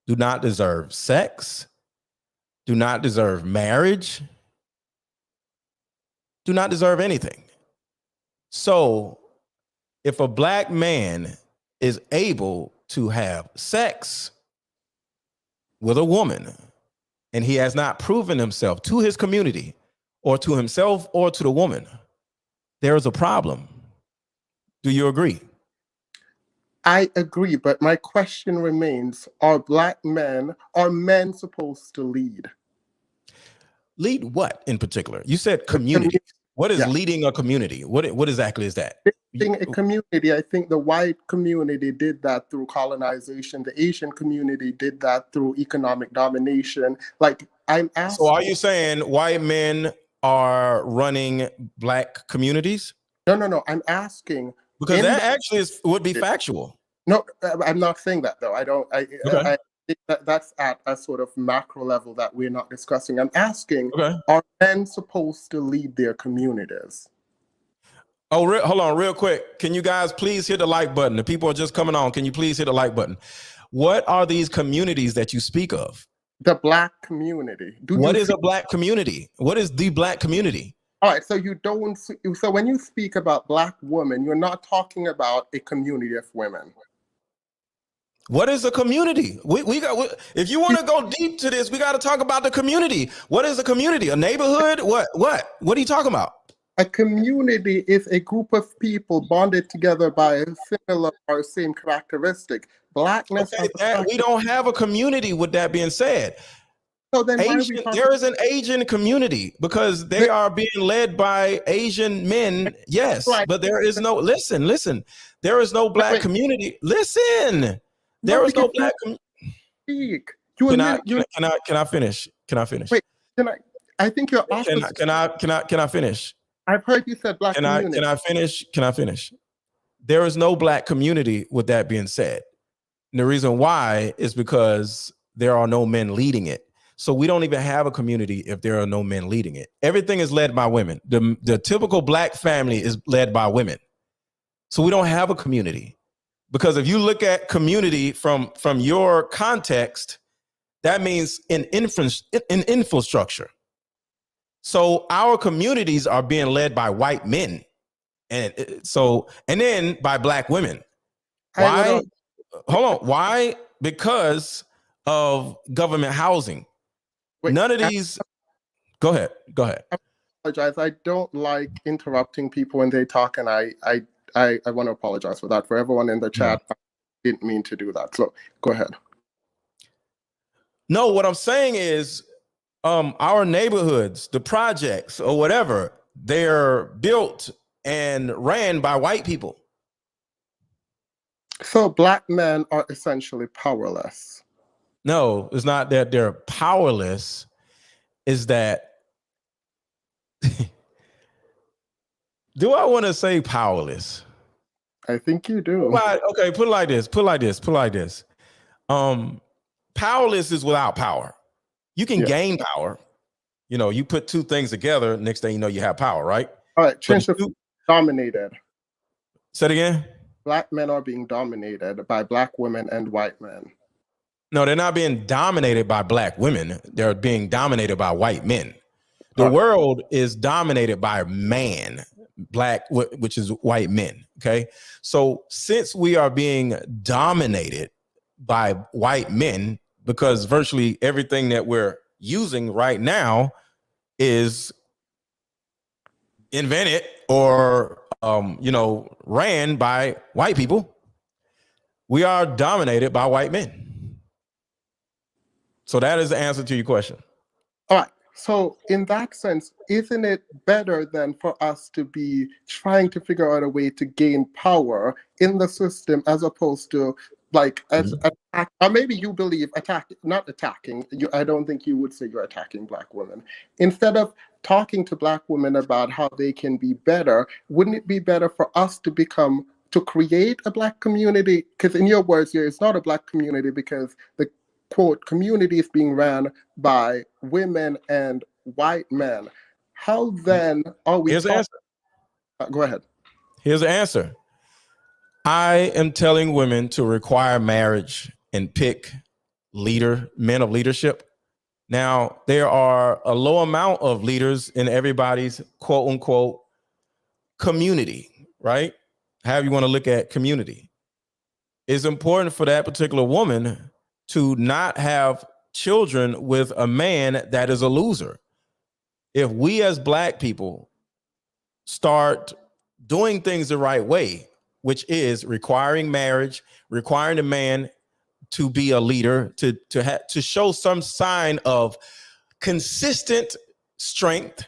do not deserve sex, do not deserve marriage, do not deserve anything. So if a Black man is able to have sex with a woman and he has not proven himself to his community or to himself or to the woman, there is a problem. Do you agree? I agree, but my question remains, are men supposed to lead? Lead what in particular? You said The community. What is Yeah. leading a community? What exactly is that? Being a community, I think the white community did that through colonization. The Asian community did that through economic domination. Like, I'm So are asking. you saying white men are running black communities? No. I'm asking. Because that actually would be factual. No, I'm not saying that though. Okay. I think that's at a sort of macro level that we're not discussing. I'm asking, Okay. are men supposed to lead their communities? Oh, hold on real quick. Can you guys please hit the like button? The people are just coming on. Can you please hit the like button? What are these communities that you speak of? The black community. What is a black community? What is the black community? All right, so so when you speak about black women, you're not talking about a community of women. What is a community? If you want to go deep to this, we got to talk about the community. What is a community? A neighborhood? What are you talking about? A community is a group of people bonded together by a similar or same characteristic. Blackness. Okay, we don't have a community. With that being said, so then there is an Asian community because they are being led by Asian men. Yes, right. But there is no listen. There is no black community. Listen, there is no black community. Can I finish? Can I finish? Wait, I think you're off. Can I finish? I've heard you said black community. Can I finish? Can I finish? There is no black community. With that being said, and the reason why is because there are no men leading it. So we don't even have a community if there are no men leading it. Everything is led by women. The typical black family is led by women. So we don't have a community. Because if you look at community from your context, that means in infrastructure. So our communities are being led by white men. And then by black women. Why? Hold on. Why? Because of government housing. Wait, none of these. Go ahead. I apologize. I don't like interrupting people when they talk, and I want to apologize for that. For everyone in the chat, I didn't mean to do that. So go ahead. No, what I'm saying is, our neighborhoods, the projects or whatever, they're built and ran by white people. So black men are essentially powerless. No, it's not that they're powerless. Is that do I want to say powerless? I think you do. Okay, put it like this. Powerless is without power. You can gain power. You know, you put two things together, next thing you know, you have power, right? All right, dominated. Say it again. Black men are being dominated by black women and white men. No, they're not being dominated by black women. They're being dominated by white men. The world is dominated by man, black, which is white men. Okay. So since we are being dominated by white men, because virtually everything that we're using right now is invented or, ran by white people, we are dominated by white men. So that is the answer to your question. All right. So in that sense, isn't it better than for us to be trying to figure out a way to gain power in the system as opposed to attack, or maybe you believe not attacking. I don't think you would say you're attacking black women. Instead of talking to black women about how they can be better, wouldn't it be better for us to create a black community? Because in your words here, it's not a black community because the quote community is being ran by women and white men. How then are we? Here's the answer. Go ahead. Here's the answer. I am telling women to require marriage and pick men of leadership. Now, there are a low amount of leaders in everybody's quote unquote community, right? However you want to look at community. It's important for that particular woman to not have children with a man that is a loser. If we as black people start doing things the right way, which is requiring marriage, requiring a man to be a leader, to show some sign of consistent strength,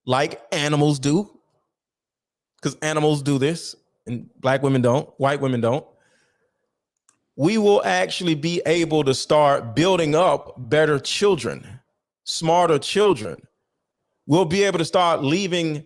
like animals do, because animals do this, and black women don't, white women don't. We will actually be able to start building up better children, smarter children. We'll be able to start leaving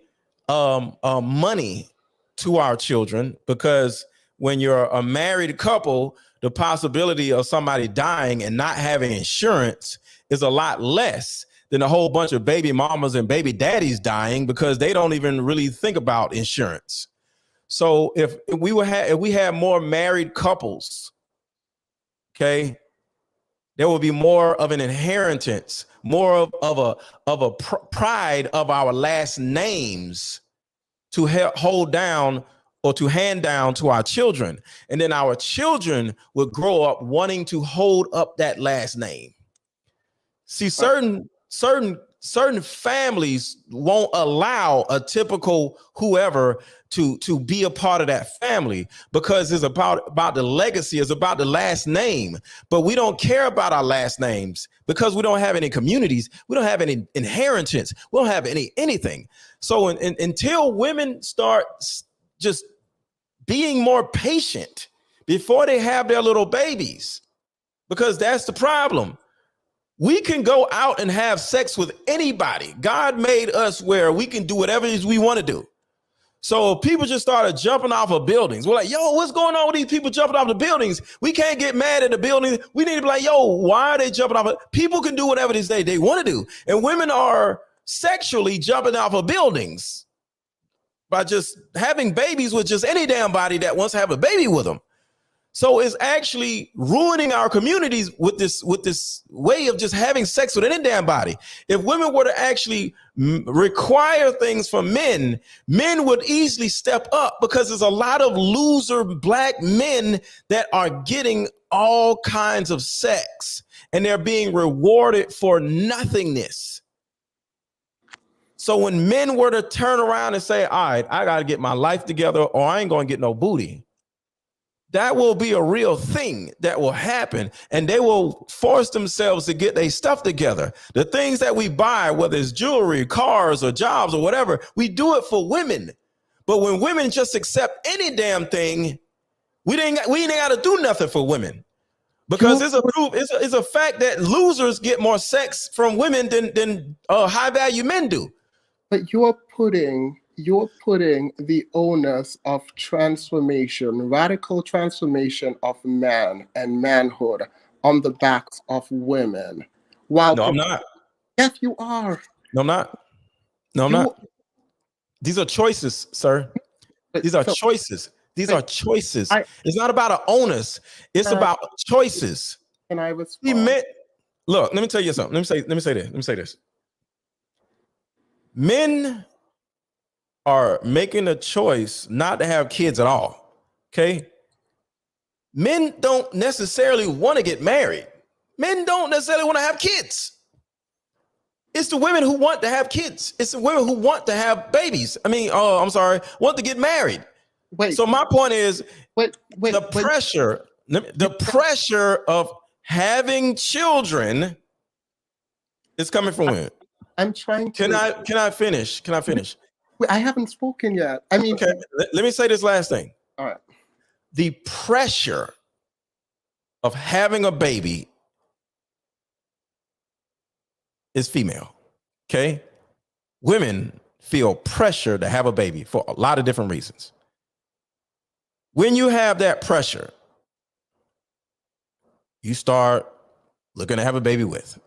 money to our children, because when you're a married couple, the possibility of somebody dying and not having insurance is a lot less than a whole bunch of baby mamas and baby daddies dying because they don't even really think about insurance. So if we had more married couples, okay, there will be more of an inheritance, more of a pride of our last names to hold down or to hand down to our children. And then our children will grow up wanting to hold up that last name. See, certain families won't allow a typical whoever to be a part of that family, because it's about the legacy, it's about the last name. But we don't care about our last names because we don't have any communities, we don't have any inheritance, we don't have anything. So until women start just being more patient before they have their little babies, because that's the problem. We can go out and have sex with anybody. God made us where we can do whatever it is we want to do. So people just started jumping off of buildings. We're like, yo, what's going on with these people jumping off the buildings? We can't get mad at the building. We need to be like, yo, why are they jumping off? People can do whatever they want to do. And women are sexually jumping off of buildings by just having babies with just any damn body that wants to have a baby with them. So it's actually ruining our communities with this way of just having sex with any damn body. If women were to actually require things from men, men would easily step up, because there's a lot of loser black men that are getting all kinds of sex and they're being rewarded for nothingness. So when men were to turn around and say, all right, I got to get my life together or I ain't going to get no booty, that will be a real thing that will happen, and they will force themselves to get their stuff together. The things that we buy, whether it's jewelry, cars, or jobs, or whatever, we do it for women. But when women just accept any damn thing, we ain't got to do nothing for women, because it's a fact that losers get more sex from women than high value men do. But you're putting the onus of transformation, radical transformation of man and manhood on the backs of women. No, I'm not. Yes, you are. No, I'm not. No, I'm not. These are choices, sir. These are choices. These are choices. It's not about an onus. It's about choices. Can I respond? Look, let me tell you something. Let me say this. Men are making a choice not to have kids at all. Okay. Men don't necessarily want to get married. Men don't necessarily want to have kids. It's the women who want to have kids. It's the women who want to have babies. Want to get married. So my point is, the pressure of having children is coming from women. I'm trying to. Can I finish? I haven't spoken yet. I mean, okay. Let me say this last thing. All right. The pressure of having a baby is female. Okay. Women feel pressure to have a baby for a lot of different reasons. When you have that pressure, you start looking to have a baby with.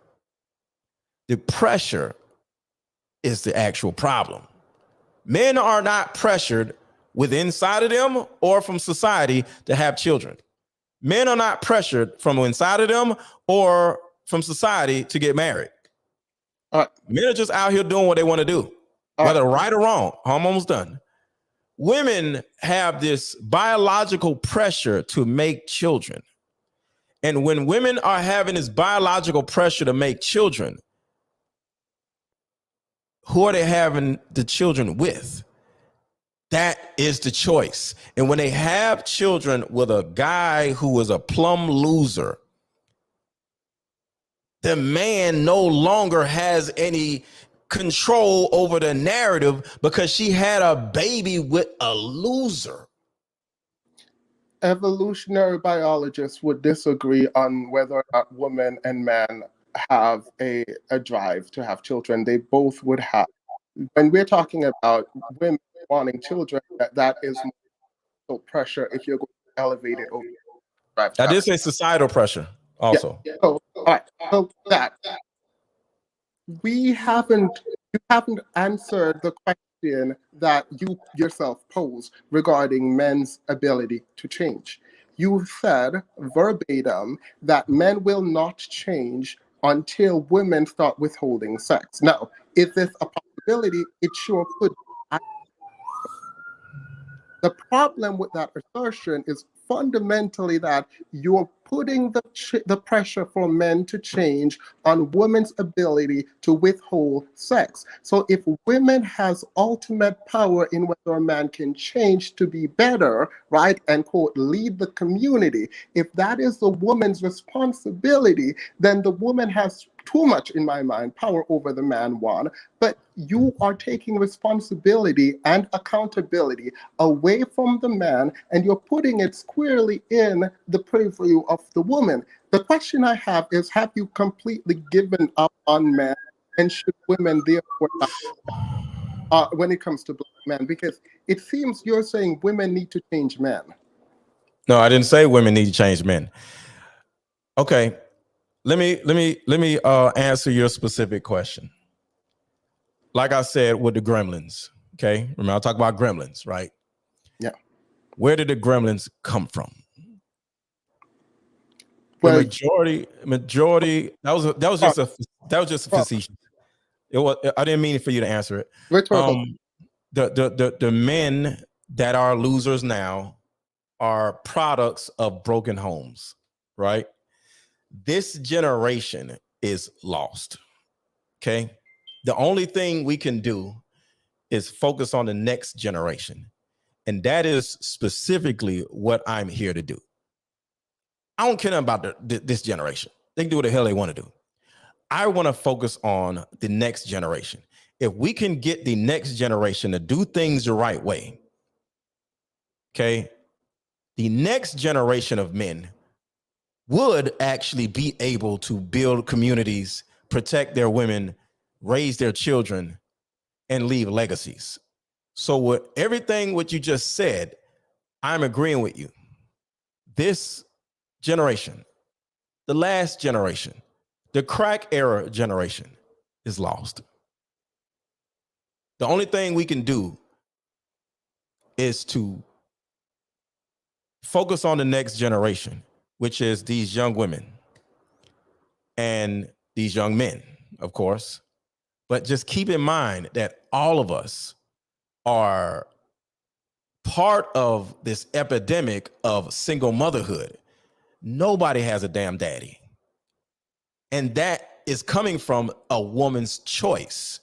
The pressure is the actual problem. Men are not pressured within inside of them or from society to have children. Men are not pressured from inside of them or from society to get married. Men are just out here doing what they want to do, whether right or wrong. I'm almost done. Women have this biological pressure to make children. And when women are having this biological pressure to make children, who are they having the children with? That is the choice. And when they have children with a guy who is a plumb loser, the man no longer has any control over the narrative because she had a baby with a loser. Evolutionary biologists would disagree on whether or not women and men have a drive to have children. They both would have. When we're talking about women wanting children, that is more pressure if you're going to elevate it over drive to I have. did say societal pressure also. Yeah. So, all right. So that you haven't answered the question that you yourself posed regarding men's ability to change. You said verbatim that men will not change until women start withholding sex. Now, is this a possibility? It sure could. The problem with that assertion is fundamentally that you're putting the pressure for men to change on women's ability to withhold sex. So if women has ultimate power in whether a man can change to be better, right, and quote, lead the community, if that is the woman's responsibility, then the woman has too much, in my mind, power over the man, one. But you are taking responsibility and accountability away from the man, and you're putting it squarely in the purview of the woman. The question I have is, have you completely given up on men, and should women therefore not, when it comes to black men? Because it seems you're saying women need to change men. No, I didn't say women need to change men. Okay, let me answer your specific question. Like I said with the gremlins, okay? Remember I talk about gremlins, right? Yeah. Where did the gremlins come from? Well, The majority that was just a facetious. It was, I didn't mean for you to answer it. rhetorical. The men that are losers now are products of broken homes, right? This generation is lost. Okay. The only thing we can do is focus on the next generation. And that is specifically what I'm here to do. I don't care about this generation. They can do what the hell they want to do. I want to focus on the next generation. If we can get the next generation to do things the right way, okay, the next generation of men would actually be able to build communities, protect their women, raise their children, and leave legacies. So with everything what you just said, I'm agreeing with you. This generation, the last generation, the crack era generation is lost. The only thing we can do is to focus on the next generation, which is these young women and these young men, of course. But just keep in mind that all of us are part of this epidemic of single motherhood. Nobody has a damn daddy. And that is coming from a woman's choice.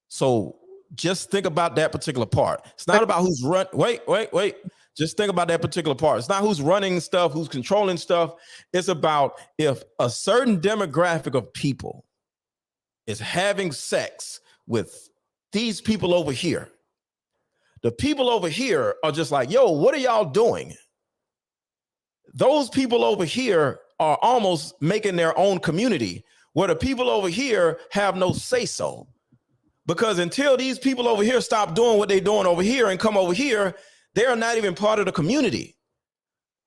So just think about that particular part. It's not about who's run. Wait. Just think about that particular part. It's not who's running stuff, who's controlling stuff. It's about if a certain demographic of people is having sex with these people over here. The people over here are just like, yo, what are y'all doing? Those people over here are almost making their own community where the people over here have no say-so. Because until these people over here stop doing what they're doing over here and come over here, they're not even part of the community.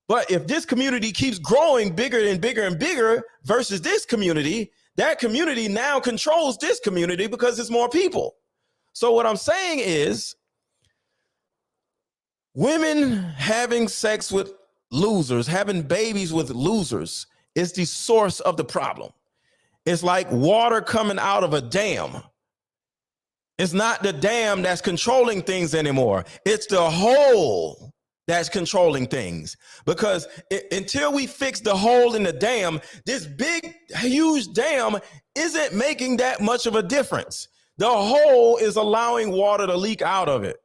But if this community keeps growing bigger and bigger and bigger versus this community, that community now controls this community because it's more people. So what I'm saying is women having sex with losers, having babies with losers is the source of the problem. It's like water coming out of a dam. It's not the dam that's controlling things anymore. It's the hole that's controlling things. Because until we fix the hole in the dam, this big, huge dam isn't making that much of a difference. The hole is allowing water to leak out of it.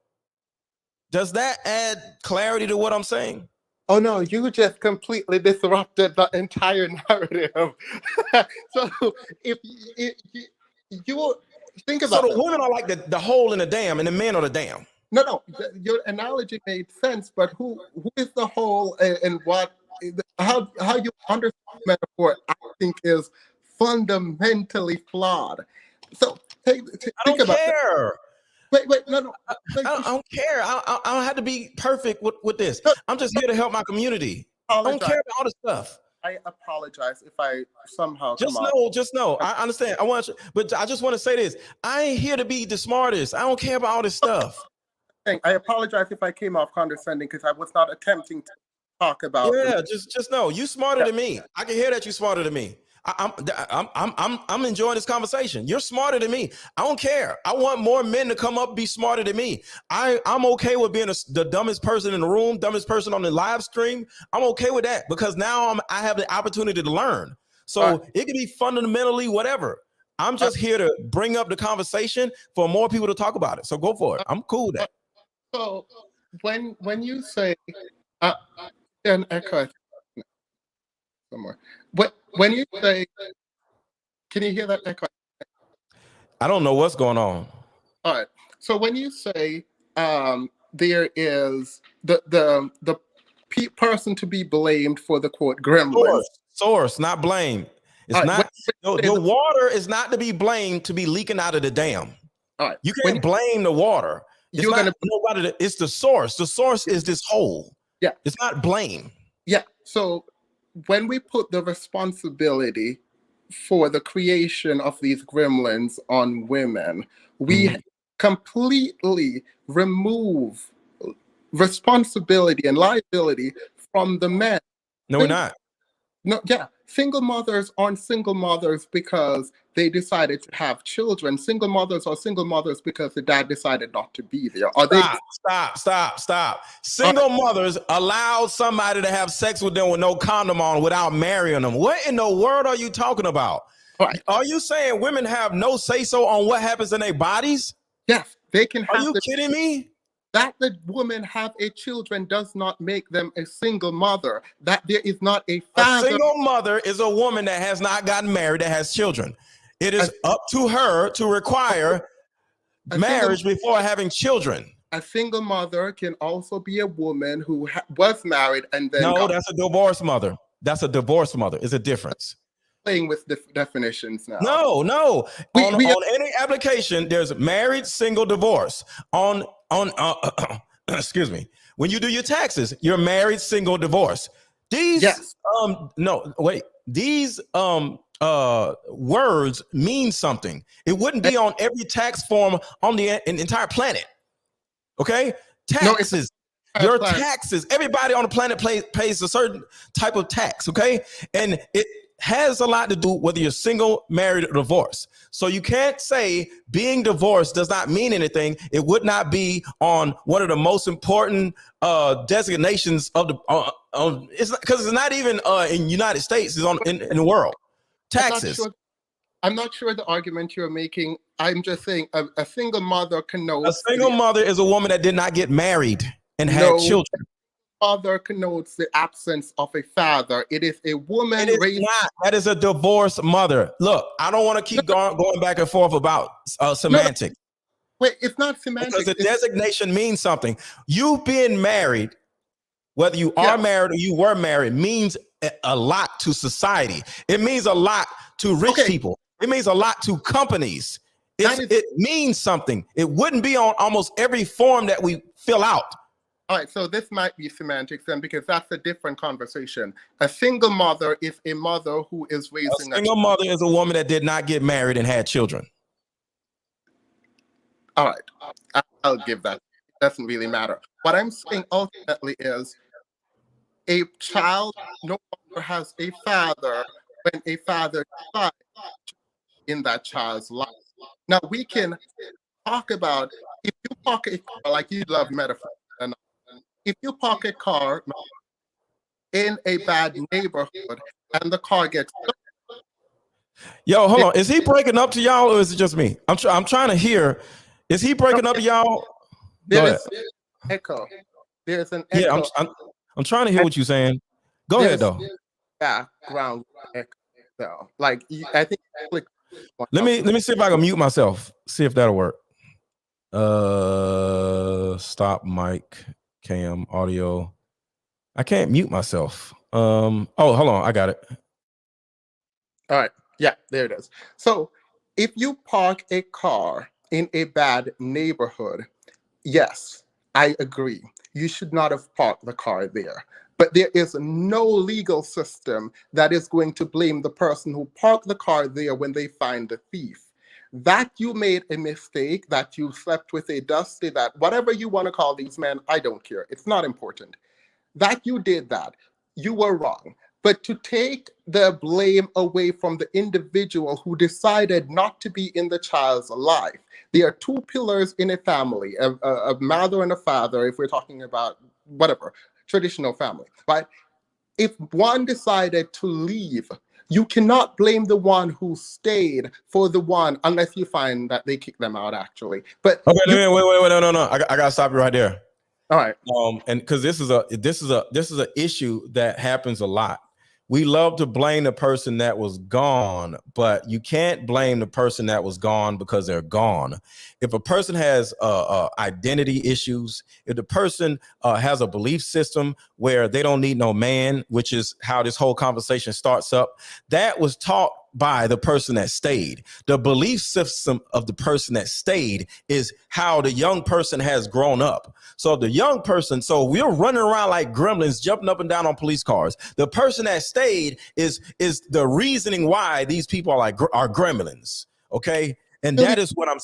Does that add clarity to what I'm saying? Oh no, you just completely disrupted the entire narrative. So if you think So about the this. women are like the hole in the dam, and the men are the dam. No, your analogy made sense, but who is the whole, and what, how you understand the metaphor, I think, is fundamentally flawed. So I think don't about that. care. Wait, no. I don't care. I don't have to be perfect with this. No, I'm just here to help my community. I don't apologize. care about all this stuff. I apologize if I somehow come off. Just know. I understand. I want you, but I just want to say this. I ain't here to be the smartest. I don't care about all this stuff. I apologize if I came off condescending because I was not attempting to talk about. Yeah, just know you smarter than me. I can hear that you're smarter than me. I'm enjoying this conversation. You're smarter than me. I don't care. I want more men to come up, be smarter than me. I'm okay with being the dumbest person in the room, dumbest person on the live stream. I'm okay with that because now I have the opportunity to learn. So it can be fundamentally whatever. I'm just here to bring up the conversation for more people to talk about it. So go for it. I'm cool with that. So when you say an echo somewhere, when you say, can you hear that echo? I don't know what's going on. All right. So when you say there is the person to be blamed for the quote gremlins, source, not blame. It's not the water is not to be blamed to be leaking out of the dam. All right. You can't blame the water. It's not nobody. It's the source. The source is this hole. Yeah. It's not blame. Yeah. So when we put the responsibility for the creation of these gremlins on women, we completely remove responsibility and liability from the men. No, we're not. No, yeah. Single mothers aren't single mothers because they decided to have children. Single mothers are single mothers because the dad decided not to be there. Stop. Single mothers allowed somebody to have sex with them with no condom on without marrying them. What in the world are you talking about? Right. Are you saying women have no say-so on what happens in their bodies? Yes, they can have. Are you kidding me? That the women have a children does not make them a single mother. That there is not a father. A single mother is a woman that has not gotten married, that has children. It is up to her to require marriage before having children. A single mother can also be a woman who was married and then. No, that's a divorced mother. That's a divorced mother. It's a difference. Playing with definitions now. No. On any application, there's married, single, divorce. On excuse me. When you do your taxes, you're married, single, divorce. These These words mean something. It wouldn't be on every tax form on the entire planet. Okay? Taxes. Your taxes. Everybody on the planet pays a certain type of tax. Okay? And it has a lot to do whether you're single, married, or divorced. So you can't say being divorced does not mean anything. It would not be on one of the most important designations of the it's because it's not even in United States. It's on in the world. Taxes. I'm not sure the argument you're making. I'm just saying a single mother connotes. A single mother is a woman that did not get married and had children. Father connotes the absence of a father. It is a woman raised. That is a divorced mother. Look, I don't want to keep going back and forth about semantics. Wait, it's not semantics. Because the designation means something. You being married, whether you are married or you were married, means a lot to society. It means a lot to rich people. It means a lot to companies. It means something. It wouldn't be on almost every form that we fill out. All right, so this might be semantics then, because that's a different conversation. A single mother is a mother who is raising a single mother is a woman that did not get married and had children. All right, I'll give that. It doesn't really matter. What I'm saying ultimately is a child no longer has a father when a father dies in that child's life. Now, we can talk about, if you park a car, like you love metaphors, if you park a car in a bad neighborhood and the car gets stolen. Yo, hold on. Is he breaking up to y'all or is it just me? I'm trying to hear. Is he breaking up to y'all? echo. There's an Yeah, echo. I'm trying to hear what you're saying. Go ahead There's though. background echo. So, like, I think click one Let of me see if I can mute myself. See if that'll work. Stop mic, cam, audio. I can't mute myself. Oh, hold on, I got it. All right. Yeah, there it is. So if you park a car in a bad neighborhood, yes, I agree. You should not have parked the car there. But there is no legal system that is going to blame the person who parked the car there when they find the thief. That you made a mistake, that you slept with a dusty, that whatever you want to call these men, I don't care. It's not important. That you did that, you were wrong. But to take the blame away from the individual who decided not to be in the child's life. There are two pillars in a family, a mother and a father, if we're talking about whatever, traditional family, right? If one decided to leave, you cannot blame the one who stayed for the one, unless you find that they kicked them out, actually. But okay, wait, no. I gotta stop you right there. All right. And because this is an issue that happens a lot. We love to blame the person that was gone, but you can't blame the person that was gone because they're gone. If a person has identity issues, if the person has a belief system where they don't need no man, which is how this whole conversation starts up, that was taught by the person that stayed. The belief system of the person that stayed is how the young person has grown up. So the young person, so we're running around like gremlins, jumping up and down on police cars. The person that stayed is the reasoning why these people are gremlins. Okay, and that is what I'm.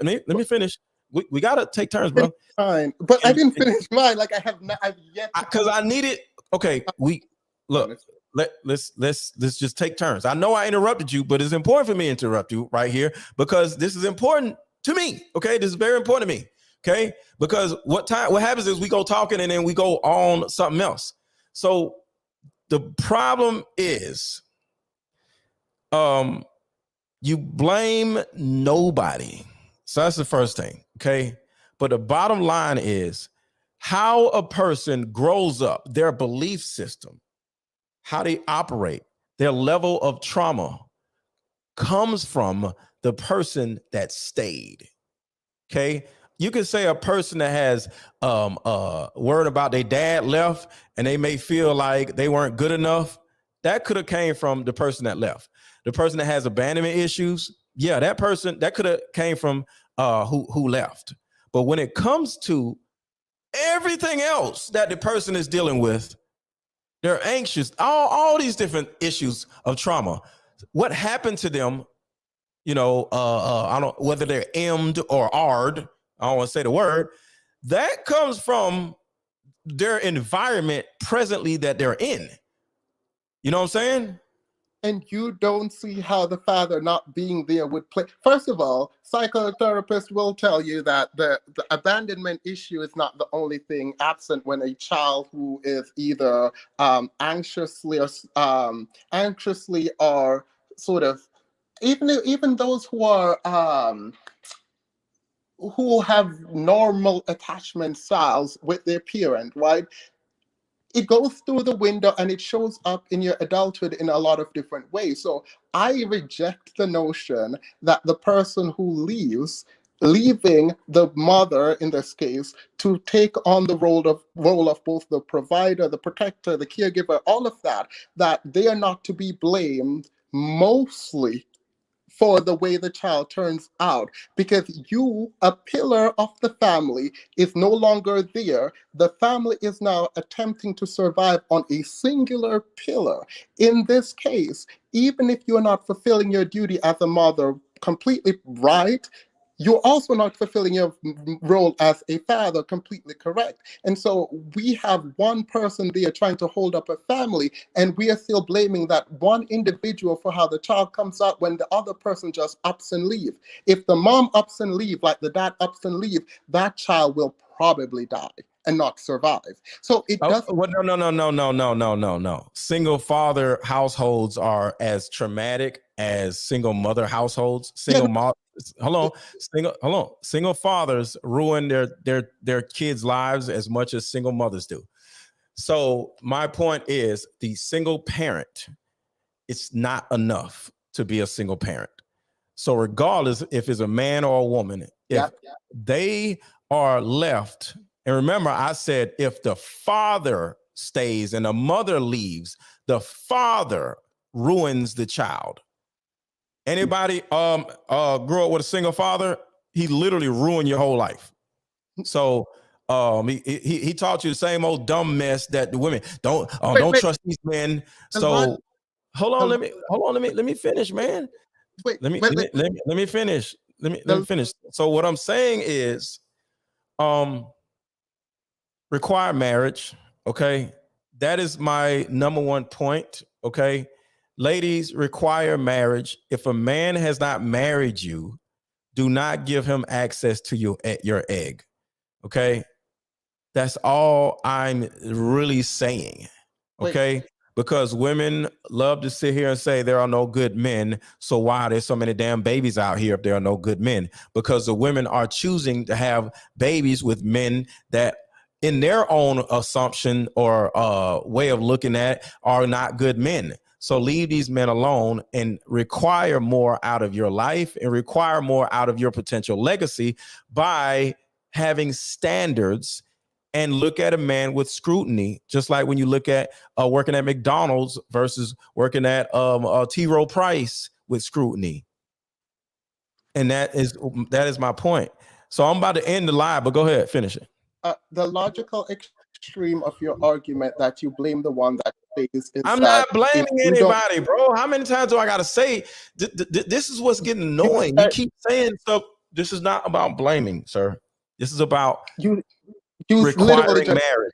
Let me finish. We gotta take turns, bro. Fine, but I didn't finish mine. Like I've yet because I need it. Okay, we look. Let's just take turns. I know I interrupted you, but it's important for me to interrupt you right here because this is important to me. Okay, this is very important to me. Okay, because what happens is we go talking and then we go on something else. So the problem is, you blame nobody. So that's the first thing. Okay, but the bottom line is how a person grows up, their belief system, how they operate, their level of trauma comes from the person that stayed. Okay. You can say a person that has worried about their dad left and they may feel like they weren't good enough. That could have came from the person that left. The person that has abandonment issues, yeah, that person that could have came from who left. But when it comes to everything else that the person is dealing with, they're anxious, all these different issues of trauma. What happened to them, I don't whether they're M'd or R'd, I don't want to say the word, that comes from their environment presently that they're in. You know what I'm saying? And you don't see how the father not being there would play. First of all, psychotherapists will tell you that the abandonment issue is not the only thing absent when a child who is either anxiously or sort of even those who are who have normal attachment styles with their parent, right? It goes through the window and it shows up in your adulthood in a lot of different ways. So I reject the notion that the person who leaving the mother in this case to take on the role of both the provider, the protector, the caregiver, all of that they are not to be blamed mostly for the way the child turns out, because you, a pillar of the family, is no longer there. The family is now attempting to survive on a singular pillar. In this case, even if you're not fulfilling your duty as a mother completely right, you're also not fulfilling your role as a father completely correct. And so we have one person there trying to hold up a family, and we are still blaming that one individual for how the child comes out when the other person just ups and leave. If the mom ups and leave, like the dad ups and leave, that child will probably die and not survive. So it doesn't. Well, no. Single father households are as traumatic as single mother households. Single mom. Single fathers ruin their kids' lives as much as single mothers do. So my point is, the single parent, it's not enough to be a single parent. So regardless if it's a man or a woman, if they are left, and remember I said if the father stays and the mother leaves, the father ruins the child. Anybody grew up with a single father, he literally ruined your whole life. So he taught you the same old dumb mess that the women don't trust these men. So hold on, let me finish, man. Let me finish. Let me finish. So what I'm saying is require marriage, okay? That is my number one point, okay? Ladies, require marriage. If a man has not married you, do not give him access to your egg, okay? That's all I'm really saying, okay? Because women love to sit here and say there are no good men. So why are there so many damn babies out here if there are no good men? Because the women are choosing to have babies with men that in their own assumption or way of looking at are not good men. So leave these men alone and require more out of your life and require more out of your potential legacy by having standards and look at a man with scrutiny, just like when you look at working at McDonald's versus working at T. Rowe Price with scrutiny. And that is my point. So I'm about to end the live, but go ahead, finish it. The logical extreme of your argument that you blame the one that stays is I'm that not blaming anybody, bro. How many times do I got to say this is what's getting annoying? You keep saying stuff. This is not about blaming, sir. This is about requiring marriage,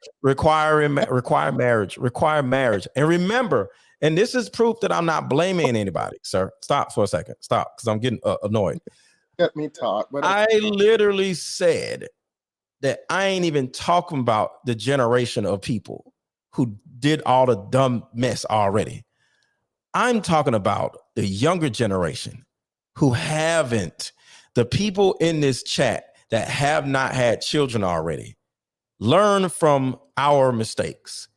require marriage. And remember, and this is proof that I'm not blaming anybody, sir. Stop for a second. Stop, because I'm getting annoyed. Let me talk. But I literally said that I ain't even talking about the generation of people who did all the dumb mess already. I'm talking about the younger generation who haven't, the people in this chat that have not had children already. Learn from our mistakes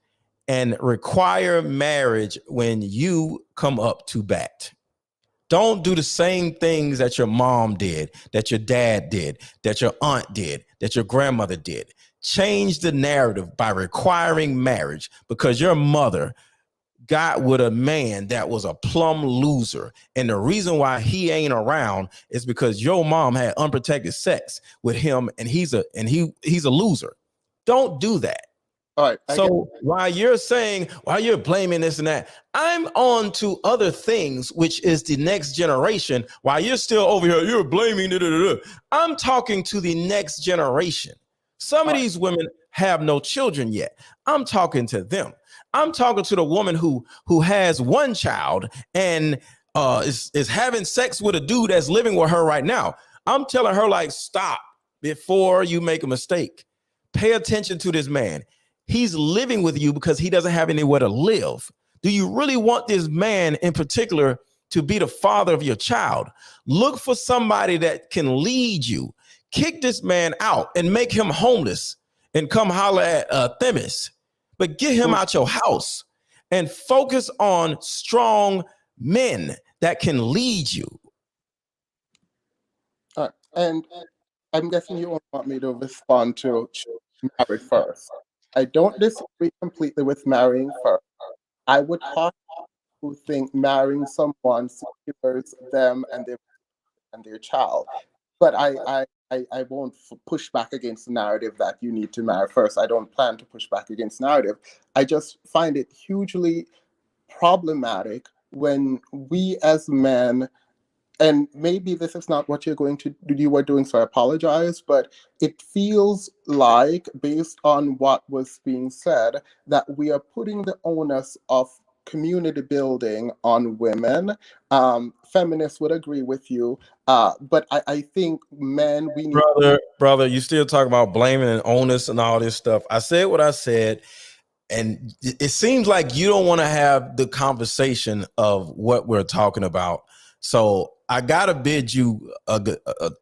and require marriage when you come up to bat. Don't do the same things that your mom did, that your dad did, that your aunt did, that your grandmother did. Change the narrative by requiring marriage because your mother got with a man that was a plumb loser. And the reason why he ain't around is because your mom had unprotected sex with him and he's a loser. Don't do that. All right. So while you're blaming this and that, I'm on to other things, which is the next generation. While you're still over here, you're blaming. I'm talking to the next generation. Some of these women have no children yet. I'm talking to them. I'm talking to the woman who has one child and is having sex with a dude that's living with her right now. I'm telling her, like, stop before you make a mistake. Pay attention to this man. He's living with you because he doesn't have anywhere to live. Do you really want this man in particular to be the father of your child? Look for somebody that can lead you. Kick this man out and make him homeless and come holler at Themis. But get him out your house and focus on strong men that can lead you. And I'm guessing you want me to respond to marry first. I don't disagree completely with marrying first. I would talk who think marrying someone secures them and their child. But I won't push back against the narrative that you need to marry first. I don't plan to push back against narrative. I just find it hugely problematic when we as men, and maybe this is not what you were doing, so I apologize, but it feels like, based on what was being said, that we are putting the onus of community building on women. Feminists would agree with you, but I think men, we need... Brother, you still talking about blaming and onus and all this stuff. I said what I said, and it seems like you don't want to have the conversation of what we're talking about. So I gotta bid you a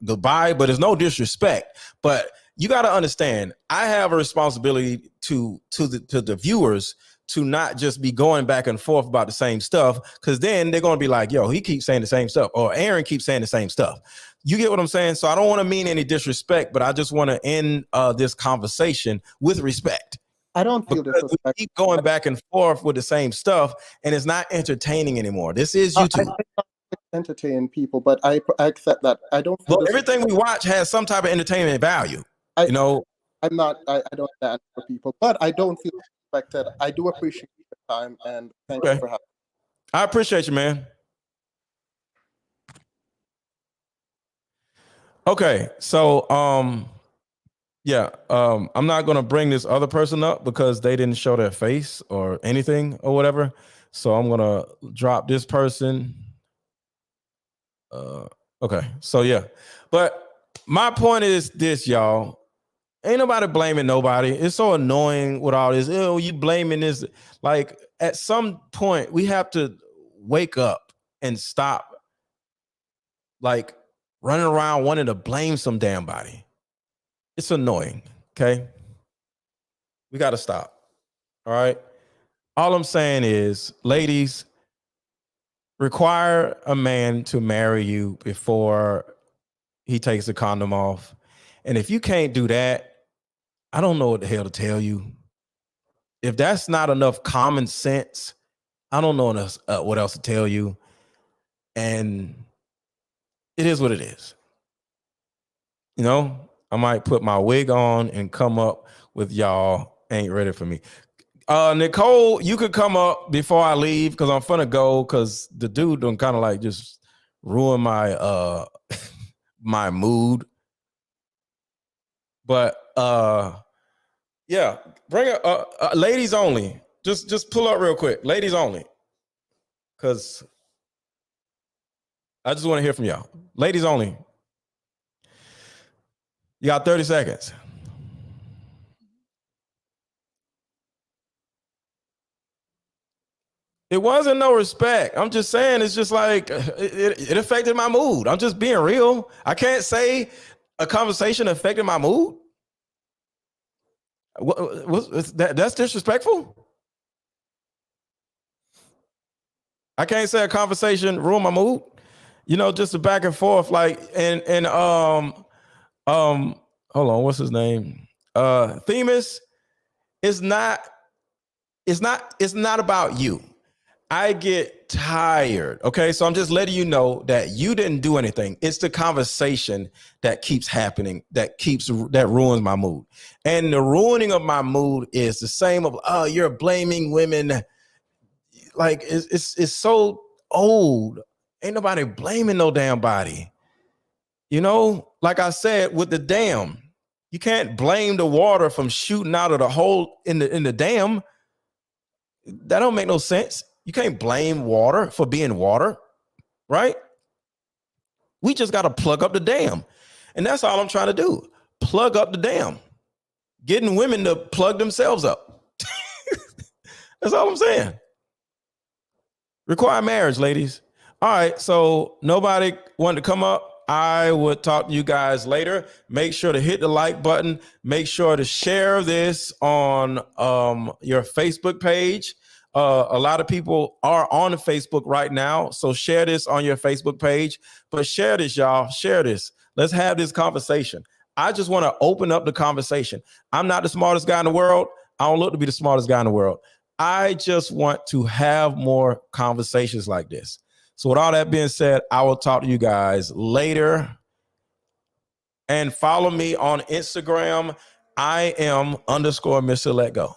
goodbye, but it's no disrespect. But you got to understand, I have a responsibility to the viewers to not just be going back and forth about the same stuff, because then they're going to be like, yo, he keeps saying the same stuff, or Aaron keeps saying the same stuff. You get what I'm saying? So I don't want to mean any disrespect, but I just want to end this conversation with respect. I don't feel Because we disrespect. keep going back and forth with the same stuff, and it's not entertaining anymore. This is YouTube. I entertain people, but I accept that. I don't feel Well, everything we watch has some type of entertainment value. I- You know, I'm not. I don't stand for people, but I don't feel respected. I do appreciate the time, and thank you for having me. I appreciate you, man. Okay, so yeah, I'm not gonna bring this other person up because they didn't show their face or anything or whatever. So I'm gonna drop this person. Okay, so yeah, but my point is this, y'all. Ain't nobody blaming nobody. It's so annoying with all this. Oh, you blaming this. Like, at some point, we have to wake up and stop, like, running around wanting to blame some damn body. It's annoying, okay? We got to stop, all right? All I'm saying is, ladies, require a man to marry you before he takes the condom off. And if you can't do that, I don't know what the hell to tell you. If that's not enough common sense, I don't know what else to tell you. And it is what it is. You know, I might put my wig on and come up with y'all ain't ready for me. Nicole, you could come up before I leave because I'm finna go, because the dude done kind of like just ruin my my mood. But yeah, bring it ladies only. Just pull up real quick. Ladies only. Because I just want to hear from y'all. Ladies only. You got 30 seconds. It wasn't no respect. I'm just saying, it's just like it affected my mood. I'm just being real. I can't say a conversation affected my mood. That's disrespectful. I can't say a conversation ruined my mood. You know, just a back and forth, like, and hold on, what's his name? Themis. It's not about you. I get tired. Okay. So I'm just letting you know that you didn't do anything. It's the conversation that keeps happening, that ruins my mood. And the ruining of my mood is the same of, oh, you're blaming women. Like, it's so old. Ain't nobody blaming no damn body. You know, like I said, with the dam, you can't blame the water from shooting out of the hole in the dam. That don't make no sense. You can't blame water for being water, right? We just got to plug up the dam. And that's all I'm trying to do. Plug up the dam. Getting women to plug themselves up. That's all I'm saying. Require marriage, ladies. All right, so nobody wanted to come up. I would talk to you guys later. Make sure to hit the like button. Make sure to share this on your Facebook page. A lot of people are on Facebook right now, so share this on your Facebook page. But share this, y'all. Share this. Let's have this conversation. I just want to open up the conversation. I'm not the smartest guy in the world. I don't look to be the smartest guy in the world. I just want to have more conversations like this. So with all that being said, I will talk to you guys later. And follow me on Instagram. I am _MrLetGo.